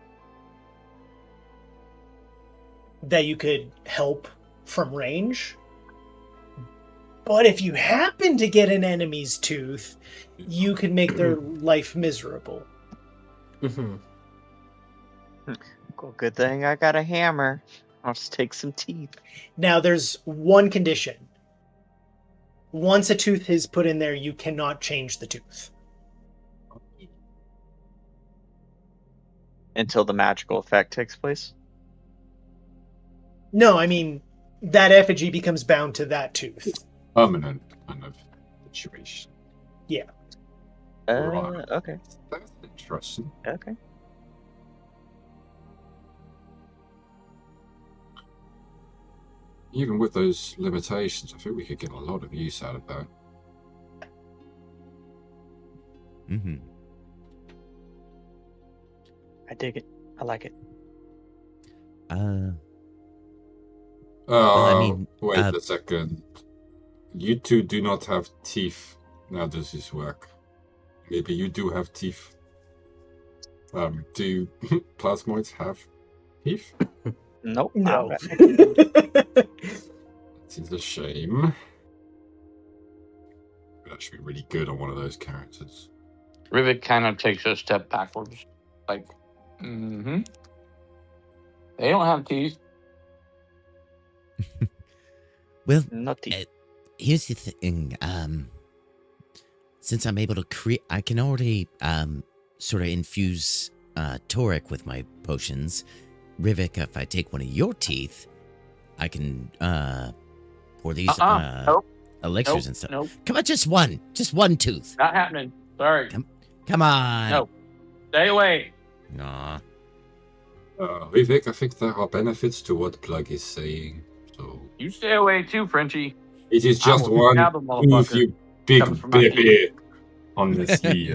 that you could help from range. But if you happen to get an enemy's tooth, you can make their life miserable. Mm-hmm. Well, good thing I got a hammer. I'll just take some teeth. Now, there's one condition. Once a tooth is put in there, you cannot change the tooth. Until the magical effect takes place. No, I mean, that effigy becomes bound to that tooth. Permanent kind of situation. Yeah. Right. Okay. That's interesting. Okay. Even with those limitations, I think we could get a lot of use out of that. Mm-hmm. I dig it. I like it. Oh, I mean, wait a second. You two do not have teeth. Now does this work? Maybe you do have teeth. Do plasmoids have teeth? Nope. No. It's a shame. It would actually be really good on one of those characters. Rivet kind of takes a step backwards. Like, they don't have teeth. Well, No teeth. here's the thing. Since I'm able to create, I can already sort of infuse Torek with my potions, Rivik, if I take one of your teeth, I can pour these Nope. elixirs and stuff. Nope. Come on, just one tooth. Not happening. Sorry. Come on. No. Stay away. Aw. Vivek, I think there are benefits to what Plug is saying. So You stay away too, Frenchie. it is I just will one stab a tooth, motherfucker. you big Comes from my baby. Honestly,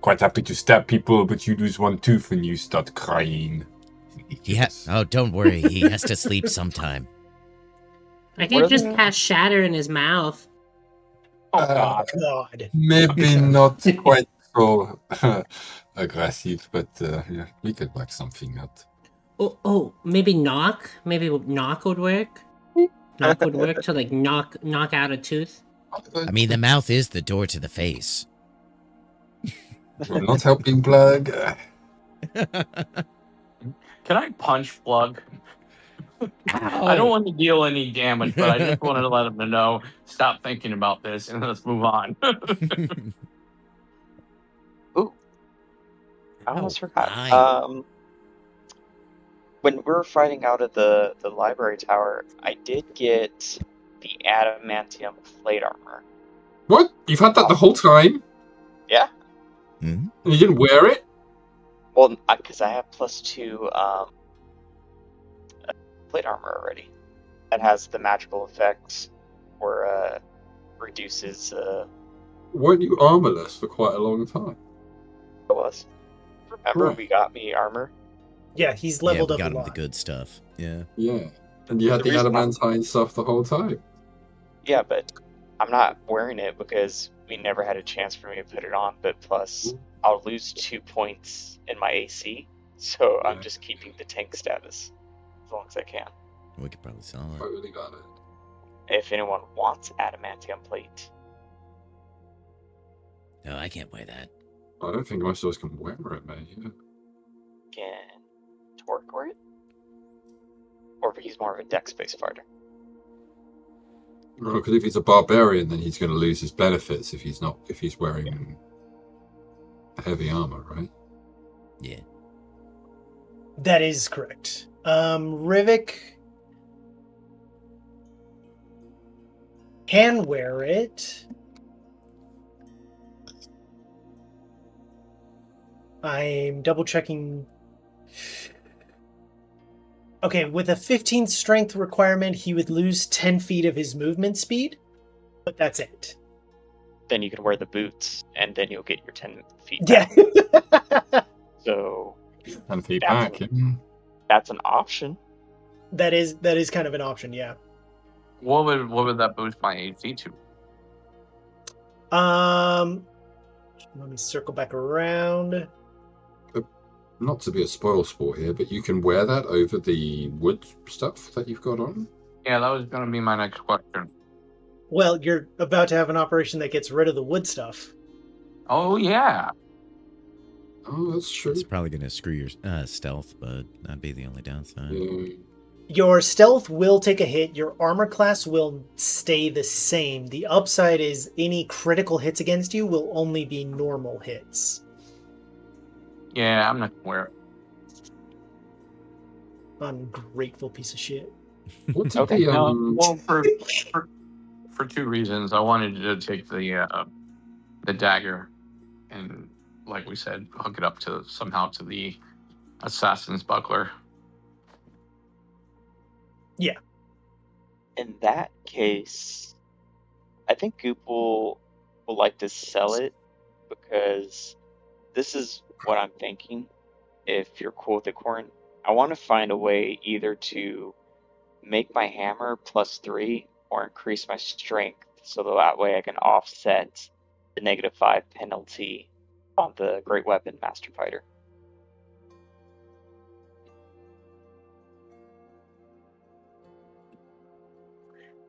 quite happy to stab people, but you lose one tooth and you start crying. Oh, don't worry. He has to sleep sometime. I could just cast Shatter in his mouth. Oh God. God. Maybe not quite so aggressive, but yeah, we could work something out. Oh, maybe knock? Maybe knock would work? Knock would work to, like, knock out a tooth? I mean, the mouth is the door to the face. We're not helping Plug. Can I punch Plug? I don't want to deal any damage, but I just wanted to let him know. Stop thinking about this and let's move on. Ooh. I almost forgot. Fine. When we were fighting out of the library tower, I did get the adamantium plate armor. What? You've had that the whole time? Yeah. Hmm? And you didn't wear it? Well, because I have +2 plate armor already. That has the magical effects or reduces. Weren't you armorless for quite a long time? It was. Remember, Right. we got me armor. Yeah, he's Yeah, leveled we up got a him lot. the good stuff. Yeah. Yeah. And you had The the reason adamantine stuff the whole time. Yeah, but I'm not wearing it because we never had a chance for me to put it on. But plus, I'll lose 2 points in my AC, so I'm just keeping the tank status as long as I can. We could probably sell I it. really got it. If anyone wants adamantium plate, No, I can't wear that. I don't think most of us can wear it, mate. Yeah. can Torque wear it? Or if he's more of a dex-based fighter. Well, because if he's a barbarian, then he's going to lose his benefits if he's wearing heavy armor, right? Yeah. That is correct. Rivik can wear it. I'm double checking. Okay, with a 15 strength requirement, he would lose 10 feet of his movement speed, but that's it. Then you can wear the boots, and then you'll get your 10 feet Yeah. back. So 10 feet That's back. Yeah. that's an option. that is kind of an option, yeah. What would that boost my AC to? Let me circle back around. Not to be a spoil sport here, but you can wear that over the wood stuff that you've got on. Yeah, that was going to be my next question. Well, you're about to have an operation that gets rid of the wood stuff. Oh yeah. Oh, that's true. It's probably going to screw your stealth, but that'd be the only downside. Yeah. Your stealth will take a hit. Your armor class will stay the same. The upside is any critical hits against you will only be normal hits. Yeah, I'm not going to wear it. Ungrateful piece of shit. What did Okay, the, No, well, for two reasons. I wanted to take the dagger and, like we said, hook it up to somehow to the assassin's buckler. Yeah. In that case, I think Goop will like to sell it because this is what I'm thinking. If you're cool with it, Corin, I want to find a way either to make my hammer +3 or increase my strength so that way I can offset the -5 penalty on the Great Weapon Master Fighter.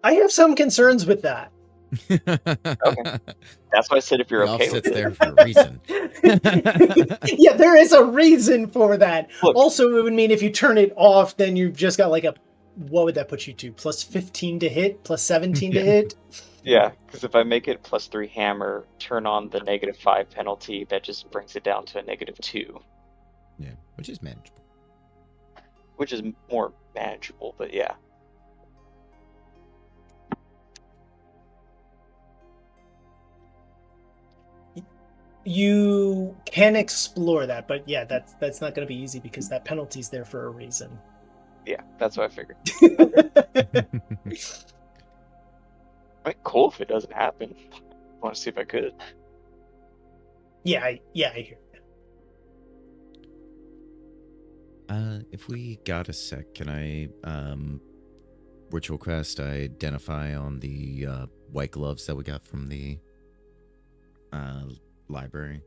I have some concerns with that. Okay. That's why I said if you're The okay offset's with it. there for a reason. Yeah, there is a reason for that. Look. Also, it would mean if you turn it off, then you've just got like a, what would that put you to? +15 to hit, +17 to hit? Yeah, because if I make it +3 hammer, turn on the -5 penalty, that just brings it down to a -2, Yeah, which is manageable. which is more manageable. But yeah, You can explore that, but yeah, that's not going to be easy because that penalty's there for a reason. yeah, that's what I figured. I mean, cool if it doesn't happen. I want to see if I could. Yeah, I hear. If we got a sec, can I ritual quest identify on the white gloves that we got from the library?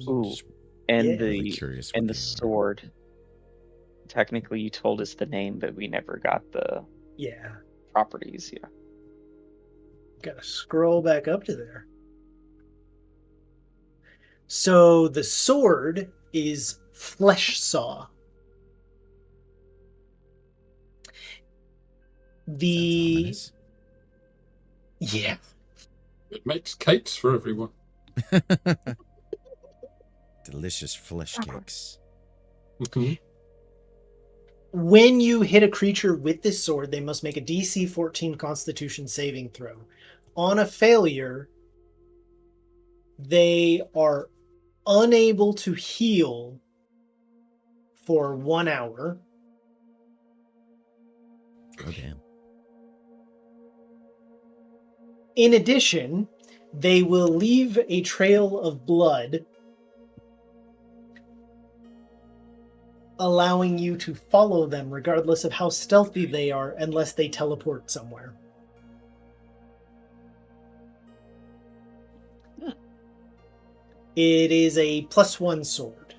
Ooh, Just and Yeah. really the curious. and what the they are. sword. Technically, you told us the name, but we never got the Yeah. properties. Yeah. Gotta scroll back up to there. So the sword is Flesh Saw. The Sounds yeah. It makes cakes for everyone. ominous. Delicious flesh cakes. Mhm. When you hit a creature with this sword, they must make a DC 14 Constitution saving throw. On a failure, they are unable to heal for 1 hour. Oh damn. In addition, they will leave a trail of blood, allowing you to follow them regardless of how stealthy they are unless they teleport somewhere. It is a +1 sword.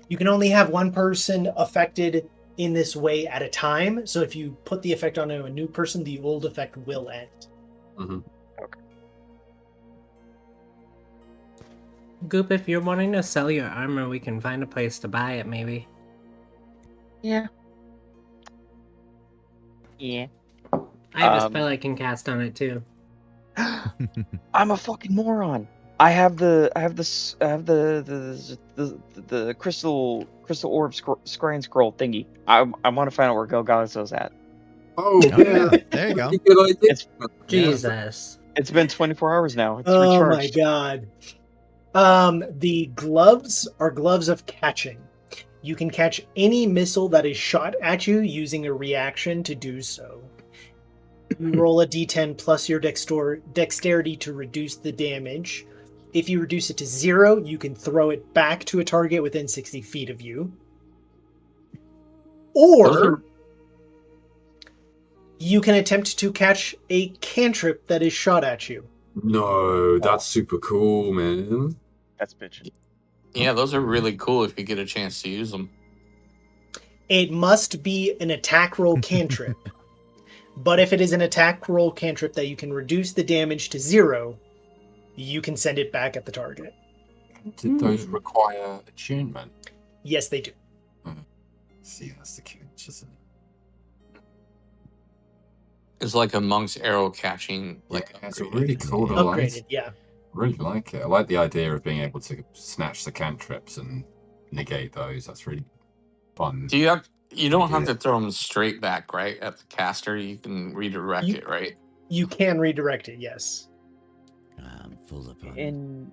You can only have one person affected in this way at a time, so if you put the effect on a new person, the old effect will end. Mhm. Goop, if you're wanting to sell your armor, we can find a place to buy it, maybe. Yeah. Yeah. I have a spell I can cast on it too. I'm a fucking moron. I have the crystal orb scrying scroll thingy. I want to find out where Golgazzo's at. Oh, Oh, yeah. There you go. Pretty good idea. It's Jesus. it's been 24 hours now. It's Oh my recharged. god. The gloves are gloves of catching. You can catch any missile that is shot at you using a reaction to do so. You roll a d10 plus your dexterity to reduce the damage. If you reduce it to 0, you can throw it back to a target within 60 feet of you. Or you can attempt to catch a cantrip that is shot at you. No, that's super cool, man. That's bitchin'. Yeah, those are really cool if you get a chance to use them. It must be an attack roll cantrip. But if it is an attack roll cantrip that you can reduce the damage to 0, you can send it back at the target. Did those require attunement? Yes, they do. See, that's the catch, isn't it? It's like a monk's arrow catching, like It's upgraded. really cool to Upgraded, yeah. Really like it. I like the idea of being able to snatch the cantrips and negate those. That's really fun. You don't have to throw them straight back, right? At the caster, you can redirect it, right? You can redirect it, yes. I'm full of fun. In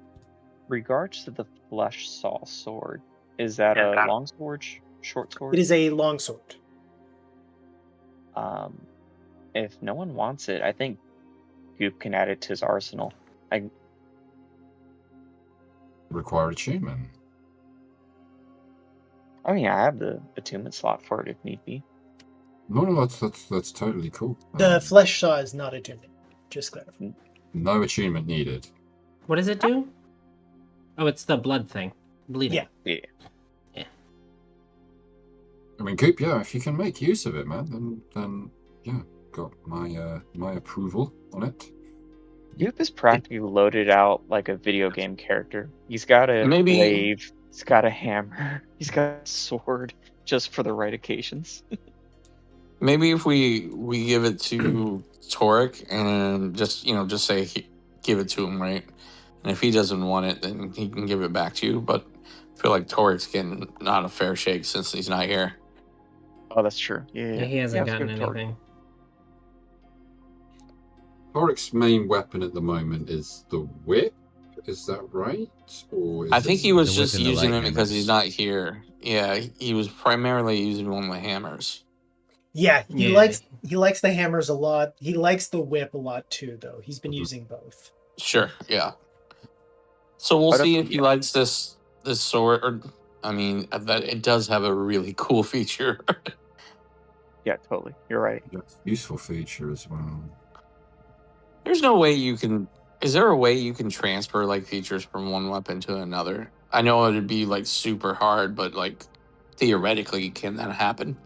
regards to the flesh saw sword, is that a long sword, short sword? It is a longsword. If no one wants it, I think Goop can add it to his arsenal. Require attunement. I mean, I have the attunement slot for it if need be. No, that's totally cool. The flesh saw is not attuned. Just clarify. No attunement needed. What does it do? Oh, it's the blood thing. Bleeding. Yeah. Yeah. I mean, Goop, yeah, if you can make use of it, man, then yeah, got my approval on it. Goop is practically loaded out like a video game character. He's got a Maybe- glaive, he's got a hammer, he's got a sword, just for the right occasions. Maybe if we give it to Torek and just say give it to him, right? And if he doesn't want it, then he can give it back to you. But I feel like Torek's getting not a fair shake since he's not here. Oh, that's true. Yeah, he hasn't let's gotten give Torque. anything. Torek's main weapon at the moment is the whip. Is that right? Or is I think it he was The whip just and the using light it because he's hammers. not here. Yeah, he was primarily using one of the hammers. Yeah, he Yeah. likes the hammers a lot. He likes the whip a lot too, though. He's been using both. Sure, yeah. So we'll But see if he likes this sword. Or, I mean, that it does have a really cool feature. Yeah, totally. You're right. That's a useful feature as well. There's no way you can. Is there a way you can transfer like features from one weapon to another? I know it'd be like super hard, but like theoretically, can that happen?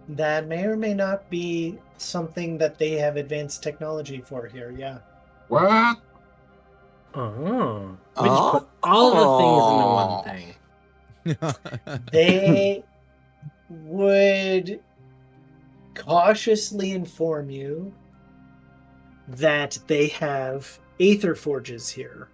That may or may not be something that they have advanced technology for here. Yeah. What? Oh. We just put all the things into one thing. They would cautiously inform you that they have Aether Forges here.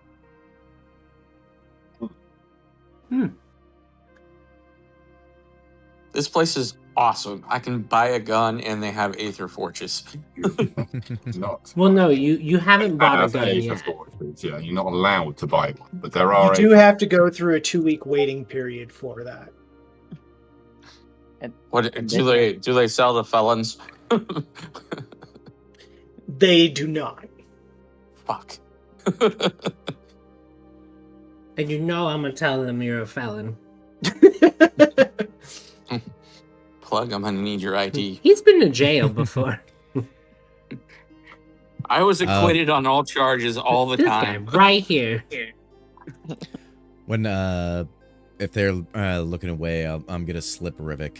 This place is awesome. I can buy a gun and they have Aether Forges. Not. Well, no, you haven't bought a Have gun Aether yet. Forges, yeah, you're not allowed to buy one, but there are. You do have to go through a 2-week waiting period for that. What And do then- they sell to felons? They do not. Fuck. And I'm gonna tell them you're a felon. Plug, I'm gonna need your ID. He's been to jail before. I was acquitted on all charges all the This time. guy right here. When if they're looking away, I'm gonna slip Rivik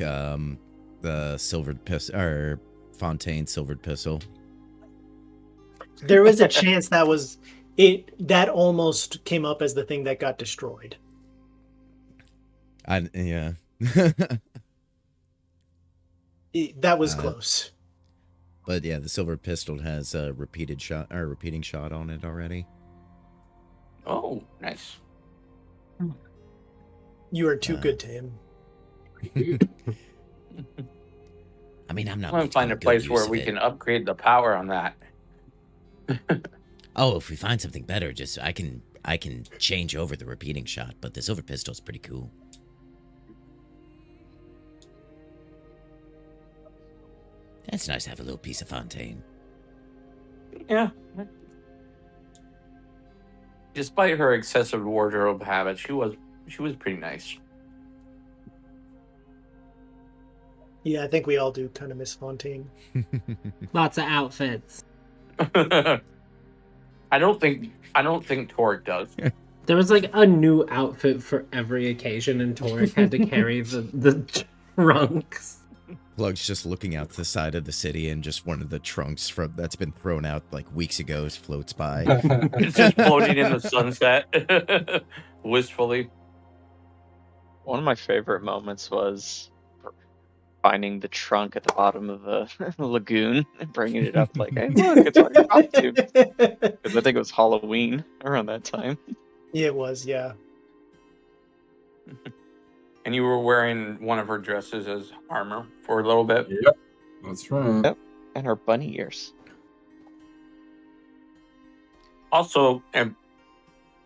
the silvered pistol or Fontaine silvered pistol. There was a chance that was it. That almost came up as the thing that got destroyed. Yeah. That was close. But yeah, the silver pistol has a repeating shot on it already. Oh, nice. You are too good to him. I mean, I'm not. I'm gonna find a place where we can upgrade the power on that. Oh, if we find something better, just I can change over the repeating shot, but the silver pistol's pretty cool. It's nice to have a little piece of Fontaine. Yeah. Despite her excessive wardrobe habits, she was pretty nice. Yeah, I think we all do kind of miss Fontaine. Lots of outfits. I don't think Torek does. There was like a new outfit for every occasion, and Torek had to carry the trunks. Plug's just looking out to the side of the city, and just one of the trunks that's been thrown out like weeks ago floats by. It's just floating in the sunset, wistfully. One of my favorite moments was finding the trunk at the bottom of the lagoon and bringing it up like, hey, look, it's on your costume. Because I think it was Halloween around that time. It was, yeah. And you were wearing one of her dresses as armor for a little bit. Yep, that's right. Yep. And her bunny ears. Also, and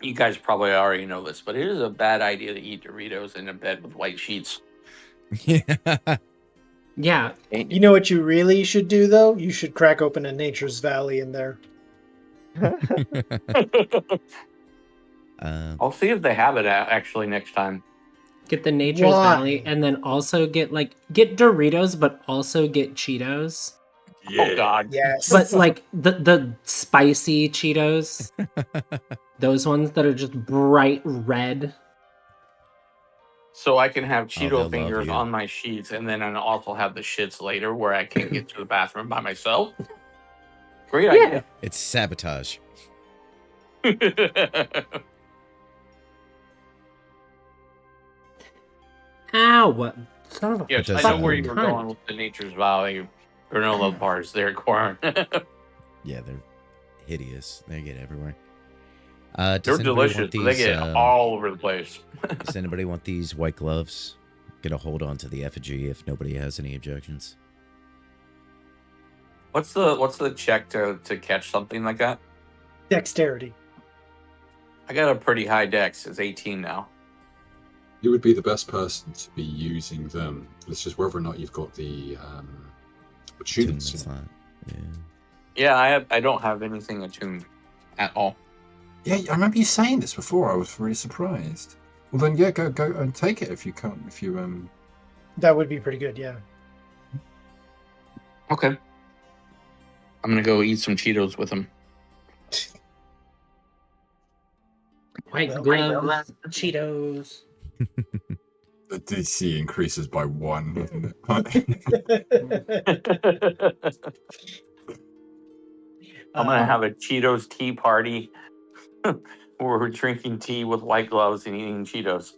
you guys probably already know this, but it is a bad idea to eat Doritos in a bed with white sheets. Yeah. Yeah. You know what you really should do, though? You should crack open a Nature's Valley in there. I'll see if they have it actually next time. Get the Nature's Why? Valley, and then also get Doritos, but also get Cheetos. Oh God! Yes. But like the spicy Cheetos, those ones that are just bright red. So I can have they'll Cheeto love fingers you. on my sheets, and then I'll also have the shits later where I can't get to the bathroom by myself. Great idea. It's sabotage. Ow! Son of a Yes, I does know where sound- you were going with the Nature's Valley granola bars there, Corn. Yeah, they're hideous. They get everywhere. They're Does anybody delicious, want but they these? get all over the place. Does anybody want these white gloves? Gonna hold on to the effigy if nobody has any objections. What's the check to catch something like that? Dexterity. I got a pretty high dex. It's 18 now. You would be the best person to be using them. It's just whether or not you've got the attunements. Slot. Yeah. Yeah, I don't have anything attuned at all. Yeah, I remember you saying this before. I was really surprised. Well, then, yeah, go and take it if you can't. If you That would be pretty good, yeah. Okay. I'm gonna go eat some Cheetos with him. White Well, gloves, Cheetos. the DC increases by 1. I'm gonna have a Cheetos tea party where we're drinking tea with white gloves and eating Cheetos.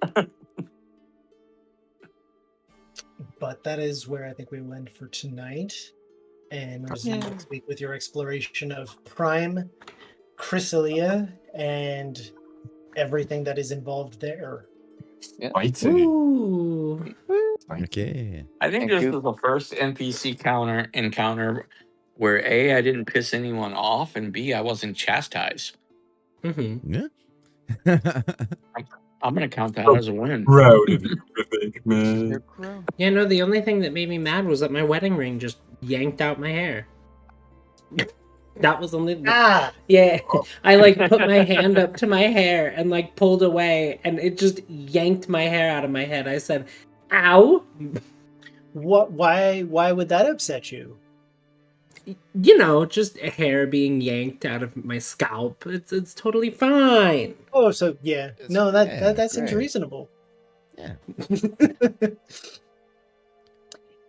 But that is where I think we will end for tonight. And resume next week with your exploration of Prime, Crystallia, and everything that is involved there. Fighting. Ooh. Okay. I think And this Goop- is the first NPC encounter where A, I didn't piss anyone off, and B, I wasn't chastised. Mm-hmm. Yeah. I'm gonna count that as a win. Proud of you, I think, man. You're gross. Yeah, no, the only thing that made me mad was that my wedding ring just yanked out my hair. That was only yeah. I like put my hand up to my hair and like pulled away and it just yanked my hair out of my head. I said, "Ow." What? Why would that upset you? You know, just hair being yanked out of my scalp. It's totally fine. Oh, so yeah. It's- No, yeah, that seems great. reasonable. Yeah.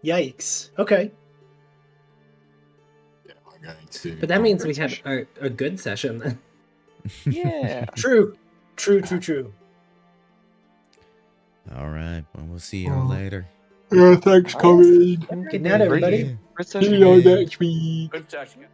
Yikes. Okay. Yeah, I'm going to. But that means we had a good session then. Yeah. True. All right. Well, we'll see y'all later. Yeah, thanks, Corey. Good night, everybody. Yeah. First See session. you next week. Good session.